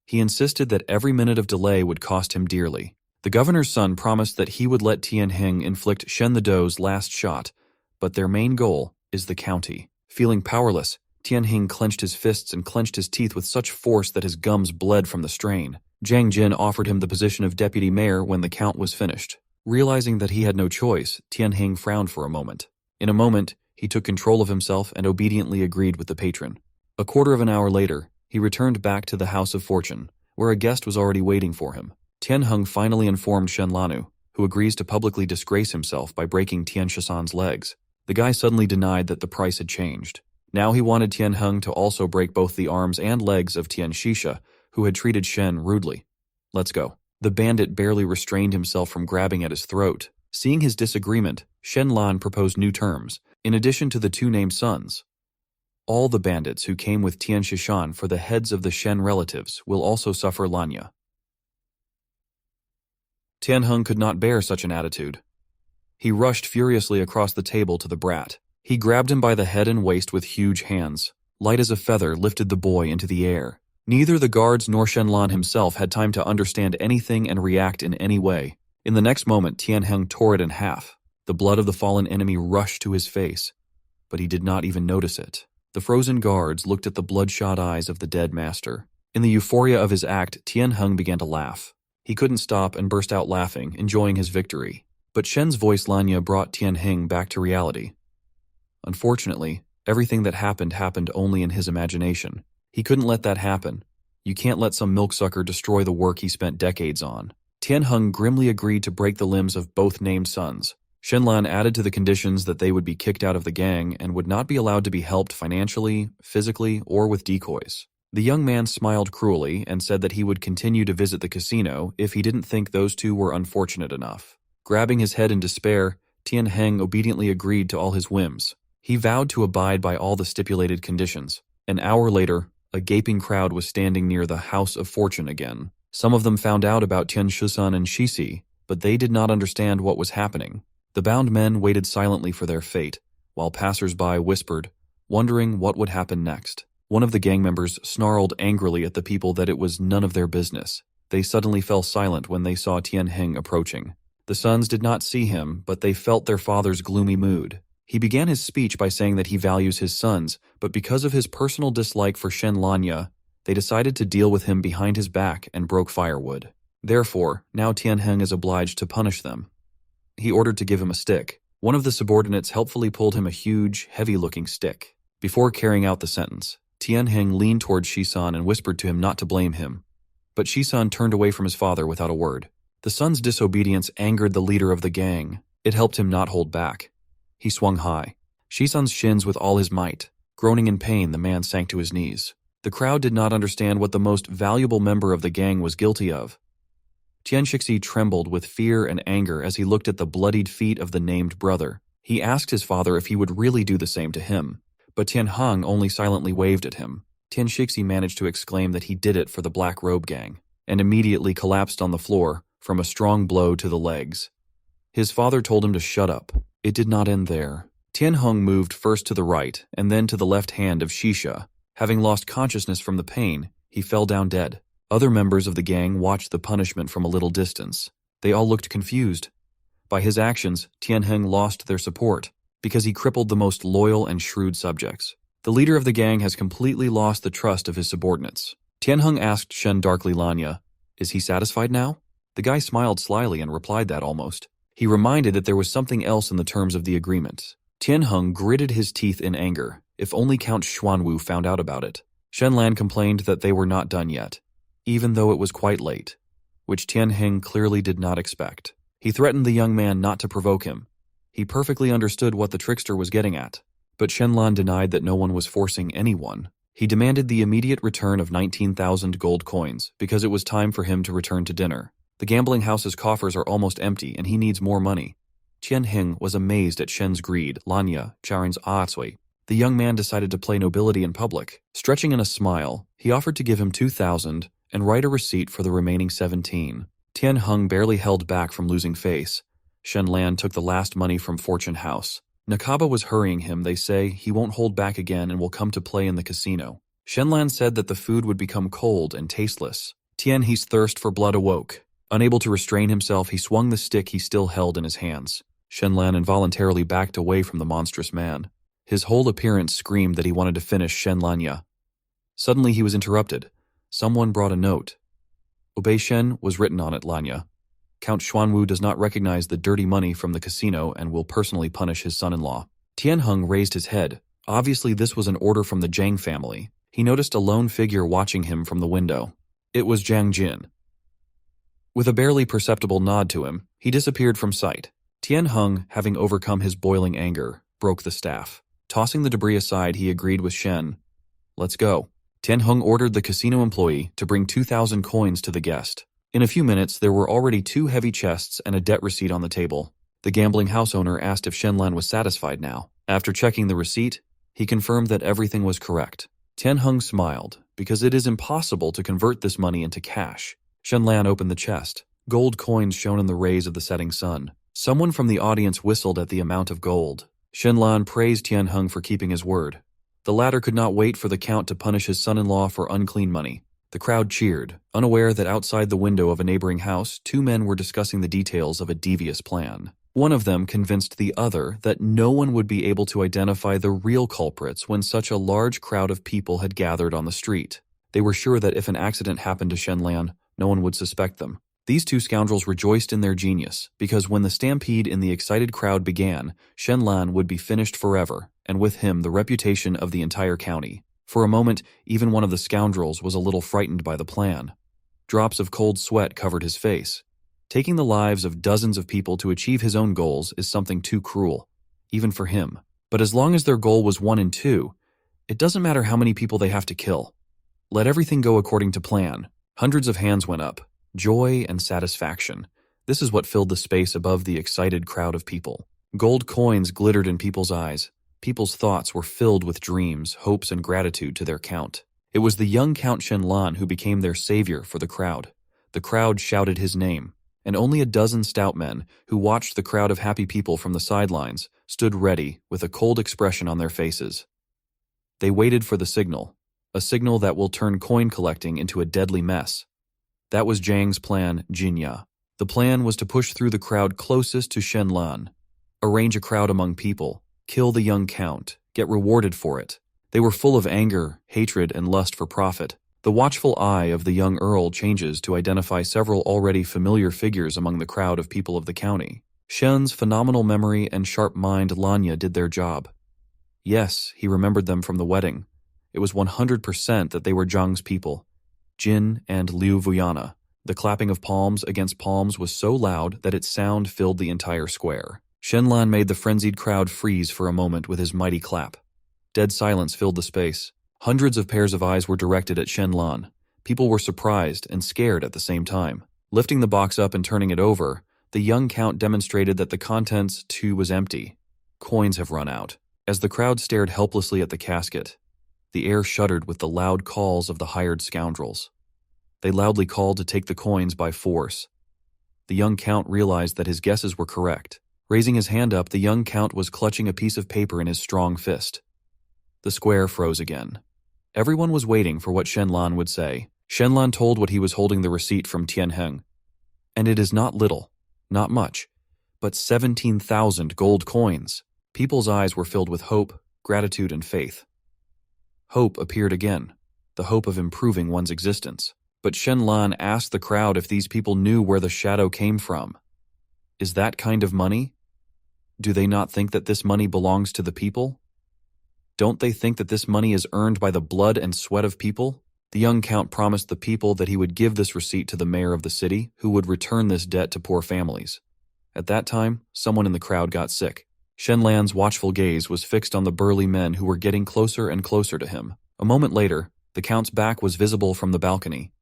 He insisted that every minute of delay would cost him dearly. The governor's son promised that he would let Tian Heng inflict Shen the Doe's last shot, but their main goal is the county. Feeling powerless, Tian Heng clenched his fists and clenched his teeth with such force that his gums bled from the strain. Zhang Jin offered him the position of deputy mayor when the count was finished. Realizing that he had no choice, Tianheng frowned for a moment. In a moment, he took control of himself and obediently agreed with the patron. A quarter of an hour later, he returned back to the House of Fortune, where a guest was already waiting for him. Tianheng finally informed Shen Lanu, who agrees to publicly disgrace himself by breaking Tian Shisan's legs. The guy suddenly denied that the price had changed. Now he wanted Tianheng to also break both the arms and legs of Tian Shisha, who had treated Shen rudely. Let's go. The bandit barely restrained himself from grabbing at his throat. Seeing his disagreement, Shen Lan proposed new terms, in addition to the two named sons. All the bandits who came with Tian Shishan for the heads of the Shen relatives will also suffer lanya. Tianheng could not bear such an attitude. He rushed furiously across the table to the brat. He grabbed him by the head and waist with huge hands. Light as a feather, lifted the boy into the air. Neither the guards nor Shen Lan himself had time to understand anything and react in any way. In the next moment, Tianheng tore it in half. The blood of the fallen enemy rushed to his face, but he did not even notice it. The frozen guards looked at the bloodshot eyes of the dead master. In the euphoria of his act, Tianheng began to laugh. He couldn't stop and burst out laughing, enjoying his victory. But Shen's voice Lanya brought Tianheng back to reality. Unfortunately, everything that happened only in his imagination. He couldn't let that happen. You can't let some milksucker destroy the work he spent decades on. Tianheng grimly agreed to break the limbs of both named sons. Shen Lan added to the conditions that they would be kicked out of the gang and would not be allowed to be helped financially, physically, or with decoys. The young man smiled cruelly and said that he would continue to visit the casino if he didn't think those two were unfortunate enough. Grabbing his head in despair, Tianheng obediently agreed to all his whims. He vowed to abide by all the stipulated conditions. An hour later, a gaping crowd was standing near the House of Fortune again. Some of them found out about Tian Shisan and Shisi, but they did not understand what was happening. The bound men waited silently for their fate, while passers-by whispered, wondering what would happen next. One of the gang members snarled angrily at the people that it was none of their business. They suddenly fell silent when they saw Tianheng approaching. The sons did not see him, but they felt their father's gloomy mood. He began his speech by saying that he values his sons, but because of his personal dislike for Shen Lanya, they decided to deal with him behind his back and broke firewood. Therefore, now Tianheng is obliged to punish them. He ordered to give him a stick. One of the subordinates helpfully pulled him a huge, heavy-looking stick. Before carrying out the sentence, Tianheng leaned towards Shisan and whispered to him not to blame him. But Shisan turned away from his father without a word. The son's disobedience angered the leader of the gang. It helped him not hold back. He swung high. Shisan's shins with all his might. Groaning in pain, the man sank to his knees. The crowd did not understand what the most valuable member of the gang was guilty of. Tian Shixi trembled with fear and anger as he looked at the bloodied feet of the named brother. He asked his father if he would really do the same to him, but Tianheng only silently waved at him. Tian Shixi managed to exclaim that he did it for the Black Robe Gang, and immediately collapsed on the floor from a strong blow to the legs. His father told him to shut up. It did not end there. Tianheng moved first to the right and then to the left hand of Shisha. Having lost consciousness from the pain, he fell down dead. Other members of the gang watched the punishment from a little distance. They all looked confused. By his actions, Tianheng lost their support, because he crippled the most loyal and shrewd subjects. The leader of the gang has completely lost the trust of his subordinates. Tianheng asked Shen darkly Lanya, "Is he satisfied now?" The guy smiled slyly and replied that almost. He reminded that there was something else in the terms of the agreement. Tianheng gritted his teeth in anger. If only Count Xuanwu found out about it. Shen Lan complained that they were not done yet, even though it was quite late, which Tianheng clearly did not expect. He threatened the young man not to provoke him. He perfectly understood what the trickster was getting at, but Shen Lan denied that no one was forcing anyone. He demanded the immediate return of 19,000 gold coins because it was time for him to return to dinner. The gambling house's coffers are almost empty and he needs more money. Tianheng was amazed at Shen's greed, Lanya, Charin's atsui. The young man decided to play nobility in public. Stretching in a smile, he offered to give him 2,000 and write a receipt for the remaining 17. Tianheng barely held back from losing face. Shen Lan took the last money from Fortune House. Nakaba was hurrying him. They say he won't hold back again and will come to play in the casino. Shen Lan said that the food would become cold and tasteless. Tianhe's thirst for blood awoke. Unable to restrain himself, he swung the stick he still held in his hands. Shen Lan involuntarily backed away from the monstrous man. His whole appearance screamed that he wanted to finish Shen Lanya. Suddenly he was interrupted. Someone brought a note. "Obey Shen" was written on it, Lanya. Count Xuanwu does not recognize the dirty money from the casino and will personally punish his son-in-law. Tianheng raised his head. Obviously this was an order from the Zhang family. He noticed a lone figure watching him from the window. It was Jiang Jin. With a barely perceptible nod to him, he disappeared from sight. Tianheng, having overcome his boiling anger, broke the staff. Tossing the debris aside, he agreed with Shen. Let's go. Tianheng ordered the casino employee to bring 2,000 coins to the guest. In a few minutes, there were already 2 heavy chests and a debt receipt on the table. The gambling house owner asked if Shen Lan was satisfied now. After checking the receipt, he confirmed that everything was correct. Tianheng smiled, because it is impossible to convert this money into cash. Shen Lan opened the chest. Gold coins shone in the rays of the setting sun. Someone from the audience whistled at the amount of gold. Shen Lan praised Tianheng for keeping his word. The latter could not wait for the count to punish his son-in-law for unclean money. The crowd cheered, unaware that outside the window of a neighboring house, 2 men were discussing the details of a devious plan. One of them convinced the other that no one would be able to identify the real culprits when such a large crowd of people had gathered on the street. They were sure that if an accident happened to Shen Lan, no one would suspect them. These 2 scoundrels rejoiced in their genius, because when the stampede in the excited crowd began, Shen Lan would be finished forever, and with him the reputation of the entire county. For a moment, even one of the scoundrels was a little frightened by the plan. Drops of cold sweat covered his face. Taking the lives of dozens of people to achieve his own goals is something too cruel, even for him. But as long as their goal was 1 and 2, it doesn't matter how many people they have to kill. Let everything go according to plan. Hundreds of hands went up. Joy and satisfaction. This is what filled the space above the excited crowd of people. Gold coins glittered in people's eyes. People's thoughts were filled with dreams, hopes, and gratitude to their count. It was the young Count Shen Lan who became their savior for the crowd. The crowd shouted his name, and only a dozen stout men, who watched the crowd of happy people from the sidelines, stood ready with a cold expression on their faces. They waited for the signal, a signal that will turn coin collecting into a deadly mess. That was Zhang's plan, Jinya. The plan was to push through the crowd closest to Shen Lan, arrange a crowd among people, kill the young count, get rewarded for it. They were full of anger, hatred, and lust for profit. The watchful eye of the young earl changes to identify several already familiar figures among the crowd of people of the county. Shen's phenomenal memory and sharp mind Lanya did their job. Yes, he remembered them from the wedding. It was 100% that they were Zhang's people. Jin and Liu Vuyana. The clapping of palms against palms was so loud that its sound filled the entire square. Shen Lan made the frenzied crowd freeze for a moment with his mighty clap. Dead silence filled the space. Hundreds of pairs of eyes were directed at Shen Lan. People were surprised and scared at the same time. Lifting the box up and turning it over, the young count demonstrated that the contents, too, was empty. Coins have run out. As the crowd stared helplessly at the casket, the air shuddered with the loud calls of the hired scoundrels. They loudly called to take the coins by force. The young count realized that his guesses were correct. Raising his hand up, the young count was clutching a piece of paper in his strong fist. The square froze again. Everyone was waiting for what Shen Lan would say. Shen Lan told what he was holding the receipt from Tianheng. And it is not little, not much, but 17,000 gold coins. People's eyes were filled with hope, gratitude, and faith. Hope appeared again, the hope of improving one's existence. But Shen Lan asked the crowd if these people knew where the shadow came from. Is that kind of money? Do they not think that this money belongs to the people? Don't they think that this money is earned by the blood and sweat of people? The young count promised the people that he would give this receipt to the mayor of the city, who would return this debt to poor families. At that time, someone in the crowd got sick. Shen Lan's watchful gaze was fixed on the burly men who were getting closer and closer to him. A moment later, the count's back was visible from the balcony.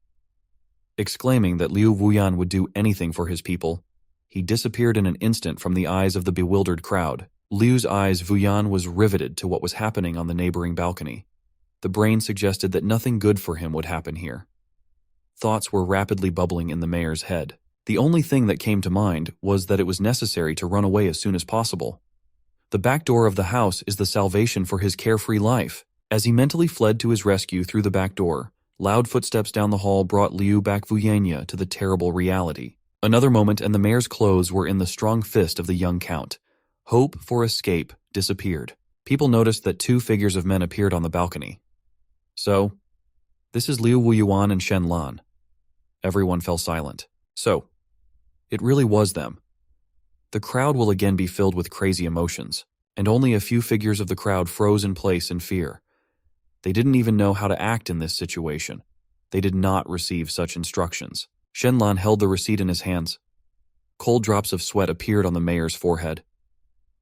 Exclaiming that Liu Wuyan would do anything for his people, he disappeared in an instant from the eyes of the bewildered crowd. Liu's eyes, Wuyan was riveted to what was happening on the neighboring balcony. The brain suggested that nothing good for him would happen here. Thoughts were rapidly bubbling in the mayor's head. The only thing that came to mind was that it was necessary to run away as soon as possible. The back door of the house is the salvation for his carefree life. As he mentally fled to his rescue through the back door, loud footsteps down the hall brought Liu back Vuyanya to the terrible reality. Another moment and the mayor's clothes were in the strong fist of the young count. Hope for escape disappeared. People noticed that 2 figures of men appeared on the balcony. So, this is Liu Wuyuan and Shen Lan. Everyone fell silent. So, It really was them. The crowd will again be filled with crazy emotions, and only a few figures of the crowd froze in place in fear. They didn't even know how to act in this situation. They did not receive such instructions. Shen Lan held the receipt in his hands. Cold drops of sweat appeared on the mayor's forehead.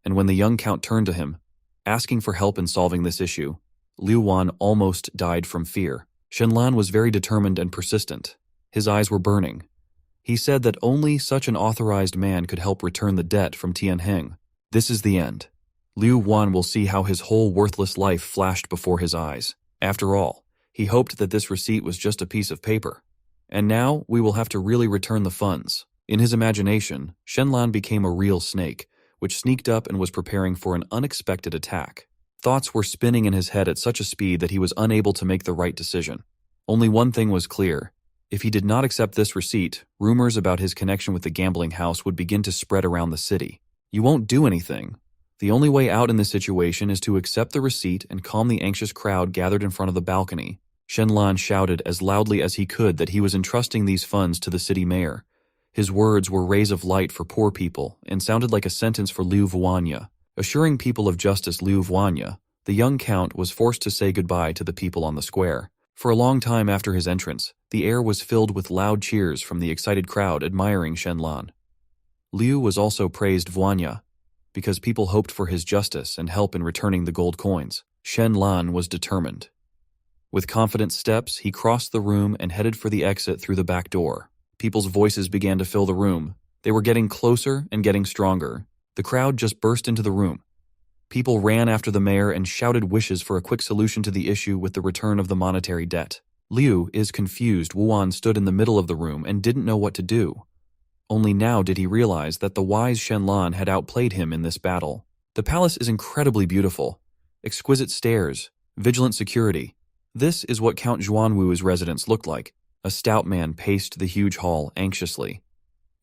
And when the young count turned to him, asking for help in solving this issue, Liu Wan almost died from fear. Shen Lan was very determined and persistent. His eyes were burning. He said that only such an authorized man could help return the debt from Tianheng. This is the end. Liu Wan will see how his whole worthless life flashed before his eyes. After all, he hoped that this receipt was just a piece of paper. And now we will have to really return the funds. In his imagination, Shen Lan became a real snake, which sneaked up and was preparing for an unexpected attack. Thoughts were spinning in his head at such a speed that he was unable to make the right decision. Only one thing was clear. If he did not accept this receipt, rumors about his connection with the gambling house would begin to spread around the city. You won't do anything. The only way out in this situation is to accept the receipt and calm the anxious crowd gathered in front of the balcony. Shen Lan shouted as loudly as he could that he was entrusting these funds to the city mayor. His words were rays of light for poor people and sounded like a sentence for Liu Vuanya. Assuring people of justice Liu Vuanya, the young count was forced to say goodbye to the people on the square. For a long time after his entrance, the air was filled with loud cheers from the excited crowd admiring Shen Lan. Liu was also praised Vuanya, because people hoped for his justice and help in returning the gold coins. Shen Lan was determined. With confident steps, he crossed the room and headed for the exit through the back door. People's voices began to fill the room. They were getting closer and getting stronger. The crowd just burst into the room. People ran after the mayor and shouted wishes for a quick solution to the issue with the return of the monetary debt. Liu is confused. Wuan stood in the middle of the room and didn't know what to do. Only now did he realize that the wise Shen Lan had outplayed him in this battle. The palace is incredibly beautiful. Exquisite stairs, vigilant security. This is what Count Zhuanwu's residence looked like. A stout man paced the huge hall anxiously.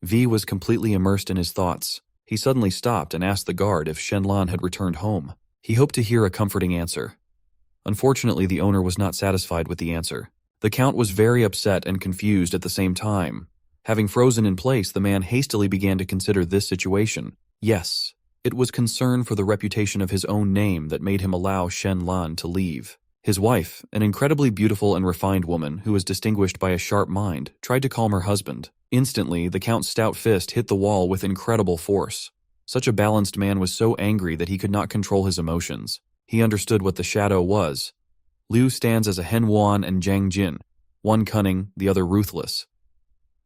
V was completely immersed in his thoughts. He suddenly stopped and asked the guard if Shen Lan had returned home. He hoped to hear a comforting answer. Unfortunately, the owner was not satisfied with the answer. The count was very upset and confused at the same time. Having frozen in place, the man hastily began to consider this situation. Yes, it was concern for the reputation of his own name that made him allow Shen Lan to leave. His wife, an incredibly beautiful and refined woman who was distinguished by a sharp mind, tried to calm her husband. Instantly, the count's stout fist hit the wall with incredible force. Such a balanced man was so angry that he could not control his emotions. He understood what the shadow was. Liu stands as a Hen Wan and Zhang Jin, one cunning, the other ruthless.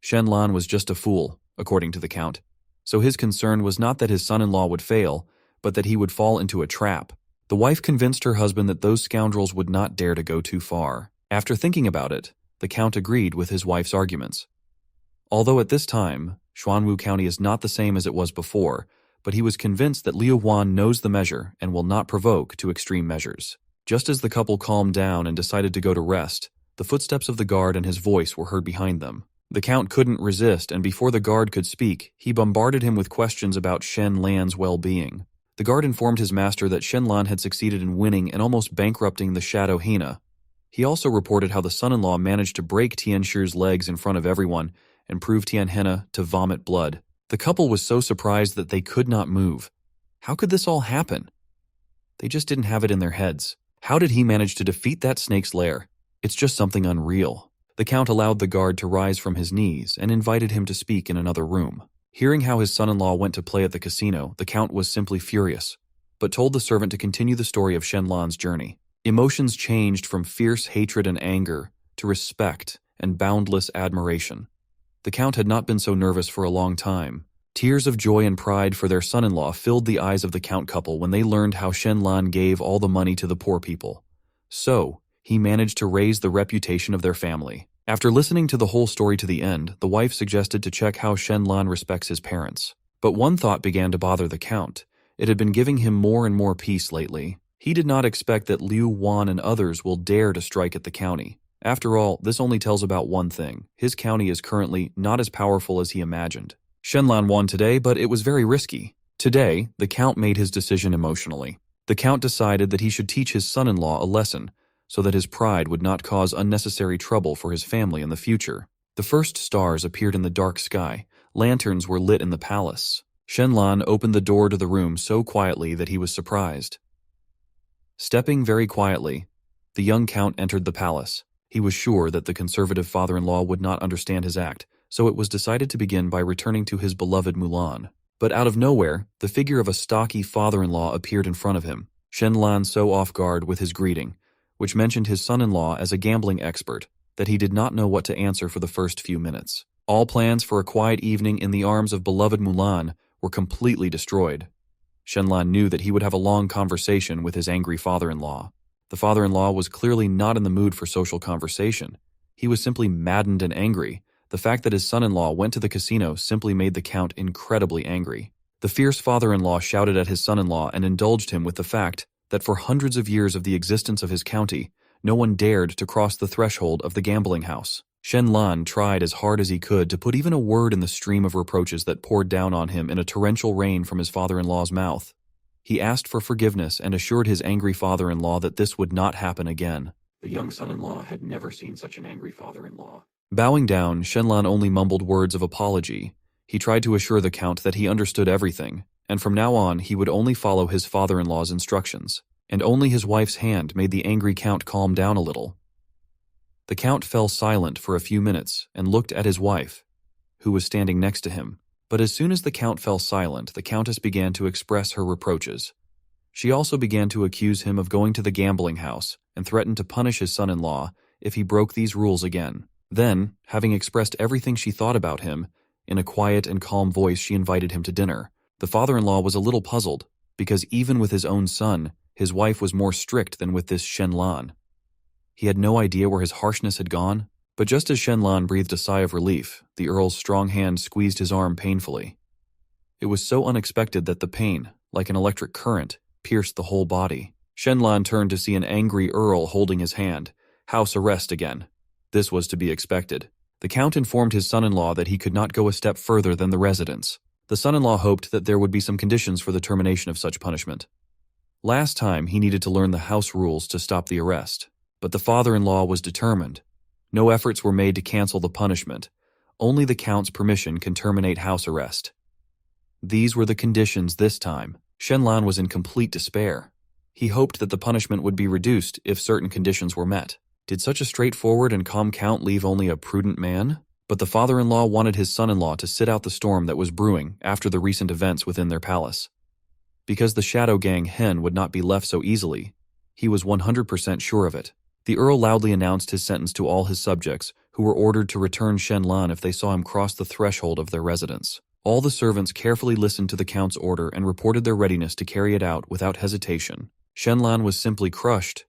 Shen Lan was just a fool, according to the count. So his concern was not that his son-in-law would fail, but that he would fall into a trap. The wife convinced her husband that those scoundrels would not dare to go too far. After thinking about it, the count agreed with his wife's arguments. Although at this time, Xuanwu County is not the same as it was before, but he was convinced that Liu Huan knows the measure and will not provoke to extreme measures. Just as the couple calmed down and decided to go to rest, the footsteps of the guard and his voice were heard behind them. The count couldn't resist, and before the guard could speak, he bombarded him with questions about Shen Lan's well-being. The guard informed his master that Shen Lan had succeeded in winning and almost bankrupting the Shadow Hina. He also reported how the son-in-law managed to break Tian Shi's legs in front of everyone and prove Tian Hina to vomit blood. The couple was so surprised that they could not move. How could this all happen? They just didn't have it in their heads. How did he manage to defeat that snake's lair? It's just something unreal. The count allowed the guard to rise from his knees and invited him to speak in another room. Hearing how his son-in-law went to play at the casino, the count was simply furious, but told the servant to continue the story of Shen Lan's journey. Emotions changed from fierce hatred and anger to respect and boundless admiration. The count had not been so nervous for a long time. Tears of joy and pride for their son-in-law filled the eyes of the count couple when they learned how Shen Lan gave all the money to the poor people. So, he managed to raise the reputation of their family. After listening to the whole story to the end, the wife suggested to check how Shen Lan respects his parents. But one thought began to bother the count. It had been giving him more and more peace lately. He did not expect that Liu Wan and others will dare to strike at the county. After all, this only tells about one thing. His county is currently not as powerful as he imagined. Shen Lan won today, but it was very risky. Today, the count made his decision emotionally. The count decided that he should teach his son-in-law a lesson, so that his pride would not cause unnecessary trouble for his family in the future. The first stars appeared in the dark sky, Lanterns were lit in the palace. Shen Lan opened the door to the room so quietly that he was surprised. Stepping very quietly, the young count entered the palace. He was sure that the conservative father-in-law would not understand his act, so it was decided to begin by returning to his beloved Mulan. But out of nowhere, the figure of a stocky father-in-law appeared in front of him. Shen Lan so off guard with his greeting, which mentioned his son-in-law as a gambling expert, that he did not know what to answer for the first few minutes. All plans for a quiet evening in the arms of beloved Mulan were completely destroyed. Shen Lan knew that he would have a long conversation with his angry father-in-law. The father-in-law was clearly not in the mood for social conversation. He was simply maddened and angry. The fact that his son-in-law went to the casino simply made the count incredibly angry. The fierce father-in-law shouted at his son-in-law and indulged him with the fact that for hundreds of years of the existence of his county, no one dared to cross the threshold of the gambling house. Shen Lan tried as hard as he could to put even a word in the stream of reproaches that poured down on him in a torrential rain from his father-in-law's mouth. He asked for forgiveness and assured his angry father-in-law that this would not happen again. The young son-in-law had never seen such an angry father-in-law. Bowing down, Shen Lan only mumbled words of apology. He tried to assure the count that he understood everything, and from now on he would only follow his father-in-law's instructions. And only his wife's hand made the angry count calm down a little. The count fell silent for a few minutes and looked at his wife, who was standing next to him. But as soon as the count fell silent, the countess began to express her reproaches. She also began to accuse him of going to the gambling house and threatened to punish his son-in-law if he broke these rules again. Then, having expressed everything she thought about him, in a quiet and calm voice she invited him to dinner. The father-in-law was a little puzzled, because even with his own son, his wife was more strict than with this Shen Lan. He had no idea where his harshness had gone, but just as Shen Lan breathed a sigh of relief, the Earl's strong hand squeezed his arm painfully. It was so unexpected that the pain, like an electric current, pierced the whole body. Shen Lan turned to see an angry Earl holding his hand. House arrest again. This was to be expected. The Count informed his son-in-law that he could not go a step further than the residence. The son-in-law hoped that there would be some conditions for the termination of such punishment. Last time, he needed to learn the house rules to stop the arrest. But the father-in-law was determined. No efforts were made to cancel the punishment. Only the Count's permission can terminate house arrest. These were the conditions this time. Shen Lan was in complete despair. He hoped that the punishment would be reduced if certain conditions were met. Did such a straightforward and calm Count leave only a prudent man? But the father-in-law wanted his son-in-law to sit out the storm that was brewing after the recent events within their palace. Because the shadow gang Hen would not be left so easily, he was 100% sure of it. The Earl loudly announced his sentence to all his subjects, who were ordered to return Shen Lan if they saw him cross the threshold of their residence. All the servants carefully listened to the Count's order and reported their readiness to carry it out without hesitation. Shen Lan was simply crushed.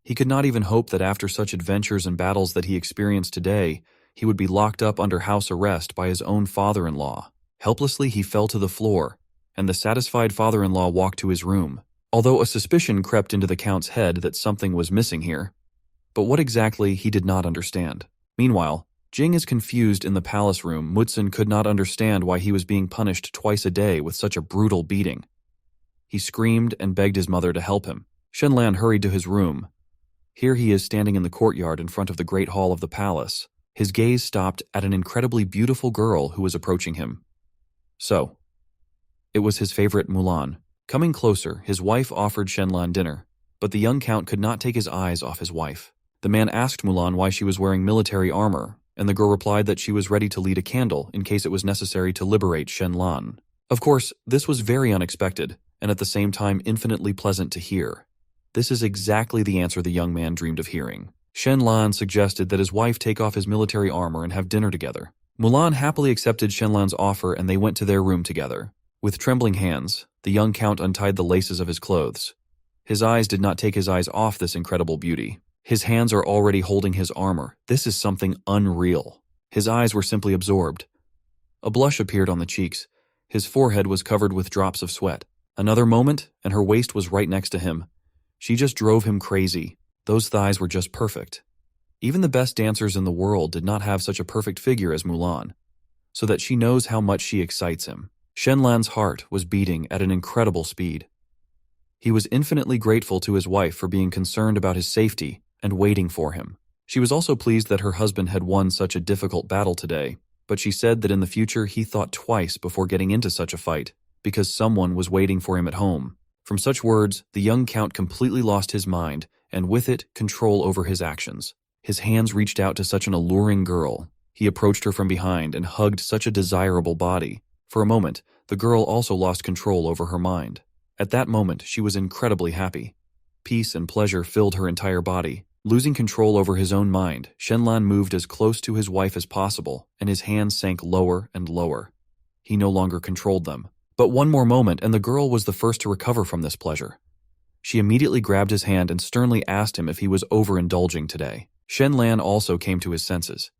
He could not even hope that after such adventures and battles that he experienced today, he would be locked up under house arrest by his own father-in-law. Helplessly, he fell to the floor, and the satisfied father-in-law walked to his room. Although a suspicion crept into the Count's head that something was missing here. But what exactly, he did not understand. Meanwhile, Jing is confused in the palace room. Mutsun could not understand why he was being punished twice a day with such a brutal beating. He screamed and begged his mother to help him. Shen Lan hurried to his room. Here he is standing in the courtyard in front of the great hall of the palace. His gaze stopped at an incredibly beautiful girl who was approaching him. So, it was his favorite Mulan. Coming closer, his wife offered Shen Lan dinner, but the young Count could not take his eyes off his wife. The man asked Mulan why she was wearing military armor, and the girl replied that she was ready to lead a candle in case it was necessary to liberate Shen Lan. Of course, this was very unexpected, and at the same time infinitely pleasant to hear. This is exactly the answer the young man dreamed of hearing. Shen Lan suggested that his wife take off his military armor and have dinner together. Mulan happily accepted Shen Lan's offer and they went to their room together. With trembling hands, the young Count untied the laces of his clothes. His eyes did not take his eyes off this incredible beauty. His hands are already holding his armor. This is something unreal. His eyes were simply absorbed. A blush appeared on the cheeks. His forehead was covered with drops of sweat. Another moment, and her waist was right next to him. She just drove him crazy. Those thighs were just perfect. Even the best dancers in the world did not have such a perfect figure as Mulan, so that she knows how much she excites him. Shen Lan's heart was beating at an incredible speed. He was infinitely grateful to his wife for being concerned about his safety and waiting for him. She was also pleased that her husband had won such a difficult battle today. but she said that in the future he thought twice before getting into such a fight, because someone was waiting for him at home. From such words, the young count completely lost his mind, and with it, control over his actions. His hands reached out to such an alluring girl. He approached her from behind and hugged such a desirable body. For a moment, the girl also lost control over her mind. At that moment, she was incredibly happy. Peace and pleasure filled her entire body. Losing control over his own mind, Shen Lan moved as close to his wife as possible, and his hands sank lower and lower. He no longer controlled them. But one more moment, and the girl was the first to recover from this pleasure. She immediately grabbed his hand and sternly asked him if he was overindulging today. Shen Lan also came to his senses.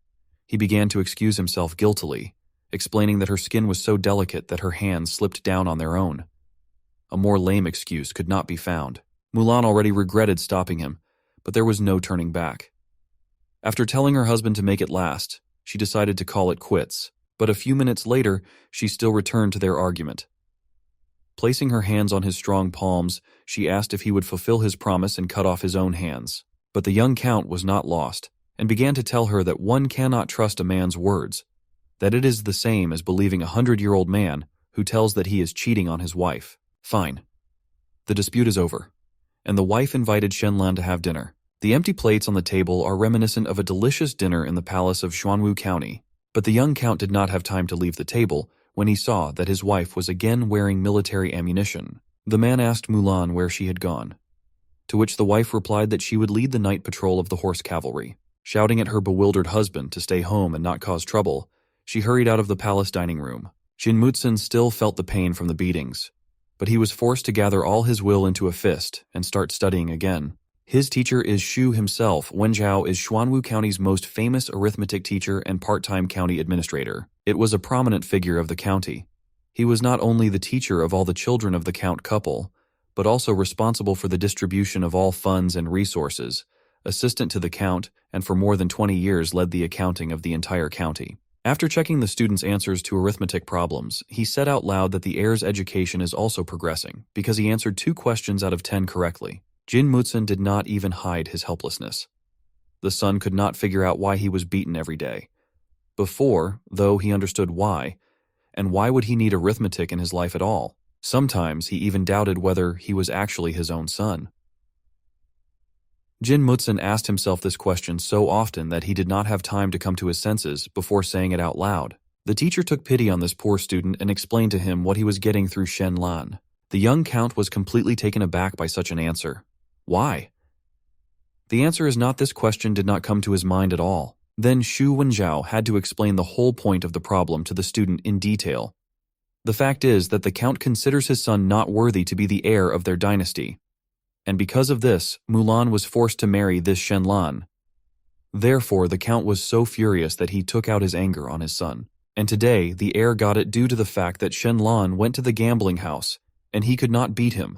He began to excuse himself guiltily, explaining that her skin was so delicate that her hands slipped down on their own. A more lame excuse could not be found. Mulan already regretted stopping him, but there was no turning back. After telling her husband to make it last, she decided to call it quits, but a few minutes later, she still returned to their argument. Placing her hands on his strong palms, she asked if he would fulfill his promise and cut off his own hands. But the young count was not lost, and began to tell her that one cannot trust a man's words, that it is the same as believing a 100-year-old man who tells that he is cheating on his wife. Fine. The dispute is over, and the wife invited Shen Lan to have dinner. The empty plates on the table are reminiscent of a delicious dinner in the palace of Xuanwu County, but the young count did not have time to leave the table when he saw that his wife was again wearing military ammunition. The man asked Mulan where she had gone, to which the wife replied that she would lead the night patrol of the horse cavalry. Shouting at her bewildered husband to stay home and not cause trouble, she hurried out of the palace dining room. Jin Mutsun still felt the pain from the beatings, but he was forced to gather all his will into a fist and start studying again. His teacher is Shu himself. Wen Zhao is Xuanwu County's most famous arithmetic teacher and part-time county administrator. It was a prominent figure of the county. He was not only the teacher of all the children of the count couple, but also responsible for the distribution of all funds and resources, assistant to the count, and for more than 20 years led the accounting of the entire county. After checking the students' answers to arithmetic problems, he said out loud that the heir's education is also progressing because he answered 2 questions out of 10 correctly. Jin Mutsun did not even hide his helplessness. The son could not figure out why he was beaten every day. Before, though, he understood why, and why would he need arithmetic in his life at all? Sometimes he even doubted whether he was actually his own son. Jin Mutsun asked himself this question so often that he did not have time to come to his senses before saying it out loud. The teacher took pity on this poor student and explained to him what he was getting through Shen Lan. The young count was completely taken aback by such an answer. Why? The answer is not this question did not come to his mind at all. Then Shu Wenzhao had to explain the whole point of the problem to the student in detail. The fact is that the count considers his son not worthy to be the heir of their dynasty. And because of this, Mulan was forced to marry this Shen Lan. Therefore, the count was so furious that he took out his anger on his son. And today, the heir got it due to the fact that Shen Lan went to the gambling house, and he could not beat him.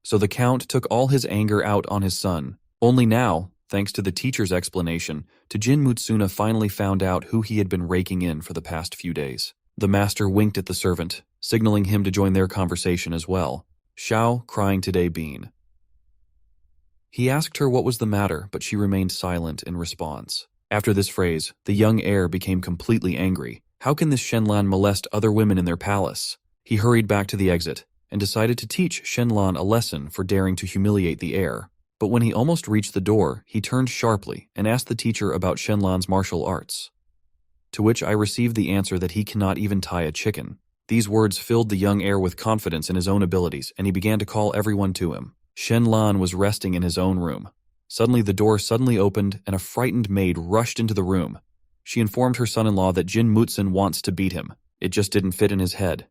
So the count took all his anger out on his son. Only now, thanks to the teacher's explanation, Jin Mutsuna finally found out who he had been raking in for the past few days. The master winked at the servant, signaling him to join their conversation as well. Xiao, crying today, Bean. He asked her what was the matter, but she remained silent in response. After this phrase, the young heir became completely angry. How can this Shen Lan molest other women in their palace? He hurried back to the exit and decided to teach Shen Lan a lesson for daring to humiliate the heir. But when he almost reached the door, he turned sharply and asked the teacher about Shen Lan's martial arts. To which I received the answer that he cannot even tie a chicken. These words filled the young heir with confidence in his own abilities, and he began to call everyone to him. Shen Lan was resting in his own room. Suddenly the door suddenly opened and a frightened maid rushed into the room. She informed her son-in-law that Jin Mutsun wants to beat him. It just didn't fit in his head.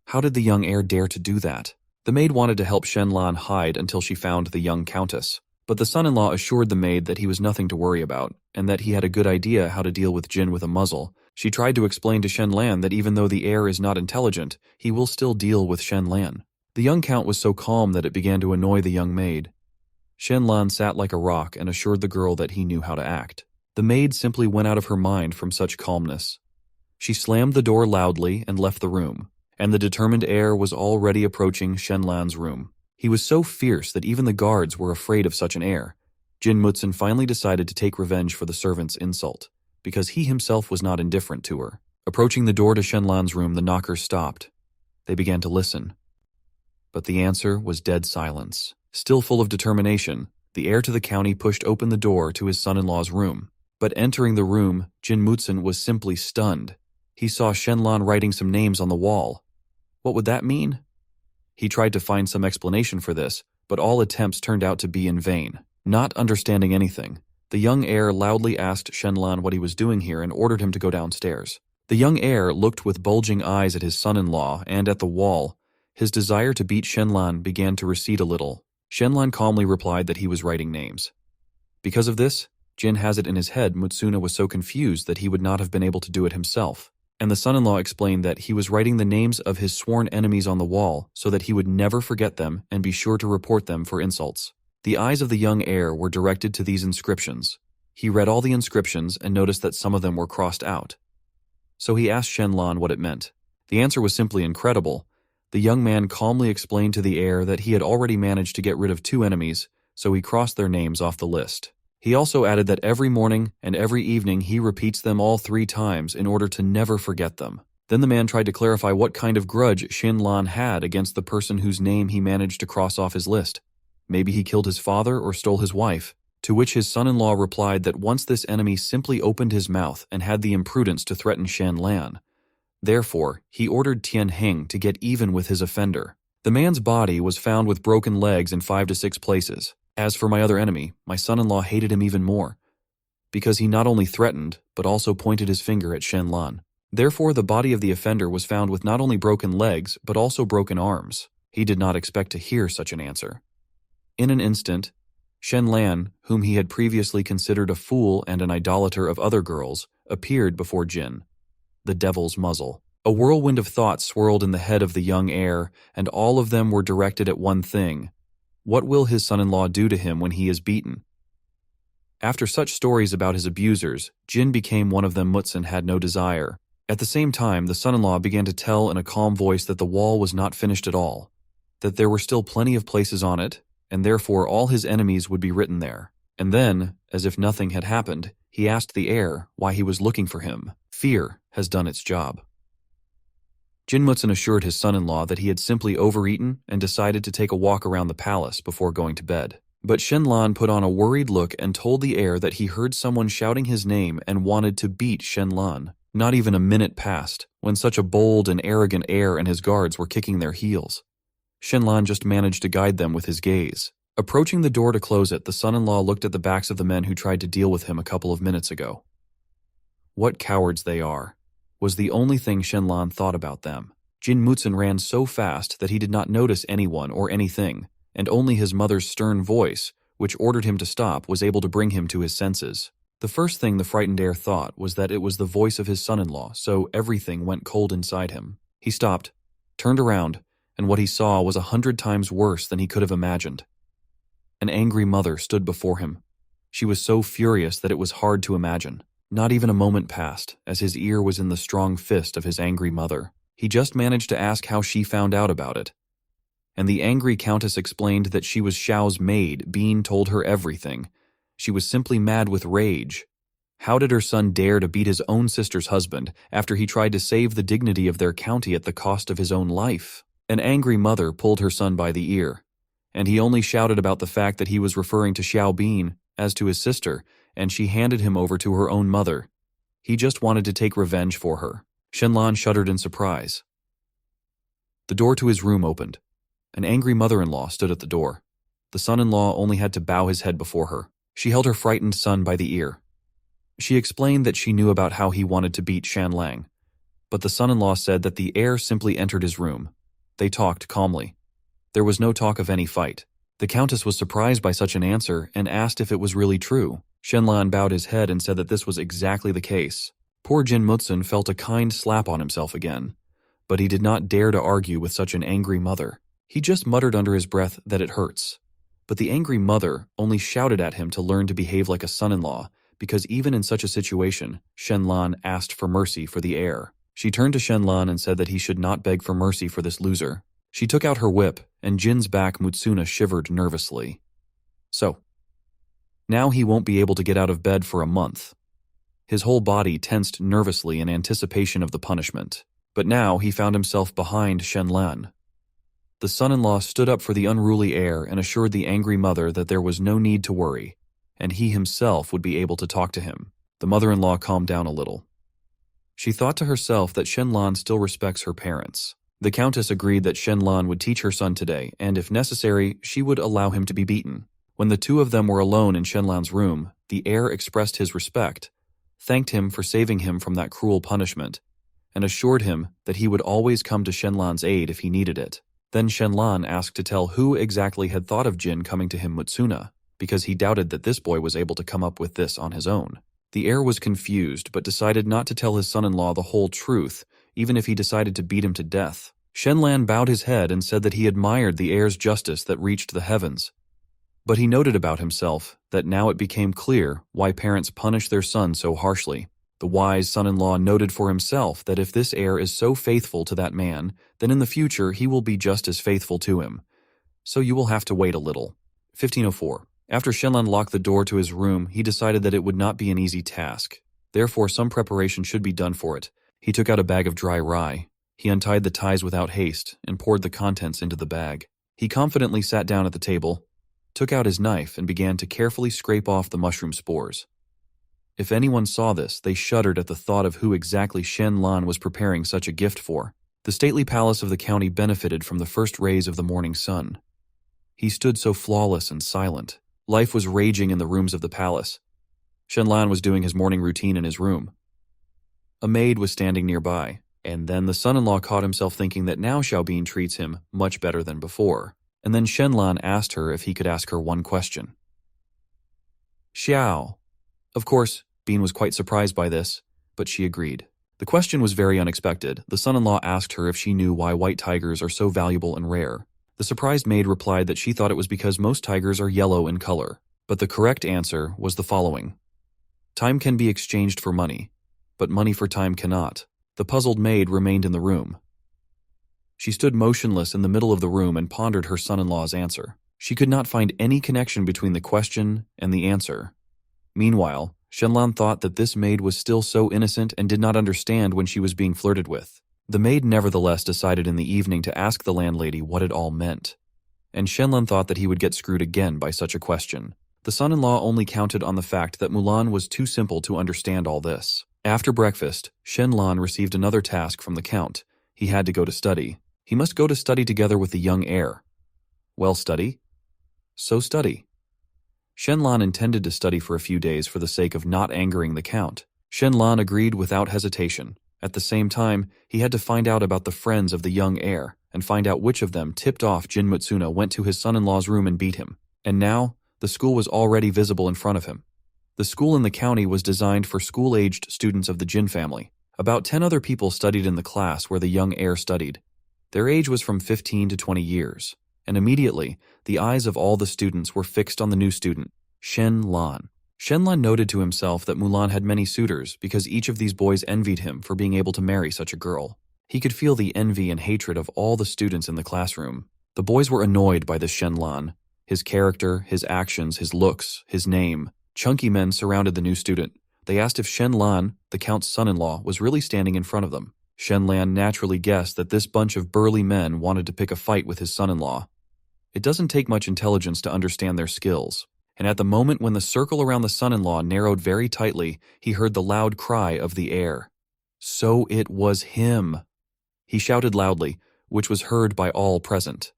How did the young heir dare to do that? The maid wanted to help Shen Lan hide until she found the young countess. But the son-in-law assured the maid that he was nothing to worry about, and that he had a good idea how to deal with Jin with a muzzle. She tried to explain to Shen Lan that even though the heir is not intelligent, he will still deal with Shen Lan. The young count was so calm that it began to annoy the young maid. Shen Lan sat like a rock and assured the girl that he knew how to act. The maid simply went out of her mind from such calmness. She slammed the door loudly and left the room, and the determined heir was already approaching Shen Lan's room. He was so fierce that even the guards were afraid of such an heir. Jin Mutsun finally decided to take revenge for the servant's insult, because he himself was not indifferent to her. Approaching the door to Shen Lan's room, the knockers stopped. They began to listen. But the answer was dead silence. Still full of determination, the heir to the county pushed open the door to his son-in-law's room. But entering the room, Jin Mutsun was simply stunned. He saw Shen Lan writing some names on the wall. What would that mean? He tried to find some explanation for this, but all attempts turned out to be in vain. Not understanding anything, the young heir loudly asked Shen Lan what he was doing here and ordered him to go downstairs. The young heir looked with bulging eyes at his son-in-law and at the wall. His desire to beat Shen Lan began to recede a little. Shen Lan calmly replied that he was writing names. Because of this, Jin has it in his head Mutsuna was so confused that he would not have been able to do it himself. And the son-in-law explained that he was writing the names of his sworn enemies on the wall so that he would never forget them and be sure to report them for insults. The eyes of the young heir were directed to these inscriptions. He read all the inscriptions and noticed that some of them were crossed out. So he asked Shen Lan what it meant. The answer was simply incredible. The young man calmly explained to the heir that he had already managed to get rid of 2 enemies, so he crossed their names off the list. He also added that every morning and every evening he repeats them all 3 times in order to never forget them. Then the man tried to clarify what kind of grudge Shen Lan had against the person whose name he managed to cross off his list. Maybe he killed his father or stole his wife, to which his son-in-law replied that once this enemy simply opened his mouth and had the imprudence to threaten Shen Lan. Therefore, he ordered Tian Heng to get even with his offender. The man's body was found with broken legs in 5 to 6 places. As for my other enemy, my son-in-law hated him even more, because he not only threatened, but also pointed his finger at Shen Lan. Therefore, the body of the offender was found with not only broken legs, but also broken arms. He did not expect to hear such an answer. In an instant, Shen Lan, whom he had previously considered a fool and an idolater of other girls, appeared before Jin. The devil's muzzle. A whirlwind of thoughts swirled in the head of the young heir, and all of them were directed at one thing. What will his son-in-law do to him when he is beaten? After such stories about his abusers, Jin became one of them. Mutsun had no desire. At the same time, the son-in-law began to tell in a calm voice that the wall was not finished at all, that there were still plenty of places on it, and therefore all his enemies would be written there. And then, as if nothing had happened, he asked the heir why he was looking for him. Fear has done its job. Jin Mutsun assured his son-in-law that he had simply overeaten and decided to take a walk around the palace before going to bed. But Shen Lan put on a worried look and told the heir that he heard someone shouting his name and wanted to beat Shen Lan. Not even a minute passed when such a bold and arrogant heir and his guards were kicking their heels. Shen Lan just managed to guide them with his gaze. Approaching the door to close it, the son-in-law looked at the backs of the men who tried to deal with him a couple of minutes ago. What cowards they are, was the only thing Shen Lan thought about them. Jin Mutsun ran so fast that he did not notice anyone or anything, and only his mother's stern voice, which ordered him to stop, was able to bring him to his senses. The first thing the frightened heir thought was that it was the voice of his son-in-law, so everything went cold inside him. He stopped, turned around, and what he saw was 100 times worse than he could have imagined. An angry mother stood before him. She was so furious that it was hard to imagine. Not even a moment passed, as his ear was in the strong fist of his angry mother. He just managed to ask how she found out about it. And the angry countess explained that she was Xiao's maid. Bean told her everything. She was simply mad with rage. How did her son dare to beat his own sister's husband after he tried to save the dignity of their county at the cost of his own life? An angry mother pulled her son by the ear, and he only shouted about the fact that he was referring to Xiao Bean as to his sister, and she handed him over to her own mother. He just wanted to take revenge for her. Shen Lan shuddered in surprise. The door to his room opened. An angry mother-in-law stood at the door. The son-in-law only had to bow his head before her. She held her frightened son by the ear. She explained that she knew about how he wanted to beat Shan Lang, but the son-in-law said that the heir simply entered his room. They talked calmly. There was no talk of any fight. The countess was surprised by such an answer and asked if it was really true. Shen Lan bowed his head and said that this was exactly the case. Poor Jin Mutsun felt a kind slap on himself again, but he did not dare to argue with such an angry mother. He just muttered under his breath that it hurts. But the angry mother only shouted at him to learn to behave like a son-in-law, because even in such a situation, Shen Lan asked for mercy for the heir. She turned to Shen Lan and said that he should not beg for mercy for this loser. She took out her whip, and Jin's back Mutsuna shivered nervously. So, now he won't be able to get out of bed for a month. His whole body tensed nervously in anticipation of the punishment. But now he found himself behind Shen Lan. The son-in-law stood up for the unruly heir and assured the angry mother that there was no need to worry, and he himself would be able to talk to him. The mother-in-law calmed down a little. She thought to herself that Shen Lan still respects her parents. The countess agreed that Shen Lan would teach her son today, and if necessary, she would allow him to be beaten. When the two of them were alone in Shen Lan's room, the heir expressed his respect, thanked him for saving him from that cruel punishment, and assured him that he would always come to Shen Lan's aid if he needed it. Then Shen Lan asked to tell who exactly had thought of Jin coming to him Mutsuna, because he doubted that this boy was able to come up with this on his own. The heir was confused, but decided not to tell his son-in-law the whole truth, even if he decided to beat him to death. Shen Lan bowed his head and said that he admired the heir's justice that reached the heavens. But he noted about himself that now it became clear why parents punish their son so harshly. The wise son-in-law noted for himself that if this heir is so faithful to that man, then in the future he will be just as faithful to him. So you will have to wait a little. 1504. After Shen Lan locked the door to his room, he decided that it would not be an easy task. Therefore, some preparation should be done for it. He took out a bag of dry rye. He untied the ties without haste and poured the contents into the bag. He confidently sat down at the table, took out his knife, and began to carefully scrape off the mushroom spores. If anyone saw this, they shuddered at the thought of who exactly Shen Lan was preparing such a gift for. The stately palace of the county benefited from the first rays of the morning sun. He stood so flawless and silent. Life was raging in the rooms of the palace. Shen Lan was doing his morning routine in his room. A maid was standing nearby, and then the son-in-law caught himself thinking that now Xiaobin treats him much better than before. And then Shen Lan asked her if he could ask her one question. Xiao. Of course, Bean was quite surprised by this, but she agreed. The question was very unexpected. The son-in-law asked her if she knew why white tigers are so valuable and rare. The surprised maid replied that she thought it was because most tigers are yellow in color, but the correct answer was the following. Time can be exchanged for money, but money for time cannot. The puzzled maid remained in the room. She stood motionless in the middle of the room and pondered her son-in-law's answer. She could not find any connection between the question and the answer. Meanwhile, Shen Lan thought that this maid was still so innocent and did not understand when she was being flirted with. The maid nevertheless decided in the evening to ask the landlady what it all meant. And Shen Lan thought that he would get screwed again by such a question. The son-in-law only counted on the fact that Mulan was too simple to understand all this. After breakfast, Shen Lan received another task from the count. He had to go to study. He must go to study together with the young heir. Well, study? So study. Shen Lan intended to study for a few days for the sake of not angering the count. Shen Lan agreed without hesitation. At the same time, he had to find out about the friends of the young heir and find out which of them tipped off Jin Mutsuna went to his son-in-law's room and beat him. And now, the school was already visible in front of him. The school in the county was designed for school-aged students of the Jin family. About 10 other people studied in the class where the young heir studied. Their age was from 15 to 20 years. And immediately, the eyes of all the students were fixed on the new student, Shen Lan. Shen Lan noted to himself that Mulan had many suitors because each of these boys envied him for being able to marry such a girl. He could feel the envy and hatred of all the students in the classroom. The boys were annoyed by this Shen Lan. His character, his actions, his looks, his name. Chunky men surrounded the new student. They asked if Shen Lan, the count's son-in-law, was really standing in front of them. Shen Lan naturally guessed that this bunch of burly men wanted to pick a fight with his son-in-law. It doesn't take much intelligence to understand their skills. And at the moment when the circle around the son-in-law narrowed very tightly, he heard the loud cry of the heir. So it was him. He shouted loudly, which was heard by all present.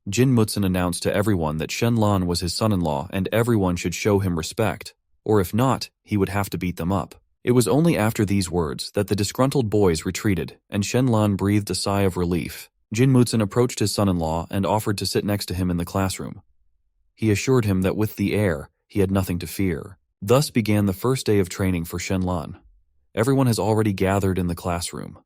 Jin Mutzin announced to everyone that Shen Lan was his son-in-law and everyone should show him respect, or if not, he would have to beat them up. It was only after these words that the disgruntled boys retreated and Shen Lan breathed a sigh of relief. Jin Mutzin approached his son-in-law and offered to sit next to him in the classroom. He assured him that with the heir, he had nothing to fear. Thus began the first day of training for Shen Lan. Everyone has already gathered in the classroom.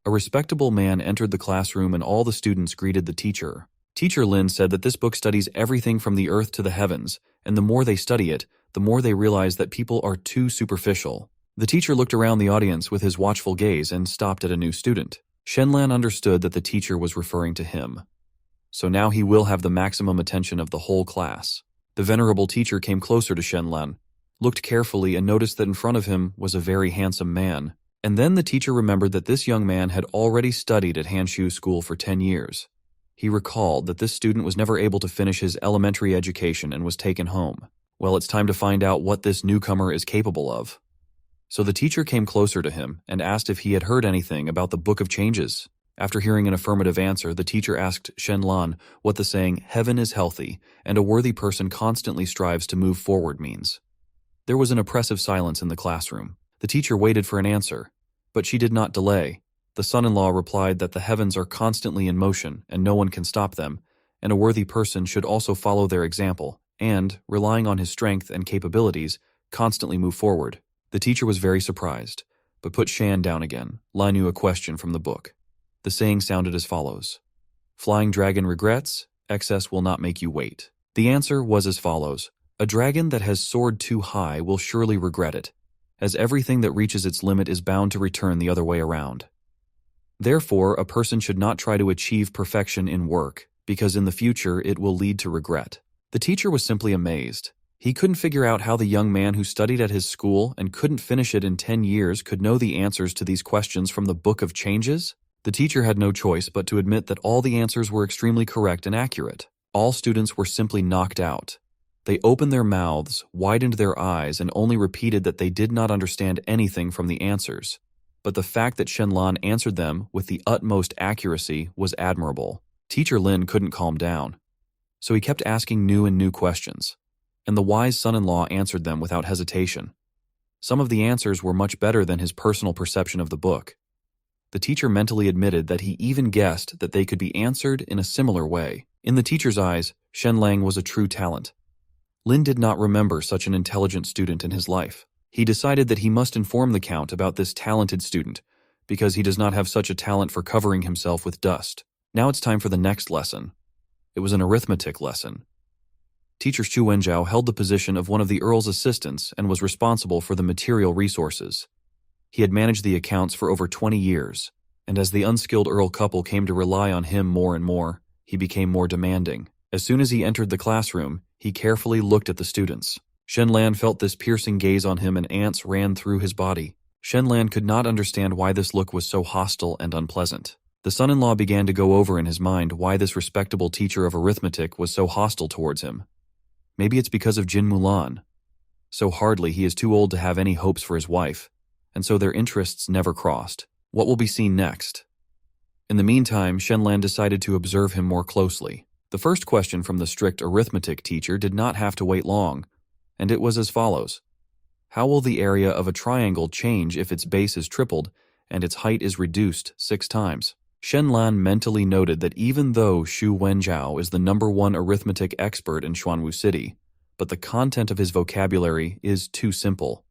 A respectable man entered the classroom and all the students greeted the teacher. Teacher Lin said that this book studies everything from the earth to the heavens, and the more they study it, the more they realize that people are too superficial. The teacher looked around the audience with his watchful gaze and stopped at a new student. Shen Lan understood that the teacher was referring to him. So now he will have the maximum attention of the whole class. The venerable teacher came closer to Shen Lan. looked carefully and noticed that in front of him was a very handsome man. And then the teacher remembered that this young man had already studied at Hanshu School for 10 years. He recalled that this student was never able to finish his elementary education and was taken home. Well, it's time to find out what this newcomer is capable of. So the teacher came closer to him and asked if he had heard anything about the Book of Changes. After hearing an affirmative answer, the teacher asked Shen Lan what the saying, "Heaven is healthy, and a worthy person constantly strives to move forward" means. There was an oppressive silence in the classroom. The teacher waited for an answer, but she did not delay. The son-in-law replied that the heavens are constantly in motion and no one can stop them, and a worthy person should also follow their example and, relying on his strength and capabilities, constantly move forward. The teacher was very surprised, but put Shan down again. Lan knew a question from the book. The saying sounded as follows: "Flying dragon regrets, excess will not make you wait." The answer was as follows: "A dragon that has soared too high will surely regret it, as everything that reaches its limit is bound to return the other way around. Therefore, a person should not try to achieve perfection in work, because in the future it will lead to regret." The teacher was simply amazed. He couldn't figure out how the young man who studied at his school and couldn't finish it in 10 years could know the answers to these questions from the Book of Changes. The teacher had no choice but to admit that all the answers were extremely correct and accurate. All students were simply knocked out. They opened their mouths, widened their eyes, and only repeated that they did not understand anything from the answers. But the fact that Shen Lan answered them with the utmost accuracy was admirable. Teacher Lin couldn't calm down, so he kept asking new questions, and the wise son-in-law answered them without hesitation. Some of the answers were much better than his personal perception of the book. The teacher mentally admitted that he even guessed that they could be answered in a similar way. In the teacher's eyes, Shen Lang was a true talent. Lin did not remember such an intelligent student in his life. He decided that he must inform the Count about this talented student, because he does not have such a talent for covering himself with dust. Now it's time for the next lesson. It was an arithmetic lesson. Teacher Xu Wenjiao held the position of one of the Earl's assistants and was responsible for the material resources. He had managed the accounts for over 20 years, and as the unskilled Earl couple came to rely on him more and more, he became more demanding. As soon as he entered the classroom, he carefully looked at the students. Shen Lan felt this piercing gaze on him and ants ran through his body. Shen Lan could not understand why this look was so hostile and unpleasant. The son-in-law began to go over in his mind why this respectable teacher of arithmetic was so hostile towards him. Maybe it's because of Jin Mulan. So hardly he is too old to have any hopes for his wife, and so their interests never crossed. What will be seen next? In the meantime, Shen Lan decided to observe him more closely. The first question from the strict arithmetic teacher did not have to wait long, and it was as follows: "How will the area of a triangle change if its base is tripled and its height is reduced 6 times? Shen Lan mentally noted that even though Xu Wenjiao is the #1 arithmetic expert in Xuanwu City, but the content of his vocabulary is too simple.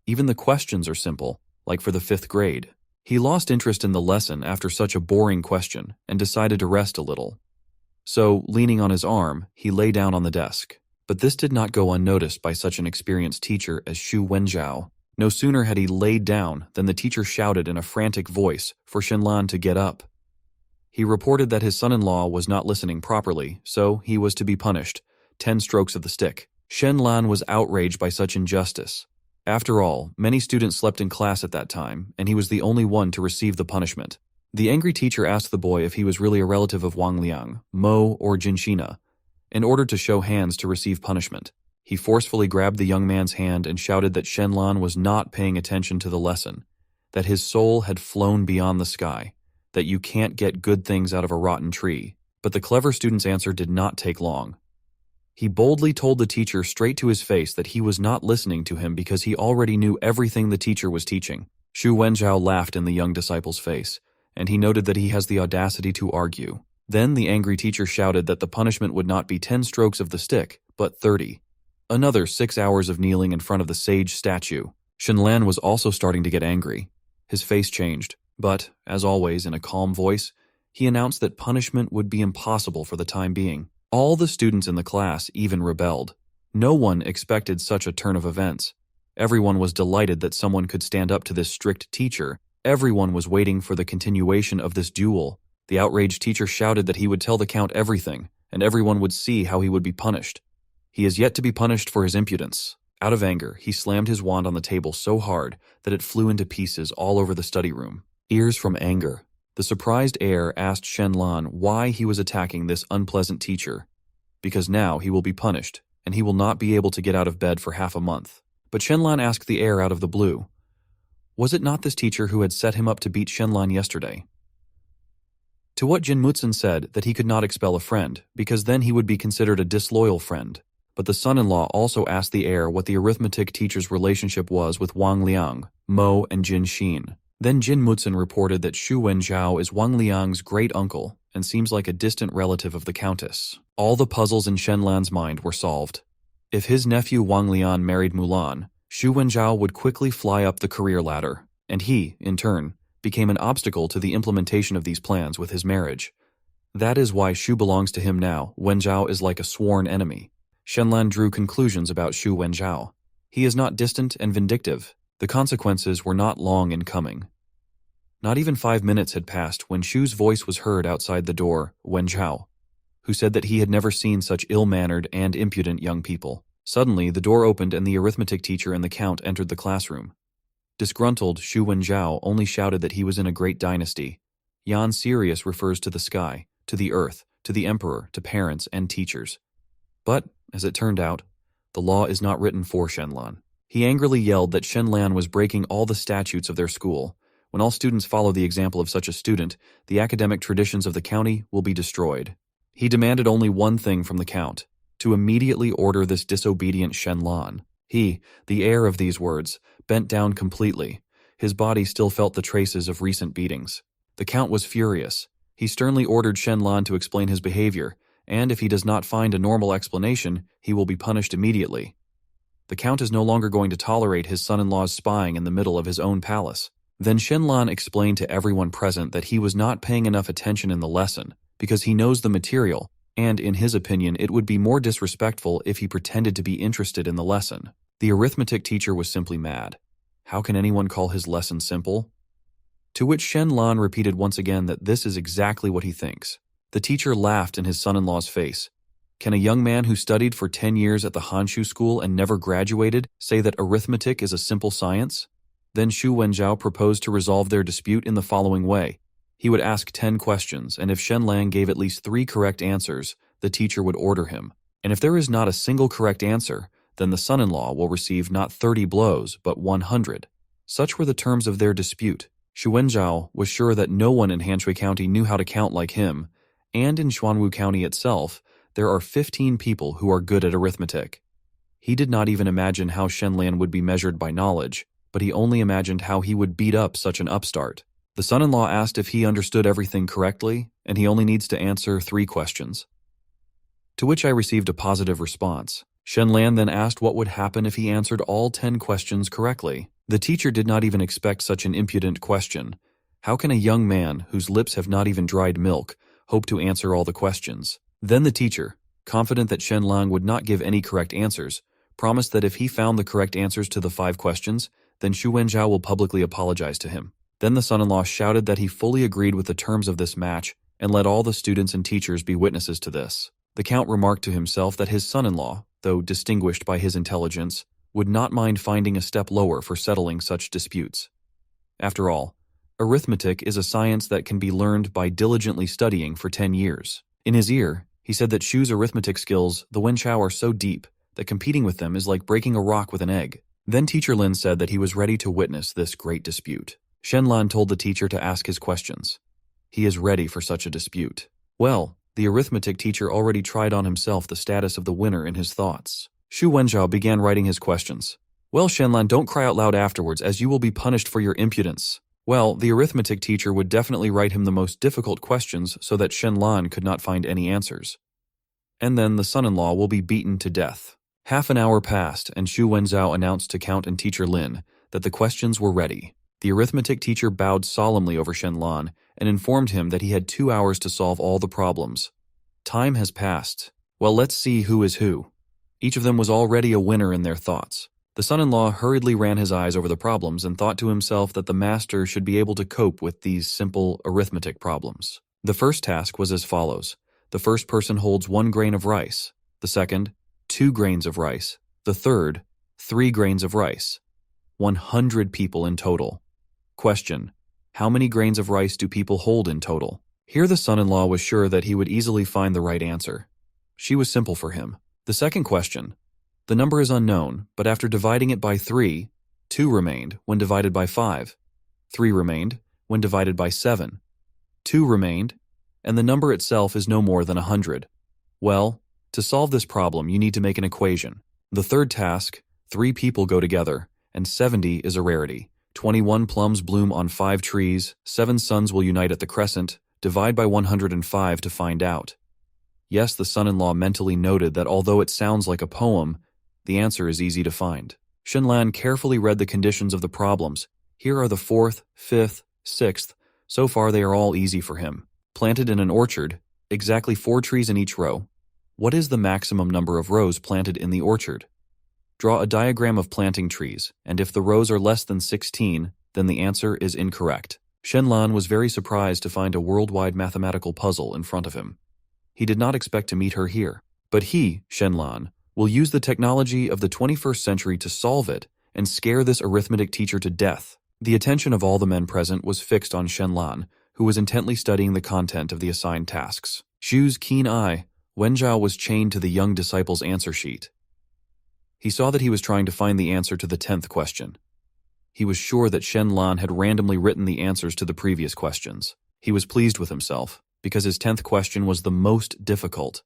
Even the questions are simple, like for the 5th grade. He lost interest in the lesson after such a boring question and decided to rest a little. So, leaning on his arm, he lay down on the desk. But this did not go unnoticed by such an experienced teacher as Xu Wenjiao. No sooner had he laid down than the teacher shouted in a frantic voice for Shen Lan to get up. He reported that his son-in-law was not listening properly, so he was to be punished, 10 strokes of the stick. Shen Lan was outraged by such injustice. After all, many students slept in class at that time, and he was the only one to receive the punishment. The angry teacher asked the boy if he was really a relative of Wang Liang, Mo, or Jinxina, in order to show hands to receive punishment. He forcefully grabbed the young man's hand and shouted that Shen Lan was not paying attention to the lesson, that his soul had flown beyond the sky, that you can't get good things out of a rotten tree. But the clever student's answer did not take long. He boldly told the teacher straight to his face that he was not listening to him because he already knew everything the teacher was teaching. Xu Wenjiao laughed in the young disciple's face, and he noted that he has the audacity to argue. Then the angry teacher shouted that the punishment would not be 10 strokes of the stick, but 30. Another 6 hours of kneeling in front of the sage statue. Shen Lan was also starting to get angry. His face changed, but, as always in a calm voice, he announced that punishment would be impossible for the time being. All the students in the class even rebelled. No one expected such a turn of events. Everyone was delighted that someone could stand up to this strict teacher. Everyone was waiting for the continuation of this duel. The outraged teacher shouted that he would tell the Count everything, and everyone would see how he would be punished. He is yet to be punished for his impudence. Out of anger, he slammed his wand on the table so hard that it flew into pieces all over the study room. Ears from anger. The surprised heir asked Shen Lan why he was attacking this unpleasant teacher. Because now he will be punished, and he will not be able to get out of bed for half a month. But Shen Lan asked the heir out of the blue, was it not this teacher who had set him up to beat Shen Lan yesterday? To what Jin Mutsun said that he could not expel a friend, because then he would be considered a disloyal friend. But the son-in-law also asked the heir what the arithmetic teacher's relationship was with Wang Liang, Mo, and Jin Xin. Then Jin Mutsun reported that Xu Wenzhao is Wang Liang's great-uncle and seems like a distant relative of the countess. All the puzzles in Shen Lan's mind were solved. If his nephew Wang Lian married Mulan, Xu Wenzhao would quickly fly up the career ladder, and he, in turn, became an obstacle to the implementation of these plans with his marriage. That is why Xu belongs to him now. Wenzhao is like a sworn enemy. Shen Lan drew conclusions about Xu Wenzhao. He is not distant and vindictive. The consequences were not long in coming. Not even 5 minutes had passed when Xu's voice was heard outside the door, Wenzhao, who said that he had never seen such ill-mannered and impudent young people. Suddenly, the door opened and the arithmetic teacher and the count entered the classroom. Disgruntled, Xu Wenzhao only shouted that he was in a great dynasty. Yan Sirius refers to the sky, to the earth, to the emperor, to parents and teachers. But, as it turned out, the law is not written for Shen Lan. He angrily yelled that Shen Lan was breaking all the statutes of their school. When all students follow the example of such a student, the academic traditions of the county will be destroyed. He demanded only one thing from the count, to immediately order this disobedient Shen Lan. He, the heir of these words, bent down completely. His body still felt the traces of recent beatings. The count was furious. He sternly ordered Shen Lan to explain his behavior, and if he does not find a normal explanation, he will be punished immediately. The count is no longer going to tolerate his son-in-law's spying in the middle of his own palace. Then Shen Lan explained to everyone present that he was not paying enough attention in the lesson, because he knows the material, and in his opinion it would be more disrespectful if he pretended to be interested in the lesson. The arithmetic teacher was simply mad. How can anyone call his lesson simple? To which Shen Lan repeated once again that this is exactly what he thinks. The teacher laughed in his son-in-law's face. Can a young man who studied for 10 years at the Hanshu school and never graduated say that arithmetic is a simple science? Then Xu Wenzhao proposed to resolve their dispute in the following way. He would ask 10 questions, and if Shen Lan gave at least 3 correct answers, the teacher would order him. And if there is not a single correct answer, then the son-in-law will receive not 30 blows, but 100. Such were the terms of their dispute. Xu Wenzhao was sure that no one in Hanshui County knew how to count like him, and in Xuanwu County itself, there are 15 people who are good at arithmetic. He did not even imagine how Shen Lan would be measured by knowledge, but he only imagined how he would beat up such an upstart. The son-in-law asked if he understood everything correctly, and he only needs to answer 3 questions. To which I received a positive response. Shen Lan then asked what would happen if he answered all 10 questions correctly. The teacher did not even expect such an impudent question. How can a young man, whose lips have not even dried milk, hope to answer all the questions? Then the teacher, confident that Shen Lan would not give any correct answers, promised that if he found the correct answers to the 5 questions, then Xu Wenzhao will publicly apologize to him. Then the son-in-law shouted that he fully agreed with the terms of this match and let all the students and teachers be witnesses to this. The count remarked to himself that his son-in-law, though distinguished by his intelligence, would not mind finding a step lower for settling such disputes. After all, arithmetic is a science that can be learned by diligently studying for 10 years. In his ear, he said that Xu's arithmetic skills, the Wenchao, are so deep that competing with them is like breaking a rock with an egg. Then Teacher Lin said that he was ready to witness this great dispute. Shen Lan told the teacher to ask his questions. He is ready for such a dispute. Well, the arithmetic teacher already tried on himself the status of the winner in his thoughts. Xu Wenzhao began writing his questions. Well, Shen Lan, don't cry out loud afterwards, as you will be punished for your impudence. Well, the arithmetic teacher would definitely write him the most difficult questions so that Shen Lan could not find any answers. And then the son-in-law will be beaten to death. Half an hour passed, and Xu Wenzhao announced to Count and Teacher Lin that the questions were ready. The arithmetic teacher bowed solemnly over Shen Lan and informed him that he had 2 hours to solve all the problems. Time has passed. Well, let's see who is who. Each of them was already a winner in their thoughts. The son-in-law hurriedly ran his eyes over the problems and thought to himself that the master should be able to cope with these simple arithmetic problems. The first task was as follows. The first person holds 1 grain of rice. The second, 2 grains of rice. The third, 3 grains of rice. 100 people in total. Question: how many grains of rice do people hold in total? Here the son-in-law was sure that he would easily find the right answer. She was simple for him. The second question: the number is unknown, but after dividing it by 3, 2 remained when divided by 5. 3 remained when divided by 7. 2 remained, and the number itself is no more than 100. Well, to solve this problem, you need to make an equation. The third task: 3 people go together, and 70 is a rarity. 21 plums bloom on 5 trees, 7 suns will unite at the crescent, divide by 105 to find out. Yes, the son-in-law mentally noted that although it sounds like a poem, the answer is easy to find. Shen Lan carefully read the conditions of the problems. Here are the 4th, 5th, 6th. So far they are all easy for him. Planted in an orchard, exactly 4 trees in each row. What is the maximum number of rows planted in the orchard? Draw a diagram of planting trees, and if the rows are less than 16, then the answer is incorrect. Shen Lan was very surprised to find a worldwide mathematical puzzle in front of him. He did not expect to meet her here, but he, Shen Lan, will use the technology of the 21st century to solve it and scare this arithmetic teacher to death. The attention of all the men present was fixed on Shen Lan, who was intently studying the content of the assigned tasks. Shu's keen eye, Wenjiao was chained to the young disciple's answer sheet. He saw that he was trying to find the answer to the 10th question. He was sure that Shen Lan had randomly written the answers to the previous questions. He was pleased with himself, because his 10th question was the most difficult.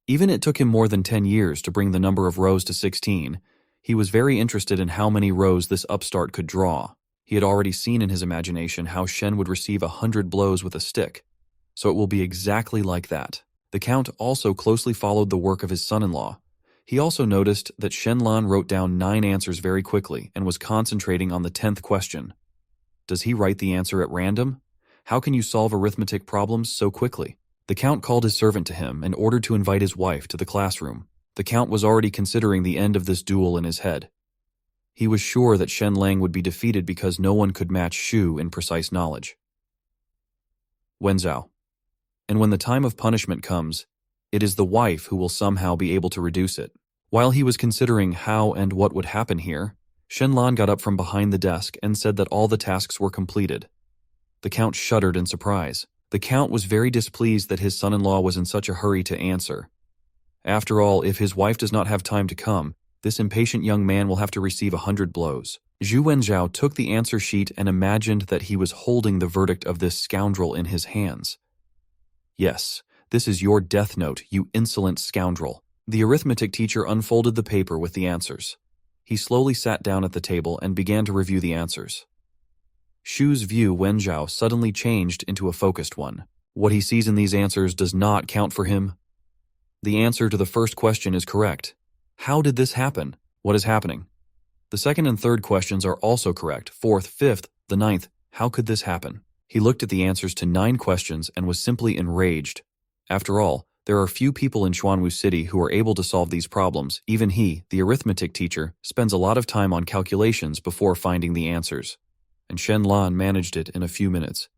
Even it took him more than 10 years to bring the number of rows to 16, he was very interested in how many rows this upstart could draw. He had already seen in his imagination how Shen would receive 100 blows with a stick, so it will be exactly like that. The Count also closely followed the work of his son-in-law. He also noticed that Shen Lan wrote down 9 answers very quickly and was concentrating on the 10th question. Does he write the answer at random? How can you solve arithmetic problems so quickly? The Count called his servant to him and ordered to invite his wife to the classroom. The Count was already considering the end of this duel in his head. He was sure that Shen Lang would be defeated because no one could match Shu in precise knowledge. Wenzhao. And when the time of punishment comes, it is the wife who will somehow be able to reduce it. While he was considering how and what would happen here, Shen Lan got up from behind the desk and said that all the tasks were completed. The Count shuddered in surprise. The Count was very displeased that his son-in-law was in such a hurry to answer. After all, if his wife does not have time to come, this impatient young man will have to receive 100 blows. Zhu Wenzhao took the answer sheet and imagined that he was holding the verdict of this scoundrel in his hands. Yes, this is your death note, you insolent scoundrel. The arithmetic teacher unfolded the paper with the answers. He slowly sat down at the table and began to review the answers. Shu's view, Wenzhao, suddenly changed into a focused one. What he sees in these answers does not count for him. The answer to the first question is correct. How did this happen? What is happening? The second and third questions are also correct. 4th, 5th, the 9th. How could this happen? He looked at the answers to 9 questions and was simply enraged. After all, there are few people in Xuanwu City who are able to solve these problems. Even he, the arithmetic teacher, spends a lot of time on calculations before finding the answers. And Shen Lan managed it in a few minutes.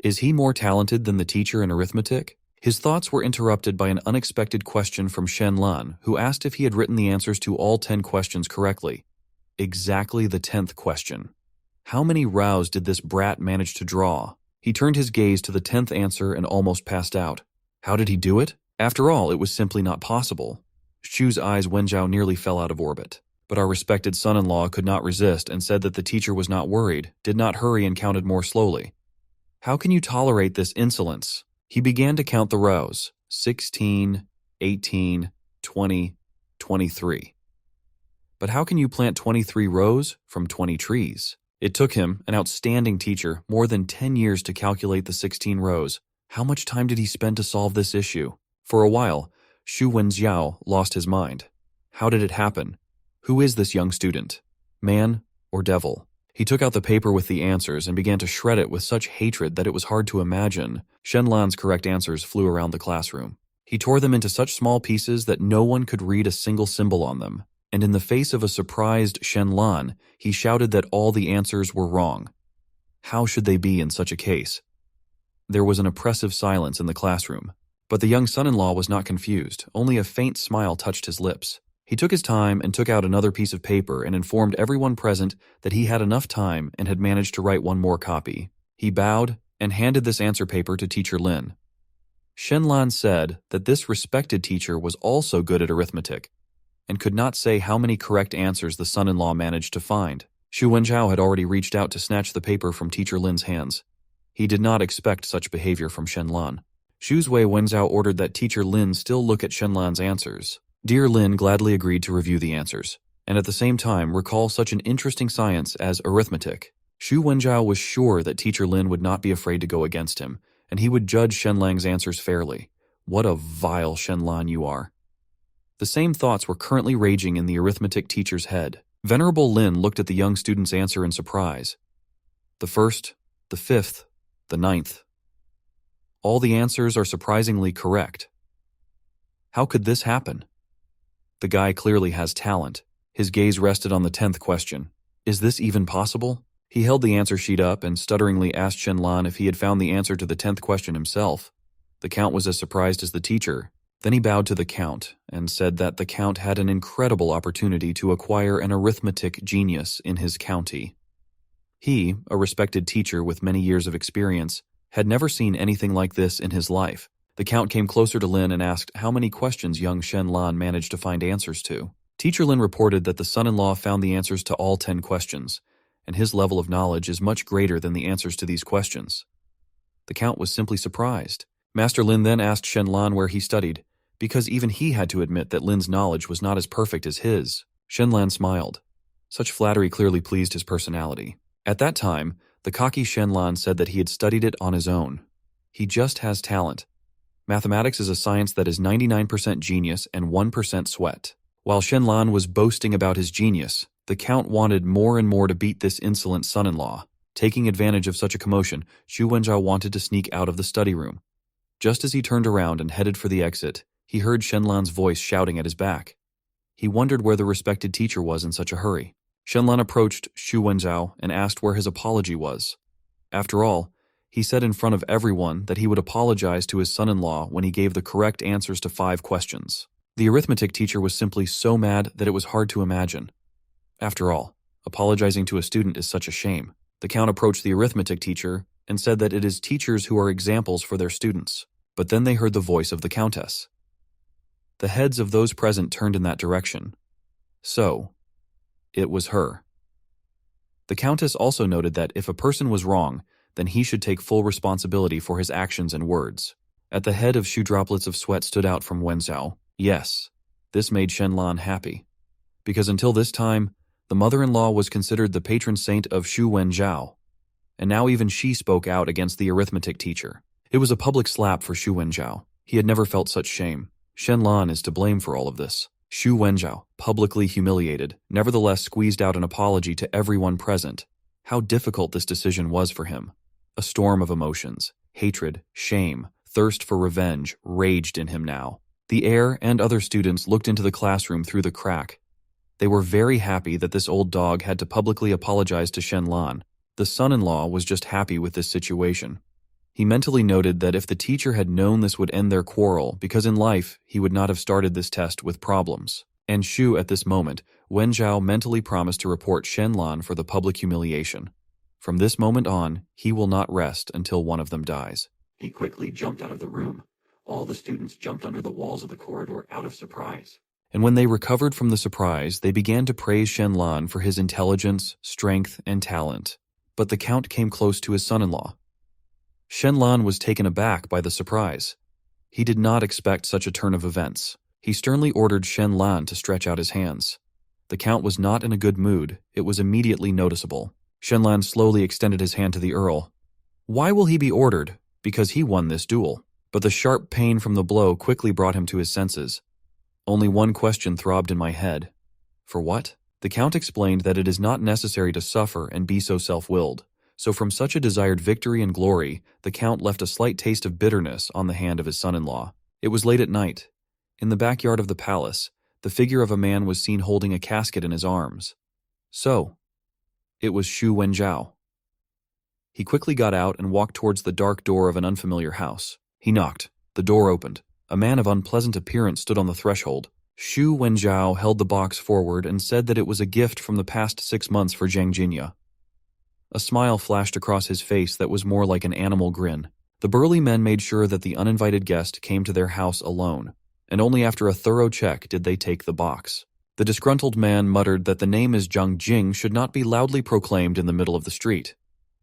Is he more talented than the teacher in arithmetic? His thoughts were interrupted by an unexpected question from Shen Lan, who asked if he had written the answers to all 10 questions correctly. Exactly the 10th question. How many rows did this brat manage to draw? He turned his gaze to the 10th answer and almost passed out. How did he do it? After all, it was simply not possible. Shu's eyes, Wenzhao, nearly fell out of orbit. But our respected son-in-law could not resist and said that the teacher was not worried, did not hurry, and counted more slowly. How can you tolerate this insolence? He began to count the rows. 16, 18, 20, 23. But how can you plant 23 rows from 20 trees? It took him, an outstanding teacher, more than 10 years to calculate the 16 rows. How much time did he spend to solve this issue? For a while, Shu Wenjiao lost his mind. How did it happen? Who is this young student? Man or devil? He took out the paper with the answers and began to shred it with such hatred that it was hard to imagine. Shen Lan's correct answers flew around the classroom. He tore them into such small pieces that no one could read a single symbol on them. And in the face of a surprised Shen Lan, he shouted that all the answers were wrong. How should they be in such a case? There was an oppressive silence in the classroom. But the young son-in-law was not confused. Only a faint smile touched his lips. He took his time and took out another piece of paper and informed everyone present that he had enough time and had managed to write one more copy. He bowed and handed this answer paper to Teacher Lin. Shen Lan said that this respected teacher was also good at arithmetic and could not say how many correct answers the son-in-law managed to find. Xu Wenjiao had already reached out to snatch the paper from Teacher Lin's hands. He did not expect such behavior from Shen Lan. Xu Wenjiao ordered that Teacher Lin still look at Shen Lan's answers. Dear Lin gladly agreed to review the answers, and at the same time recall such an interesting science as arithmetic. Xu Wenjiao was sure that Teacher Lin would not be afraid to go against him, and he would judge Shen Lan's answers fairly. What a vile Shen Lan you are. The same thoughts were currently raging in the arithmetic teacher's head. Venerable Lin looked at the young student's answer in surprise. The first, the fifth, the ninth. All the answers are surprisingly correct. How could this happen? The guy clearly has talent. His gaze rested on the 10th question. Is this even possible? He held the answer sheet up and stutteringly asked Shen Lan if he had found the answer to the 10th question himself. The Count was as surprised as the teacher. Then he bowed to the Count and said that the Count had an incredible opportunity to acquire an arithmetic genius in his county. He, a respected teacher with many years of experience, had never seen anything like this in his life. The Count came closer to Lin and asked how many questions young Shen Lan managed to find answers to. Teacher Lin reported that the son-in-law found the answers to all 10 questions, and his level of knowledge is much greater than the answers to these questions. The Count was simply surprised. Master Lin then asked Shen Lan where he studied, because even he had to admit that Lin's knowledge was not as perfect as his. Shen Lan smiled. Such flattery clearly pleased his personality. At that time, the cocky Shen Lan said that he had studied it on his own. He just has talent. Mathematics is a science that is 99% genius and 1% sweat. While Shen Lan was boasting about his genius, the Count wanted more and more to beat this insolent son-in-law. Taking advantage of such a commotion, Xu Wenjiao wanted to sneak out of the study room. Just as he turned around and headed for the exit, he heard Shen Lan's voice shouting at his back. He wondered where the respected teacher was in such a hurry. Shen Lan approached Xu Wenjiao and asked where his apology was. After all, he said in front of everyone that he would apologize to his son-in-law when he gave the correct answers to 5 questions. The arithmetic teacher was simply so mad that it was hard to imagine. After all, apologizing to a student is such a shame. The Count approached the arithmetic teacher and said that it is teachers who are examples for their students. But then they heard the voice of the Countess. The heads of those present turned in that direction. So, it was her. The Countess also noted that if a person was wrong, then he should take full responsibility for his actions and words. At the head of Xu droplets of sweat stood out from Wenjiao. Yes, this made Shen Lan happy. Because until this time, the mother-in-law was considered the patron saint of Xu Wenjiao, and now even she spoke out against the arithmetic teacher. It was a public slap for Xu Wenjiao. He had never felt such shame. Shen Lan is to blame for all of this. Xu Wenjiao, publicly humiliated, nevertheless squeezed out an apology to everyone present. How difficult this decision was for him. A storm of emotions, hatred, shame, thirst for revenge raged in him now. The heir and other students looked into the classroom through the crack. They were very happy that this old dog had to publicly apologize to Shen Lan. The son-in-law was just happy with this situation. He mentally noted that if the teacher had known this would end their quarrel, because in life he would not have started this test with problems. And Xu, at this moment, Wenjiao mentally promised to report Shen Lan for the public humiliation. From this moment on, he will not rest until one of them dies. He quickly jumped out of the room. All the students jumped under the walls of the corridor out of surprise. And when they recovered from the surprise, they began to praise Shen Lan for his intelligence, strength, and talent. But the Count came close to his son-in-law. Shen Lan was taken aback by the surprise. He did not expect such a turn of events. He sternly ordered Shen Lan to stretch out his hands. The Count was not in a good mood. It was immediately noticeable. Shen Lan slowly extended his hand to the Earl. Why will he be ordered? Because he won this duel. But the sharp pain from the blow quickly brought him to his senses. Only one question throbbed in my head. For what? The Count explained that it is not necessary to suffer and be so self-willed. So from such a desired victory and glory, the Count left a slight taste of bitterness on the hand of his son-in-law. It was late at night. In the backyard of the palace, the figure of a man was seen holding a casket in his arms. So, it was Xu Wenjiao. He quickly got out and walked towards the dark door of an unfamiliar house. He knocked. The door opened. A man of unpleasant appearance stood on the threshold. Xu Wenjiao held the box forward and said that it was a gift from the past 6 months for Zhang Jinya. A smile flashed across his face that was more like an animal grin. The burly men made sure that the uninvited guest came to their house alone, and only after a thorough check did they take the box. The disgruntled man muttered that the name as Zhang Jing should not be loudly proclaimed in the middle of the street,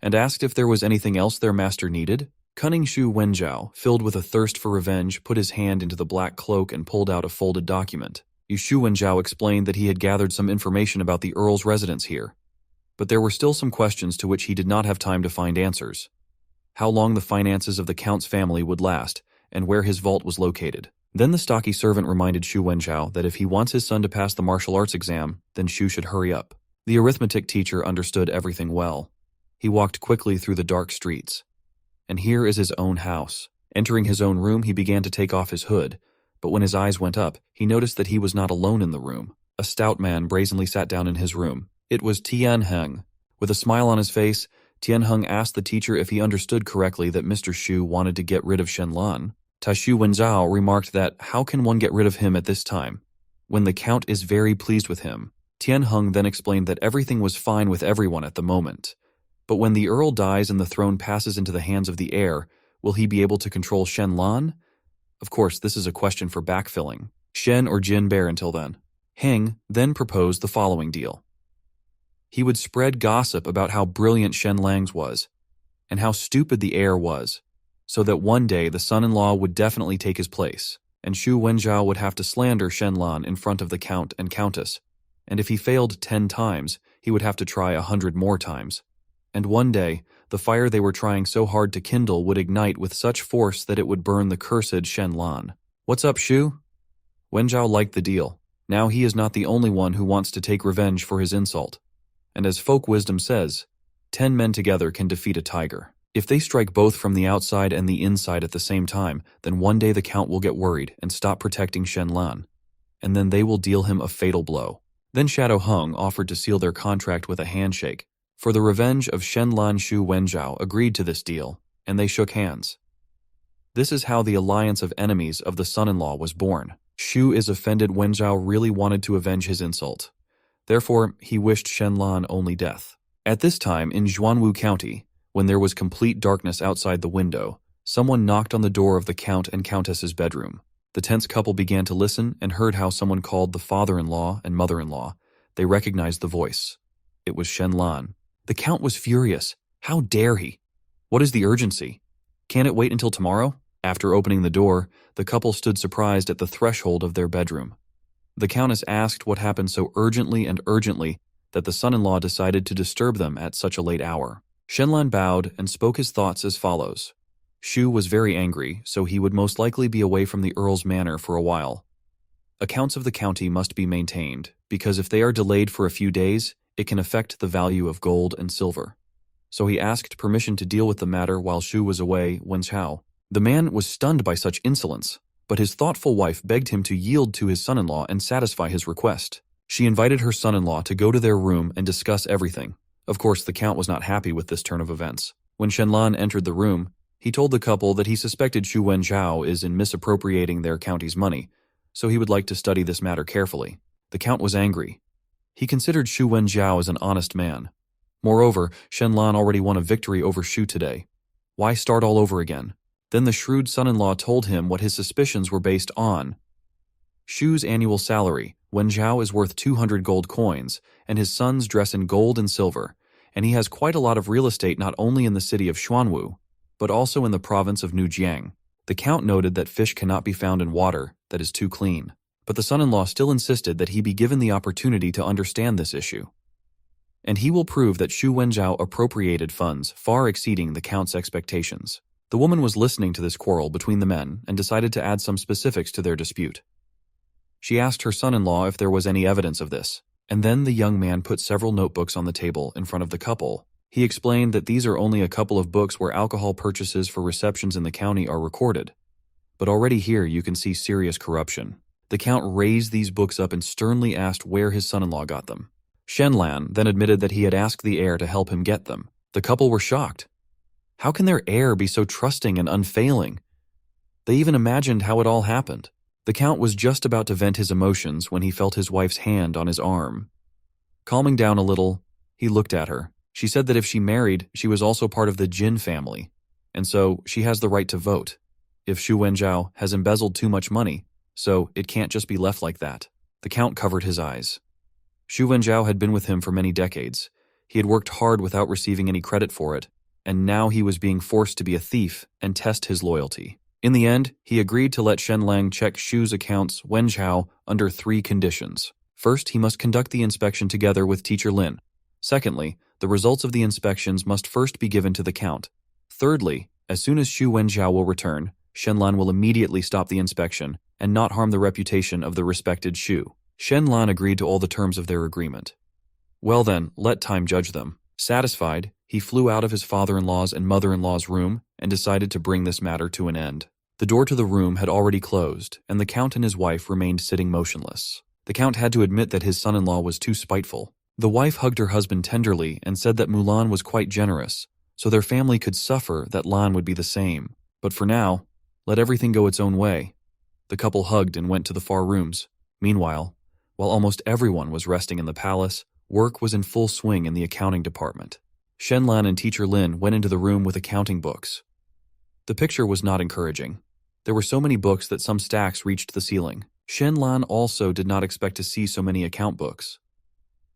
and asked if there was anything else their master needed. Cunning Xu Wenjiao, filled with a thirst for revenge, put his hand into the black cloak and pulled out a folded document. Xu Wenjiao explained that he had gathered some information about the Earl's residence here, but there were still some questions to which he did not have time to find answers. How long the finances of the Count's family would last, and where his vault was located. Then the stocky servant reminded Xu Wenjiao that if he wants his son to pass the martial arts exam, then Xu should hurry up. The arithmetic teacher understood everything well. He walked quickly through the dark streets. And here is his own house. Entering his own room, he began to take off his hood, but when his eyes went up, he noticed that he was not alone in the room. A stout man brazenly sat down in his room. It was Tianheng. With a smile on his face, Tianheng asked the teacher if he understood correctly that Mr. Xu wanted to get rid of Shen Lan. Xu Wenjiao remarked that how can one get rid of him at this time, when the Count is very pleased with him. Tianheng then explained that everything was fine with everyone at the moment. But when the Earl dies and the throne passes into the hands of the heir, will he be able to control Shen Lan? Of course, this is a question for backfilling. Shen or Jin bear until then. Heng then proposed the following deal. He would spread gossip about how brilliant Shen Lang's was, and how stupid the heir was, so that one day the son-in-law would definitely take his place, and Xu Wenjiao would have to slander Shen Lan in front of the Count and Countess, and if he failed 10 times, he would have to try 100 more times. And one day, the fire they were trying so hard to kindle would ignite with such force that it would burn the cursed Shen Lan. What's up, Xu? Wenjiao liked the deal. Now he is not the only one who wants to take revenge for his insult. And as folk wisdom says, 10 men together can defeat a tiger. If they strike both from the outside and the inside at the same time, then one day the Count will get worried and stop protecting Shen Lan. And then they will deal him a fatal blow. Then Shadow Hung offered to seal their contract with a handshake. For the revenge of Shen Lan, Xu Wenjiao agreed to this deal, and they shook hands. This is how the alliance of enemies of the son-in-law was born. Xu is offended Wenjiao really wanted to avenge his insult. Therefore, he wished Shen Lan only death. At this time, in Zhuanwu County, when there was complete darkness outside the window, someone knocked on the door of the Count and Countess's bedroom. The tense couple began to listen and heard how someone called the father-in-law and mother-in-law. They recognized the voice. It was Shen Lan. The Count was furious. How dare he? What is the urgency? Can't it wait until tomorrow? After opening the door, the couple stood surprised at the threshold of their bedroom. The Countess asked what happened so urgently that the son-in-law decided to disturb them at such a late hour. Shen Lan bowed and spoke his thoughts as follows. Xu was very angry, so he would most likely be away from the Earl's manor for a while. Accounts of the county must be maintained, because if they are delayed for a few days, it can affect the value of gold and silver. So he asked permission to deal with the matter while Xu was away, Wenjiao. The man was stunned by such insolence, but his thoughtful wife begged him to yield to his son-in-law and satisfy his request. She invited her son-in-law to go to their room and discuss everything. Of course, the Count was not happy with this turn of events. When Shen Lan entered the room, he told the couple that he suspected Xu Wenjiao is in misappropriating their county's money, so he would like to study this matter carefully. The Count was angry. He considered Xu Wenjiao as an honest man. Moreover, Shen Lan already won a victory over Xu today. Why start all over again? Then the shrewd son-in-law told him what his suspicions were based on. Xu's annual salary, Wenjiao is worth 200 gold coins, and his sons dress in gold and silver, and he has quite a lot of real estate not only in the city of Xuanwu, but also in the province of Nujiang. The Count noted that fish cannot be found in water that is too clean, but the son-in-law still insisted that he be given the opportunity to understand this issue. And he will prove that Xu Wenjiao appropriated funds far exceeding the Count's expectations. The woman was listening to this quarrel between the men and decided to add some specifics to their dispute. She asked her son-in-law if there was any evidence of this, and then the young man put several notebooks on the table in front of the couple. He explained that these are only a couple of books where alcohol purchases for receptions in the county are recorded. But already here you can see serious corruption. The Count raised these books up and sternly asked where his son-in-law got them. Shen Lan then admitted that he had asked the heir to help him get them. The couple were shocked. How can their heir be so trusting and unfailing? They even imagined how it all happened. The Count was just about to vent his emotions when he felt his wife's hand on his arm. Calming down a little, he looked at her. She said that if she married, she was also part of the Jin family, and so she has the right to vote. If Xu Wenjiao has embezzled too much money, so it can't just be left like that. The Count covered his eyes. Xu Wenjiao had been with him for many decades. He had worked hard without receiving any credit for it, and now he was being forced to be a thief and test his loyalty. In the end, he agreed to let Shen Lan check Xu's accounts Wenjiao under 3 conditions. First, he must conduct the inspection together with Teacher Lin. Secondly, the results of the inspections must first be given to the Count. Thirdly, as soon as Xu Wenjiao will return, Shen Lan will immediately stop the inspection and not harm the reputation of the respected Xu. Shen Lan agreed to all the terms of their agreement. Well then, let time judge them. Satisfied, he flew out of his father-in-law's and mother-in-law's room and decided to bring this matter to an end. The door to the room had already closed, and the Count and his wife remained sitting motionless. The Count had to admit that his son-in-law was too spiteful. The wife hugged her husband tenderly and said that Mulan was quite generous, so their family could suffer that Lan would be the same. But for now, let everything go its own way. The couple hugged and went to the far rooms. Meanwhile, while almost everyone was resting in the palace, work was in full swing in the accounting department. Shen Lan and Teacher Lin went into the room with accounting books. The picture was not encouraging. There were so many books that some stacks reached the ceiling. Shen Lan also did not expect to see so many account books.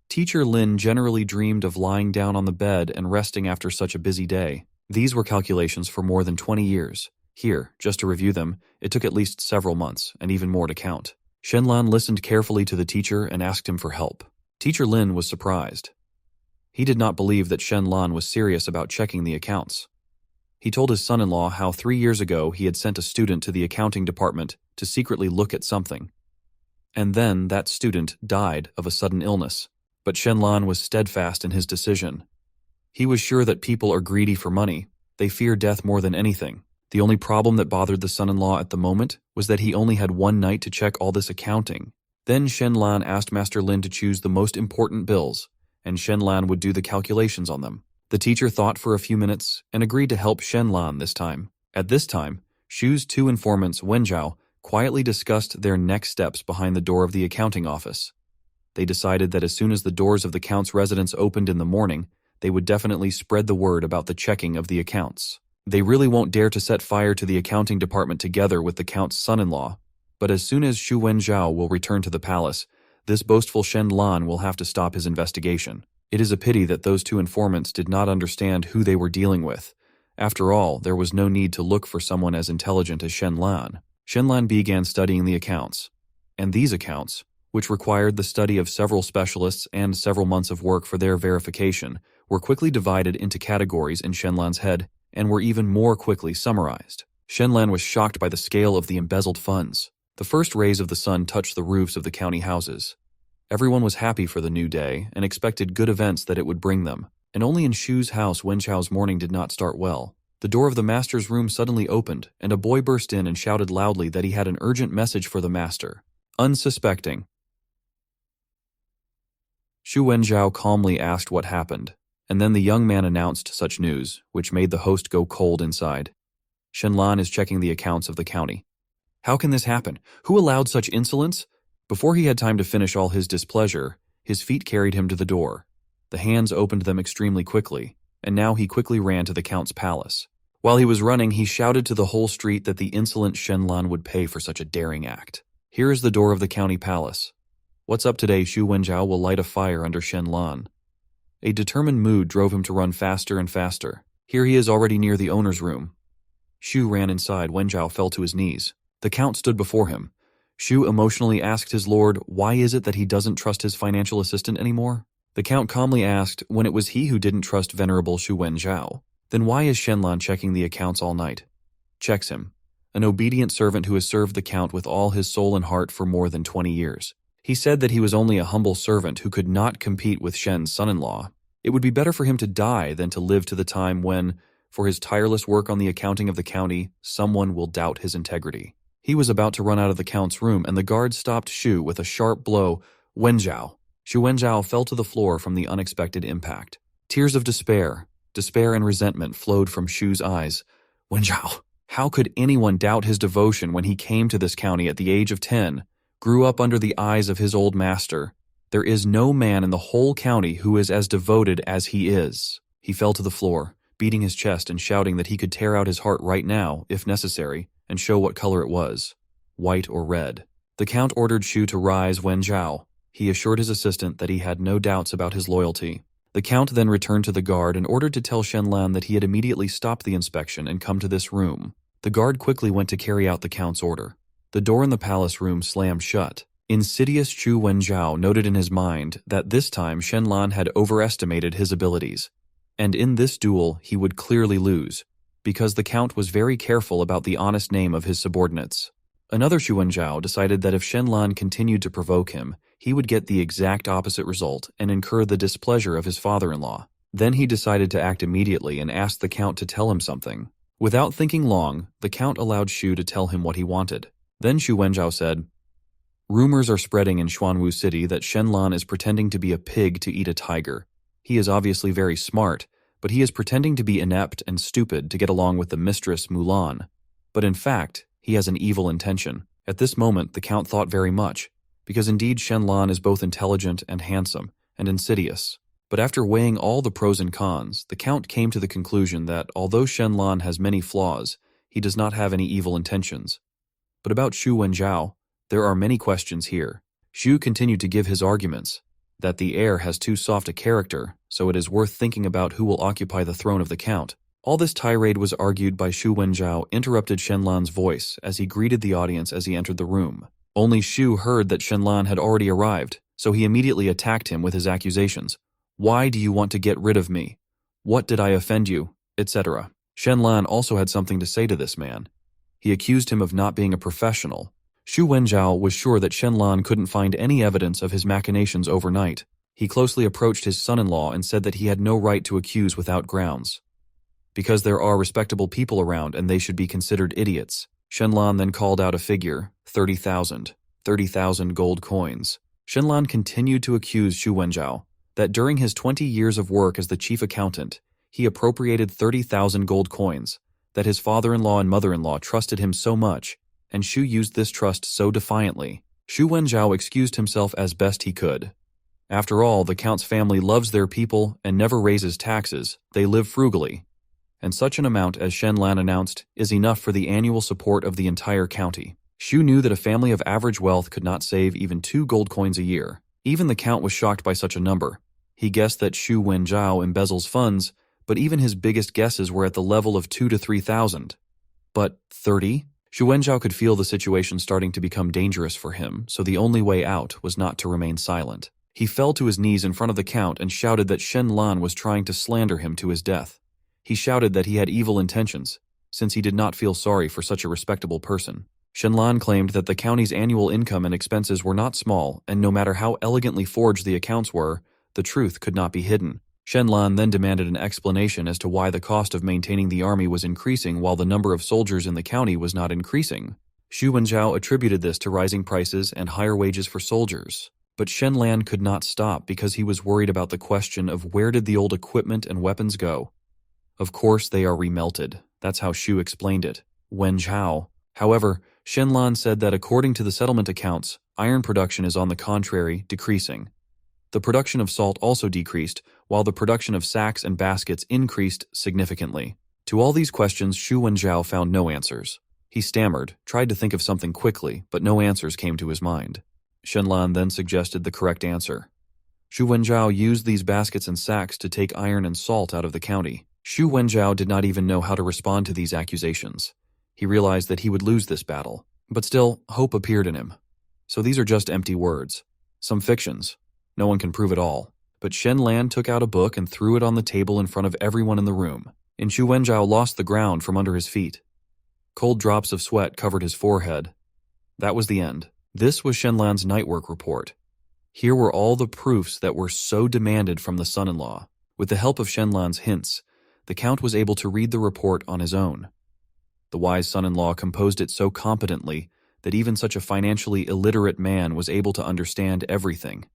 Teacher Lin generally dreamed of lying down on the bed and resting after such a busy day. These were calculations for more than 20 years. Here, just to review them, it took at least several months, and even more to count. Shen Lan listened carefully to the teacher and asked him for help. Teacher Lin was surprised. He did not believe that Shen Lan was serious about checking the accounts. He told his son-in-law how 3 years ago he had sent a student to the accounting department to secretly look at something. And then that student died of a sudden illness. But Shen Lan was steadfast in his decision. He was sure that people are greedy for money. They fear death more than anything. The only problem that bothered the son-in-law at the moment was that he only had one night to check all this accounting. Then Shen Lan asked Master Lin to choose the most important bills, and Shen Lan would do the calculations on them. The teacher thought for a few minutes and agreed to help Shen Lan this time. At this time, Xu's 2 informants, Wenjiao, quietly discussed their next steps behind the door of the accounting office. They decided that as soon as the doors of the Count's residence opened in the morning, they would definitely spread the word about the checking of the accounts. They really won't dare to set fire to the accounting department together with the Count's son-in-law, but as soon as Xu Wenjiao will return to the palace, this boastful Shen Lan will have to stop his investigation. It is a pity that those 2 informants did not understand who they were dealing with. After all, there was no need to look for someone as intelligent as Shen Lan. Shen Lan began studying the accounts, and these accounts, which required the study of several specialists and several months of work for their verification, were quickly divided into categories in Shen Lan's head and were even more quickly summarized. Shen Lan was shocked by the scale of the embezzled funds. The first rays of the sun touched the roofs of the county houses. Everyone was happy for the new day and expected good events that it would bring them. And only in Xu's house Wenjiao's morning did not start well. The door of the master's room suddenly opened, and a boy burst in and shouted loudly that he had an urgent message for the master. Unsuspecting, Xu Wenjiao calmly asked what happened, and then the young man announced such news, which made the host go cold inside. Shen Lan is checking the accounts of the county. How can this happen? Who allowed such insolence? Before he had time to finish all his displeasure, his feet carried him to the door. The hands opened them extremely quickly, and now he quickly ran to the Count's palace. While he was running, he shouted to the whole street that the insolent Shen Lan would pay for such a daring act. Here is the door of the county palace. What's up today? Xu Wenjiao will light a fire under Shen Lan. A determined mood drove him to run faster and faster. Here he is already near the owner's room. Xu ran inside. Wenjiao fell to his knees. The Count stood before him. Xu emotionally asked his lord, why is it that he doesn't trust his financial assistant anymore? The Count calmly asked, when it was he who didn't trust venerable Xu Wenjiao, then why is Shen Lan checking the accounts all night? Checks him. An obedient servant who has served the Count with all his soul and heart for more than 20 years. He said that he was only a humble servant who could not compete with Shen's son-in-law. It would be better for him to die than to live to the time when, for his tireless work on the accounting of the county, someone will doubt his integrity. He was about to run out of the Count's room, and the guard stopped Xu with a sharp blow. Wenjiao. Xu Wenjiao fell to the floor from the unexpected impact. Tears of despair and resentment flowed from Xu's eyes. Wenjiao, How could anyone doubt his devotion when he came to this county at the age of 10, grew up under the eyes of his old master? There is no man in the whole county who is as devoted as he is. He fell to the floor, beating his chest and shouting that he could tear out his heart right now, if necessary, and show what color it was, white or red. The Count ordered Shu to rise Wenjiao. He assured his assistant that he had no doubts about his loyalty. The Count then returned to the guard and ordered to tell Shen Lan that he had immediately stopped the inspection and come to this room. The guard quickly went to carry out the Count's order. The door in the palace room slammed shut. Insidious Chu Wenjiao noted in his mind that this time Shen Lan had overestimated his abilities, and in this duel he would clearly lose, because the Count was very careful about the honest name of his subordinates. Another Chu Wenjiao decided that if Shen Lan continued to provoke him, he would get the exact opposite result and incur the displeasure of his father-in-law. Then he decided to act immediately and asked the Count to tell him something. Without thinking long, the Count allowed Shu to tell him what he wanted. Then Shu Wenjiao said, "Rumors are spreading in Xuanwu City that Shen Lan is pretending to be a pig to eat a tiger. He is obviously very smart, but he is pretending to be inept and stupid to get along with the mistress Mulan. But in fact, he has an evil intention." At this moment, the Count thought very much, because indeed Shen Lan is both intelligent and handsome, and insidious. But after weighing all the pros and cons, the Count came to the conclusion that although Shen Lan has many flaws, he does not have any evil intentions. But about Shu Wenjiao, there are many questions here. Shu continued to give his arguments, that the heir has too soft a character, so it is worth thinking about who will occupy the throne of the Count. All this tirade was argued by Shu Wenjiao interrupted Shen Lan's voice as he greeted the audience as he entered the room. Only Shu heard that Shen Lan had already arrived, so he immediately attacked him with his accusations. "Why do you want to get rid of me? What did I offend you?" etc. Shen Lan also had something to say to this man. He accused him of not being a professional. Shu Wenjiao was sure that Shen Lan couldn't find any evidence of his machinations overnight. He closely approached his son-in-law and said that he had no right to accuse without grounds, because there are respectable people around and they should be considered idiots. Shen Lan then called out a figure, 30,000 gold coins. Shen Lan continued to accuse Shu Wenjiao that during his 20 years of work as the chief accountant, he appropriated 30,000 gold coins, that his father-in-law and mother-in-law trusted him so much, and Shu used this trust so defiantly. Shu Wenjiao excused himself as best he could. After all, the Count's family loves their people and never raises taxes, they live frugally, and such an amount as Shen Lan announced is enough for the annual support of the entire county. Shu knew that a family of average wealth could not save even 2 gold coins a year. Even the Count was shocked by such a number. He guessed that Shu Wenjiao embezzles funds, but even his biggest guesses were at the level of 2 to 3,000. But 30? Shu Wenjiao could feel the situation starting to become dangerous for him, so the only way out was not to remain silent. He fell to his knees in front of the Count and shouted that Shen Lan was trying to slander him to his death. He shouted that he had evil intentions, since he did not feel sorry for such a respectable person. Shen Lan claimed that the county's annual income and expenses were not small, and no matter how elegantly forged the accounts were, the truth could not be hidden. Shen Lan then demanded an explanation as to why the cost of maintaining the army was increasing while the number of soldiers in the county was not increasing. Shu Wenjiao attributed this to rising prices and higher wages for soldiers. But Shen Lan could not stop because he was worried about the question of where did the old equipment and weapons go. Of course they are remelted. That's how Shu explained it. Wenjiao. However, Shen Lan said that according to the settlement accounts, iron production is on the contrary decreasing. The production of salt also decreased, while the production of sacks and baskets increased significantly. To all these questions, Shu Wenjiao found no answers. He stammered, tried to think of something quickly, but no answers came to his mind. Shen Lan then suggested the correct answer. Shu Wenjiao used these baskets and sacks to take iron and salt out of the county. Shu Wenjiao did not even know how to respond to these accusations. He realized that he would lose this battle, but still, hope appeared in him. So these are just empty words. Some fictions. No one can prove it all. But Shen Lan took out a book and threw it on the table in front of everyone in the room, and Shu Wenjiao lost the ground from under his feet. Cold drops of sweat covered his forehead. That was the end. This was Shen Lan's night work report. Here were all the proofs that were so demanded from the son-in-law. With the help of Shen Lan's hints, the Count was able to read the report on his own. The wise son-in-law composed it so competently that even such a financially illiterate man was able to understand everything.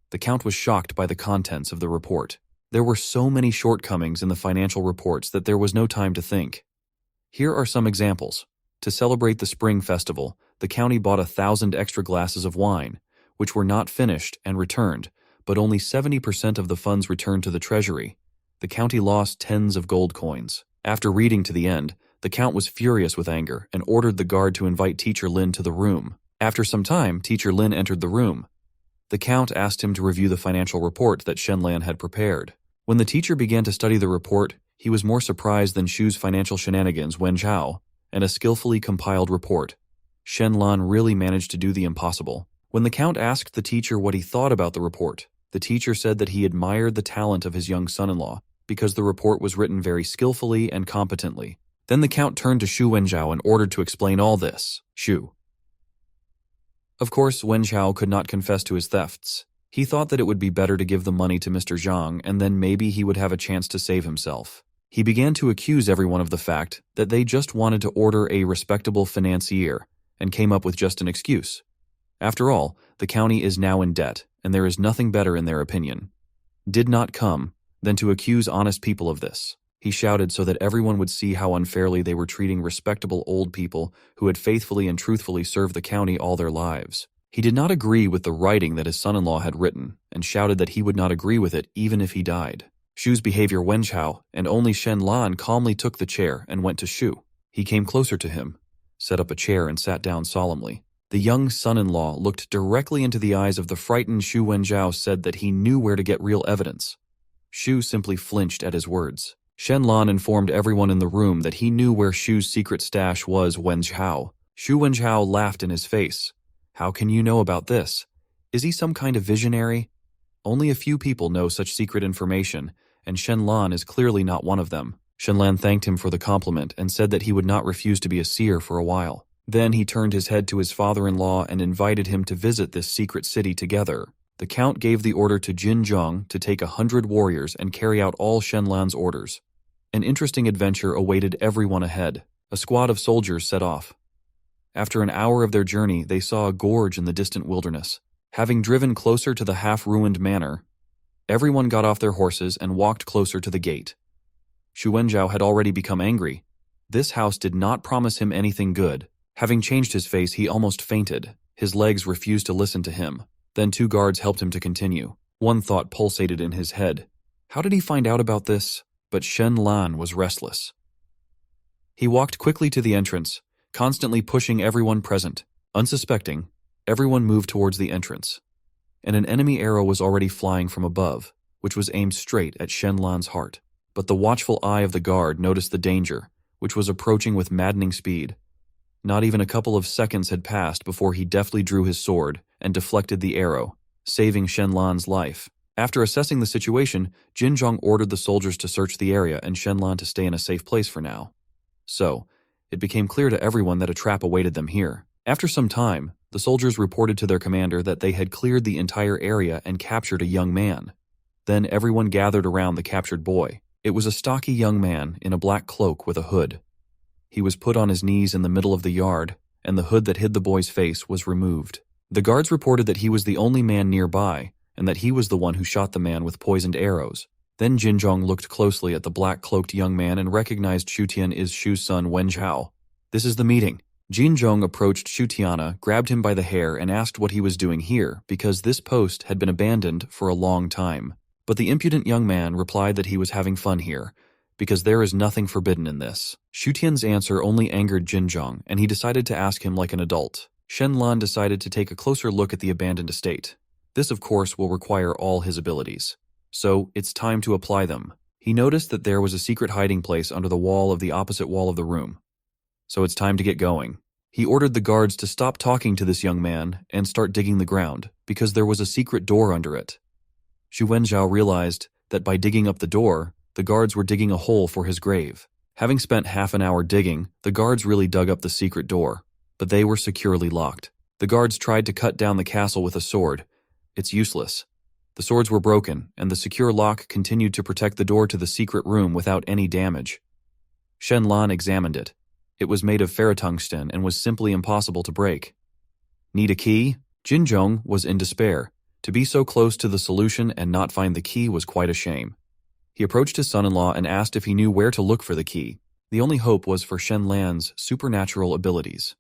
The Count was shocked by the contents of the report. There were so many shortcomings in the financial reports that there was no time to think. Here are some examples. To celebrate the Spring Festival, the county bought 1,000 extra glasses of wine, which were not finished and returned, but only 70% of the funds returned to the treasury. The county lost tens of gold coins. After reading to the end, the count was furious with anger and ordered the guard to invite Teacher Lin to the room. After some time, Teacher Lin entered the room. The count asked him to review the financial report that Shen Lan had prepared. When the teacher began to study the report, he was more surprised than Shu's financial shenanigans Wen Zhao, and a skillfully compiled report. Shen Lan really managed to do the impossible. When the count asked the teacher what he thought about the report, the teacher said that he admired the talent of his young son-in-law because the report was written very skillfully and competently. Then the count turned to Shu Wenzhao and ordered to explain all this. Shu. Of course, Wenzhao could not confess to his thefts. He thought that it would be better to give the money to Mr. Zhang and then maybe he would have a chance to save himself. He began to accuse everyone of the fact that they just wanted to order a respectable financier and came up with just an excuse. After all, the county is now in debt, and there is nothing better in their opinion. Did not come, than to accuse honest people of this. He shouted so that everyone would see how unfairly they were treating respectable old people who had faithfully and truthfully served the county all their lives. He did not agree with the writing that his son-in-law had written, and shouted that he would not agree with it even if he died. Shu's behavior Wenzhao and only Shen Lan calmly took the chair and went to Shu. He came closer to him, set up a chair and sat down solemnly. The young son-in-law looked directly into the eyes of the frightened Shu Wenzhao said that he knew where to get real evidence. Shu simply flinched at his words. Shen Lan informed everyone in the room that he knew where Shu's secret stash was Wenzhao. Shu Wenzhao laughed in his face. How can you know about this? Is he some kind of visionary? Only a few people know such secret information, and Shen Lan is clearly not one of them. Shen Lan thanked him for the compliment and said that he would not refuse to be a seer for a while. Then he turned his head to his father-in-law and invited him to visit this secret city together. The count gave the order to Jin Zhong to take 100 warriors and carry out all Shen Lan's orders. An interesting adventure awaited everyone ahead. A squad of soldiers set off. After an hour of their journey, they saw a gorge in the distant wilderness. Having driven closer to the half-ruined manor, everyone got off their horses and walked closer to the gate. Shu Wenzhao had already become angry. This house did not promise him anything good. Having changed his face, he almost fainted. His legs refused to listen to him. Then 2 guards helped him to continue. One thought pulsated in his head. How did he find out about this? But Shen Lan was restless. He walked quickly to the entrance, constantly pushing everyone present. Unsuspecting, everyone moved towards the entrance. And an enemy arrow was already flying from above, which was aimed straight at Shen Lan's heart. But the watchful eye of the guard noticed the danger, which was approaching with maddening speed. Not even a couple of seconds had passed before he deftly drew his sword and deflected the arrow, saving Shen Lan's life. After assessing the situation, Jin Zhong ordered the soldiers to search the area and Shen Lan to stay in a safe place for now. So, it became clear to everyone that a trap awaited them here. After some time, the soldiers reported to their commander that they had cleared the entire area and captured a young man. Then everyone gathered around the captured boy. It was a stocky young man in a black cloak with a hood. He was put on his knees in the middle of the yard, and the hood that hid the boy's face was removed. The guards reported that he was the only man nearby, and that he was the one who shot the man with poisoned arrows. Then Jin Zhong looked closely at the black-cloaked young man and recognized Shu Tian is Shu's son Wenzhao. This is the meeting. Jin Zhong approached Shu Tiana, grabbed him by the hair, and asked what he was doing here, because this post had been abandoned for a long time. But the impudent young man replied that he was having fun here, because there is nothing forbidden in this. Shu Tian's answer only angered Jin Zhong, and he decided to ask him like an adult. Shen Lan decided to take a closer look at the abandoned estate. This, of course, will require all his abilities. So, it's time to apply them. He noticed that there was a secret hiding place under the wall of the opposite wall of the room. So it's time to get going. He ordered the guards to stop talking to this young man and start digging the ground, because there was a secret door under it. Shu Wenzhao realized that by digging up the door, the guards were digging a hole for his grave. Having spent half an hour digging, the guards really dug up the secret door, but they were securely locked. The guards tried to cut down the castle with a sword. It's useless. The swords were broken, and the secure lock continued to protect the door to the secret room without any damage. Shen Lan examined it. It was made of ferrotungsten and was simply impossible to break. Need a key? Jin Zhong was in despair. To be so close to the solution and not find the key was quite a shame. He approached his son-in-law and asked if he knew where to look for the key. The only hope was for Shen Lan's supernatural abilities.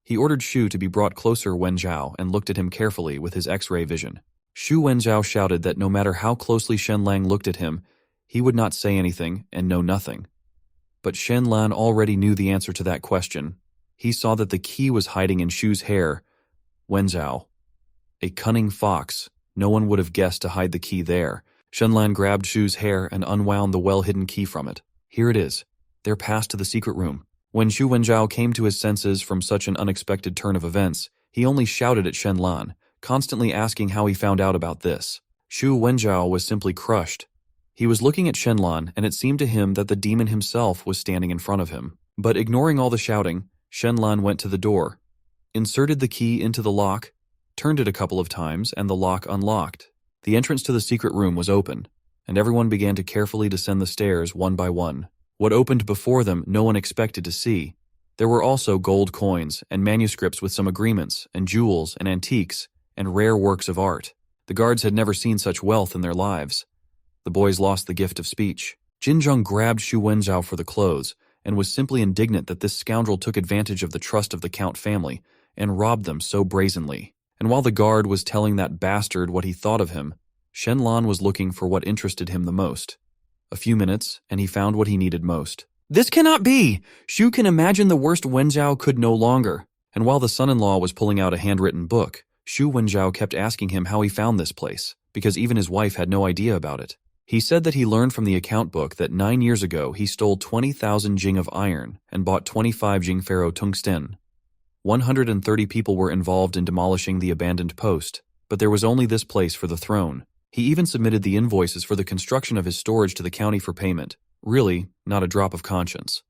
He ordered Shu to be brought closer Wenzhao and looked at him carefully with his X-ray vision. Shu Wenzhao shouted that no matter how closely Shen Lan looked at him, he would not say anything and know nothing. But Shen Lan already knew the answer to that question. He saw that the key was hiding in Shu's hair. Wenzhao. A cunning fox. No one would have guessed to hide the key there. Shen Lan grabbed Shu's hair and unwound the well-hidden key from it. Here it is. They're passed to the secret room. When Shu Wenzhao came to his senses from such an unexpected turn of events, he only shouted at Shen Lan, constantly asking how he found out about this. Shu Wenzhao was simply crushed. He was looking at Shen Lan, and it seemed to him that the demon himself was standing in front of him. But ignoring all the shouting, Shen Lan went to the door, inserted the key into the lock, turned it a couple of times, and the lock unlocked. The entrance to the secret room was open, and everyone began to carefully descend the stairs one by one. What opened before them no one expected to see. There were also gold coins and manuscripts with some agreements and jewels and antiques and rare works of art. The guards had never seen such wealth in their lives. The boys lost the gift of speech. Jinzheng grabbed Shu Wenzhao for the clothes and was simply indignant that this scoundrel took advantage of the trust of the Count family and robbed them so brazenly. And while the guard was telling that bastard what he thought of him, Shen Lan was looking for what interested him the most. A few minutes, and he found what he needed most. This cannot be! Shu can imagine the worst Wenzhao could no longer. And while the son-in-law was pulling out a handwritten book, Shu Wenzhao kept asking him how he found this place, because even his wife had no idea about it. He said that he learned from the account book that 9 years ago he stole 20,000 jing of iron and bought 25 jing ferro tungsten. 130 people were involved in demolishing the abandoned post, but there was only this place for the throne. He even submitted the invoices for the construction of his storage to the county for payment. Really, not a drop of conscience.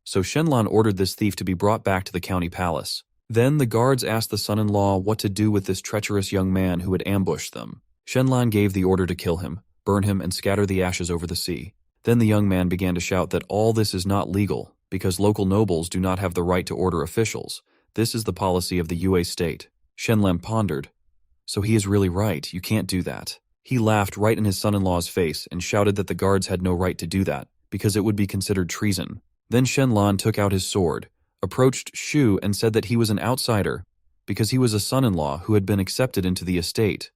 So Shen Lan ordered this thief to be brought back to the county palace. Then the guards asked the son-in-law what to do with this treacherous young man who had ambushed them. Shen Lan gave the order to kill him, burn him, and scatter the ashes over the sea. Then the young man began to shout that all this is not legal, because local nobles do not have the right to order officials. This is the policy of the Yue state. Shen Lan pondered. So he is really right, you can't do that. He laughed right in his son-in-law's face and shouted that the guards had no right to do that, because it would be considered treason. Then Shen Lan took out his sword, approached Shu and said that he was an outsider, because he was a son-in-law who had been accepted into the estate.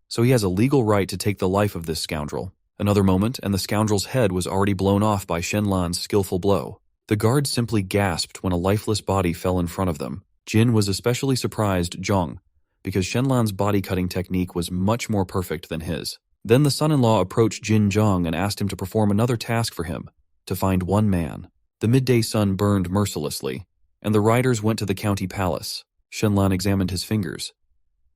So he has a legal right to take the life of this scoundrel. Another moment, and the scoundrel's head was already blown off by Shen Lan's skillful blow. The guards simply gasped when a lifeless body fell in front of them. Jin was especially surprised, Zhong, because Shen Lan's body-cutting technique was much more perfect than his. Then the son-in-law approached Jin Zhong and asked him to perform another task for him, to find one man. The midday sun burned mercilessly, and the riders went to the county palace. Shen Lan examined his fingers.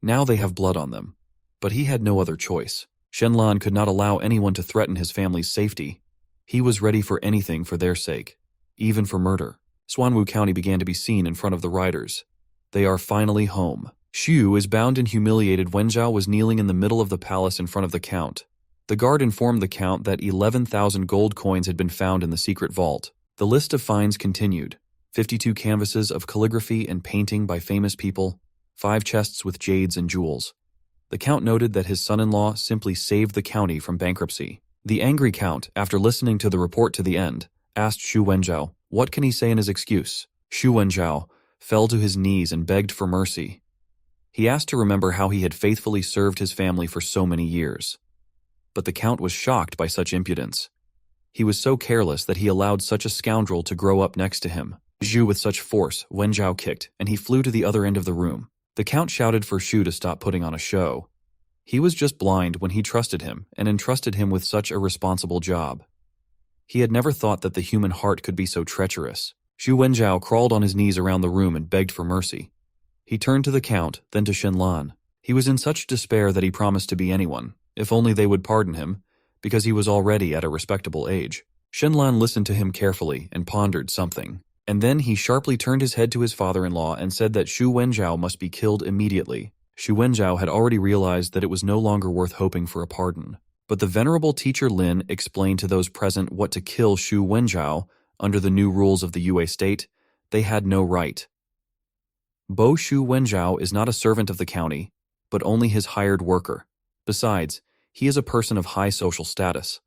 Now they have blood on them. But he had no other choice. Shen Lan could not allow anyone to threaten his family's safety. He was ready for anything for their sake, even for murder. Xuanwu County began to be seen in front of the riders. They are finally home. Shu is bound and humiliated. Wenzhao was kneeling in the middle of the palace in front of the count. The guard informed the count that 11,000 gold coins had been found in the secret vault. The list of finds continued. 52 canvases of calligraphy and painting by famous people, 5 chests with jades and jewels. The count noted that his son-in-law simply saved the county from bankruptcy. The angry count, after listening to the report to the end, asked Shu Wenzhao, what can he say in his excuse? Shu Wenzhao fell to his knees and begged for mercy. He asked to remember how he had faithfully served his family for so many years. But the count was shocked by such impudence. He was so careless that he allowed such a scoundrel to grow up next to him. Zhu with such force, Wenzhao kicked, and he flew to the other end of the room. The count shouted for Shu to stop putting on a show. He was just blind when he trusted him and entrusted him with such a responsible job. He had never thought that the human heart could be so treacherous. Shu Wenzhao crawled on his knees around the room and begged for mercy. He turned to the count, then to Shen Lan. He was in such despair that he promised to be anyone, if only they would pardon him, because he was already at a respectable age. Shen Lan listened to him carefully and pondered something. And then he sharply turned his head to his father-in-law and said that Shu Wenzhao must be killed immediately. Shu Wenzhao had already realized that it was no longer worth hoping for a pardon. But the venerable teacher Lin explained to those present what to kill Shu Wenzhao under the new rules of the Yue state. They had no right. Bo Shu Wenzhao is not a servant of the county, but only his hired worker. Besides, he is a person of high social status.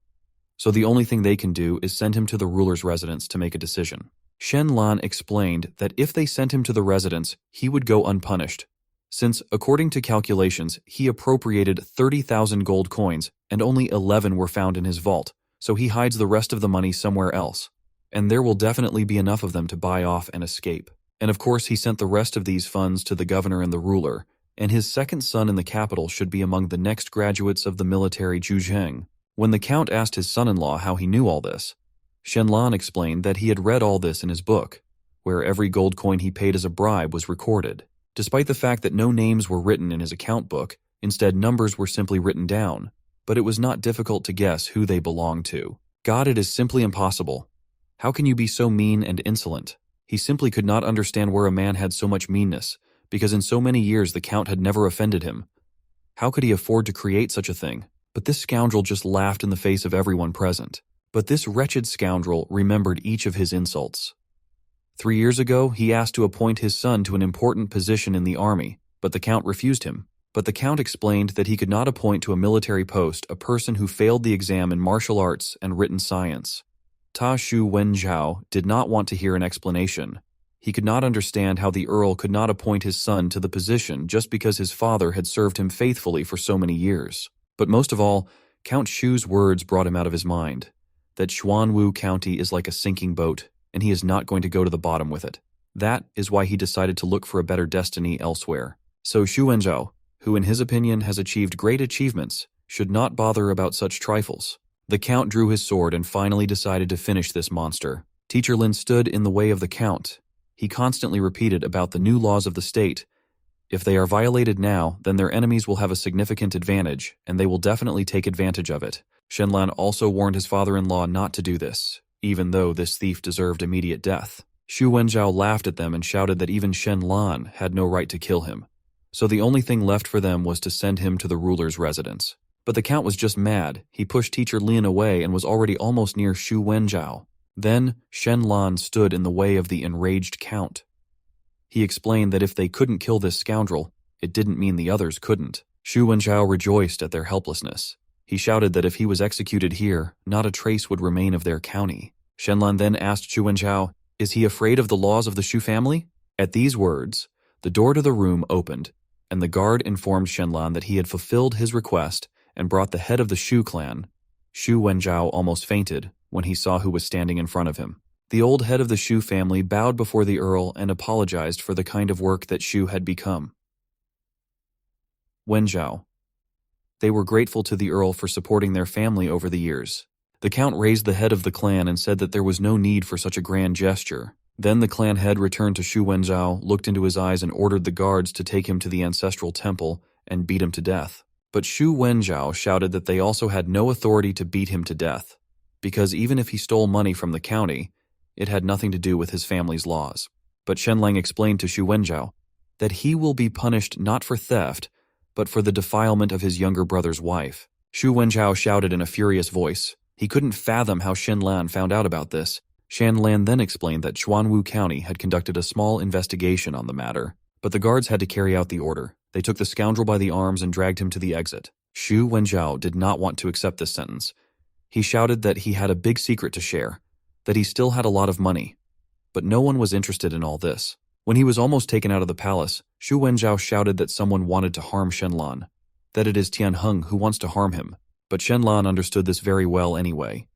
so the only thing they can do is send him to the ruler's residence to make a decision. Shen Lan explained that if they sent him to the residence, he would go unpunished, since, according to calculations, he appropriated 30,000 gold coins and only 11 were found in his vault, so he hides the rest of the money somewhere else. And there will definitely be enough of them to buy off and escape. And of course he sent the rest of these funds to the governor and the ruler, and his second son in the capital should be among the next graduates of the military Zhuzheng. When the count asked his son-in-law how he knew all this, Shen Lan explained that he had read all this in his book, where every gold coin he paid as a bribe was recorded. Despite the fact that no names were written in his account book, instead numbers were simply written down, but it was not difficult to guess who they belonged to. God, it is simply impossible. How can you be so mean and insolent? He simply could not understand where a man had so much meanness, because in so many years the count had never offended him. How could he afford to create such a thing? But this scoundrel just laughed in the face of everyone present. But this wretched scoundrel remembered each of his insults. 3 years ago, he asked to appoint his son to an important position in the army, but the count refused him. But the count explained that he could not appoint to a military post a person who failed the exam in martial arts and written science. Ta Shu Wenzhao did not want to hear an explanation. He could not understand how the earl could not appoint his son to the position just because his father had served him faithfully for so many years. But most of all, Count Shu's words brought him out of his mind, that Xuanwu County is like a sinking boat, and he is not going to go to the bottom with it. That is why he decided to look for a better destiny elsewhere. So Xu Wenzhao, who in his opinion has achieved great achievements, should not bother about such trifles. The count drew his sword and finally decided to finish this monster. Teacher Lin stood in the way of the count. He constantly repeated about the new laws of the state. If they are violated now, then their enemies will have a significant advantage, and they will definitely take advantage of it. Shen Lan also warned his father-in-law not to do this, even though this thief deserved immediate death. Xu Wenzhao laughed at them and shouted that even Shen Lan had no right to kill him. So the only thing left for them was to send him to the ruler's residence. But the count was just mad. He pushed Teacher Lin away and was already almost near Xu Wenzhao. Then Shen Lan stood in the way of the enraged count. He explained that if they couldn't kill this scoundrel, it didn't mean the others couldn't. Xu Wenzhao rejoiced at their helplessness. He shouted that if he was executed here, not a trace would remain of their county. Shen Lan then asked Xu Wenzhao, "Is he afraid of the laws of the Xu family?" At these words, the door to the room opened, and the guard informed Shen Lan that he had fulfilled his request and brought the head of the Xu clan. Xu Wenzhao almost fainted when he saw who was standing in front of him. The old head of the Xu family bowed before the earl and apologized for the kind of work that Xu had become. Wenzhao. They were grateful to the earl for supporting their family over the years. The count raised the head of the clan and said that there was no need for such a grand gesture. Then the clan head returned to Xu Wenzhao, looked into his eyes and ordered the guards to take him to the ancestral temple and beat him to death. But Xu Wenzhao shouted that they also had no authority to beat him to death, because even if he stole money from the county, it had nothing to do with his family's laws. But Shen Lang explained to Xu Wenzhao that he will be punished not for theft, but for the defilement of his younger brother's wife. Xu Wenzhao shouted in a furious voice. He couldn't fathom how Shen Lan found out about this. Shen Lan then explained that Xuanwu County had conducted a small investigation on the matter, but the guards had to carry out the order. They took the scoundrel by the arms and dragged him to the exit. Xu Wenzhao did not want to accept this sentence. He shouted that he had a big secret to share, that he still had a lot of money. But no one was interested in all this. When he was almost taken out of the palace, Xu Wenzhao shouted that someone wanted to harm Shen Lan, that it is Tian Heng who wants to harm him. But Shen Lan understood this very well anyway.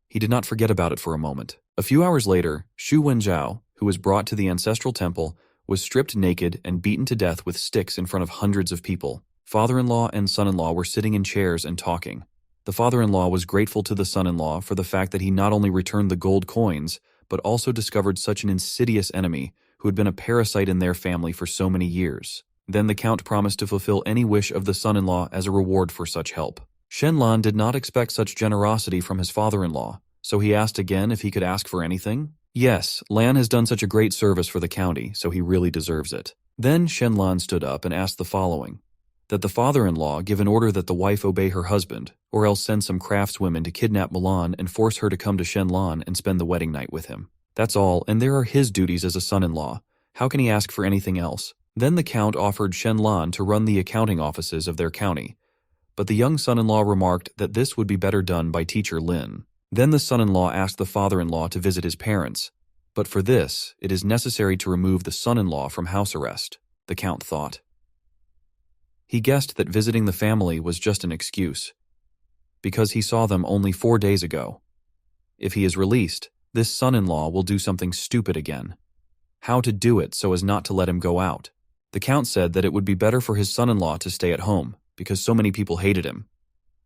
He did not forget about it for a moment. A few hours later, Xu Wenzhao, who was brought to the ancestral temple, was stripped naked and beaten to death with sticks in front of hundreds of people. Father-in-law and son-in-law were sitting in chairs and talking. The father-in-law was grateful to the son-in-law for the fact that he not only returned the gold coins, but also discovered such an insidious enemy who had been a parasite in their family for so many years. Then the count promised to fulfill any wish of the son-in-law as a reward for such help. Shen Lan did not expect such generosity from his father-in-law, so he asked again if he could ask for anything. Yes, Lan has done such a great service for the county, so he really deserves it. Then Shen Lan stood up and asked the following, that the father-in-law give an order that the wife obey her husband, or else send some craftswomen to kidnap Milan and force her to come to Shen Lan and spend the wedding night with him. That's all, and there are his duties as a son-in-law. How can he ask for anything else? Then the count offered Shen Lan to run the accounting offices of their county, but the young son-in-law remarked that this would be better done by Teacher Lin. Then the son-in-law asked the father-in-law to visit his parents, but for this, it is necessary to remove the son-in-law from house arrest, the count thought. He guessed that visiting the family was just an excuse, because he saw them only 4 days ago. If he is released, this son-in-law will do something stupid again. How to do it so as not to let him go out? The count said that it would be better for his son-in-law to stay at home, because so many people hated him.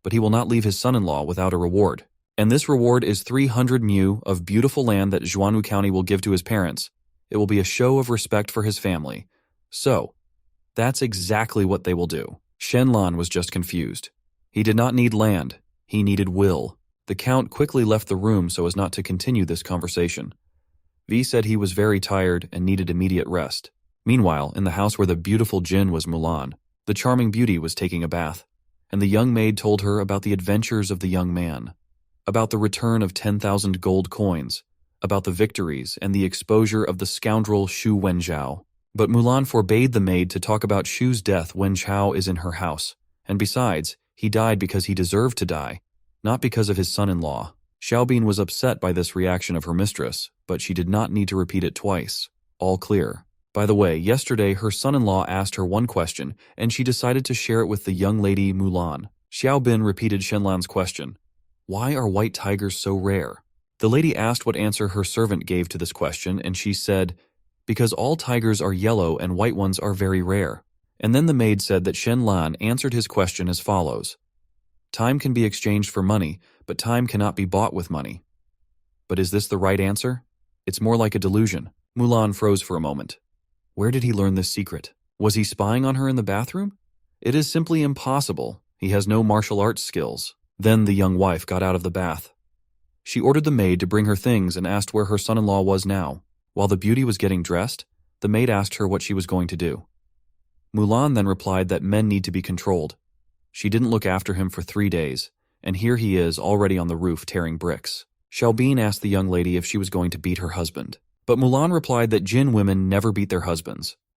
But he will not leave his son-in-law without a reward. And this reward is 300 mu of beautiful land that Zhuanwu County will give to his parents. It will be a show of respect for his family. So, that's exactly what they will do. Shen Lan was just confused. He did not need land. He needed will. The count quickly left the room so as not to continue this conversation. V said he was very tired and needed immediate rest. Meanwhile, in the house where the beautiful Jin was Mulan, the charming beauty was taking a bath, and the young maid told her about the adventures of the young man, about the return of 10,000 gold coins, about the victories and the exposure of the scoundrel Xu Wenjiao. But Mulan forbade the maid to talk about Xu's death when Chao is in her house, and besides, he died because he deserved to die, not because of his son-in-law. Xiaobin was upset by this reaction of her mistress, but she did not need to repeat it twice. All clear. By the way, yesterday her son-in-law asked her one question, and she decided to share it with the young lady Mulan. Xiaobin repeated Shen Lan's question. Why are white tigers so rare? The lady asked what answer her servant gave to this question, and she said, because all tigers are yellow and white ones are very rare. And then the maid said that Shen Lan answered his question as follows. Time can be exchanged for money, but time cannot be bought with money. But is this the right answer? It's more like a delusion. Mulan froze for a moment. Where did he learn this secret? Was he spying on her in the bathroom? It is simply impossible. He has no martial arts skills. Then the young wife got out of the bath. She ordered the maid to bring her things and asked where her son-in-law was now. While the beauty was getting dressed, the maid asked her what she was going to do. Mulan then replied that men need to be controlled. She didn't look after him for 3 days, and here he is already on the roof tearing bricks. Xiaobin asked the young lady if she was going to beat her husband. But Mulan replied that Jin women never beat their husbands.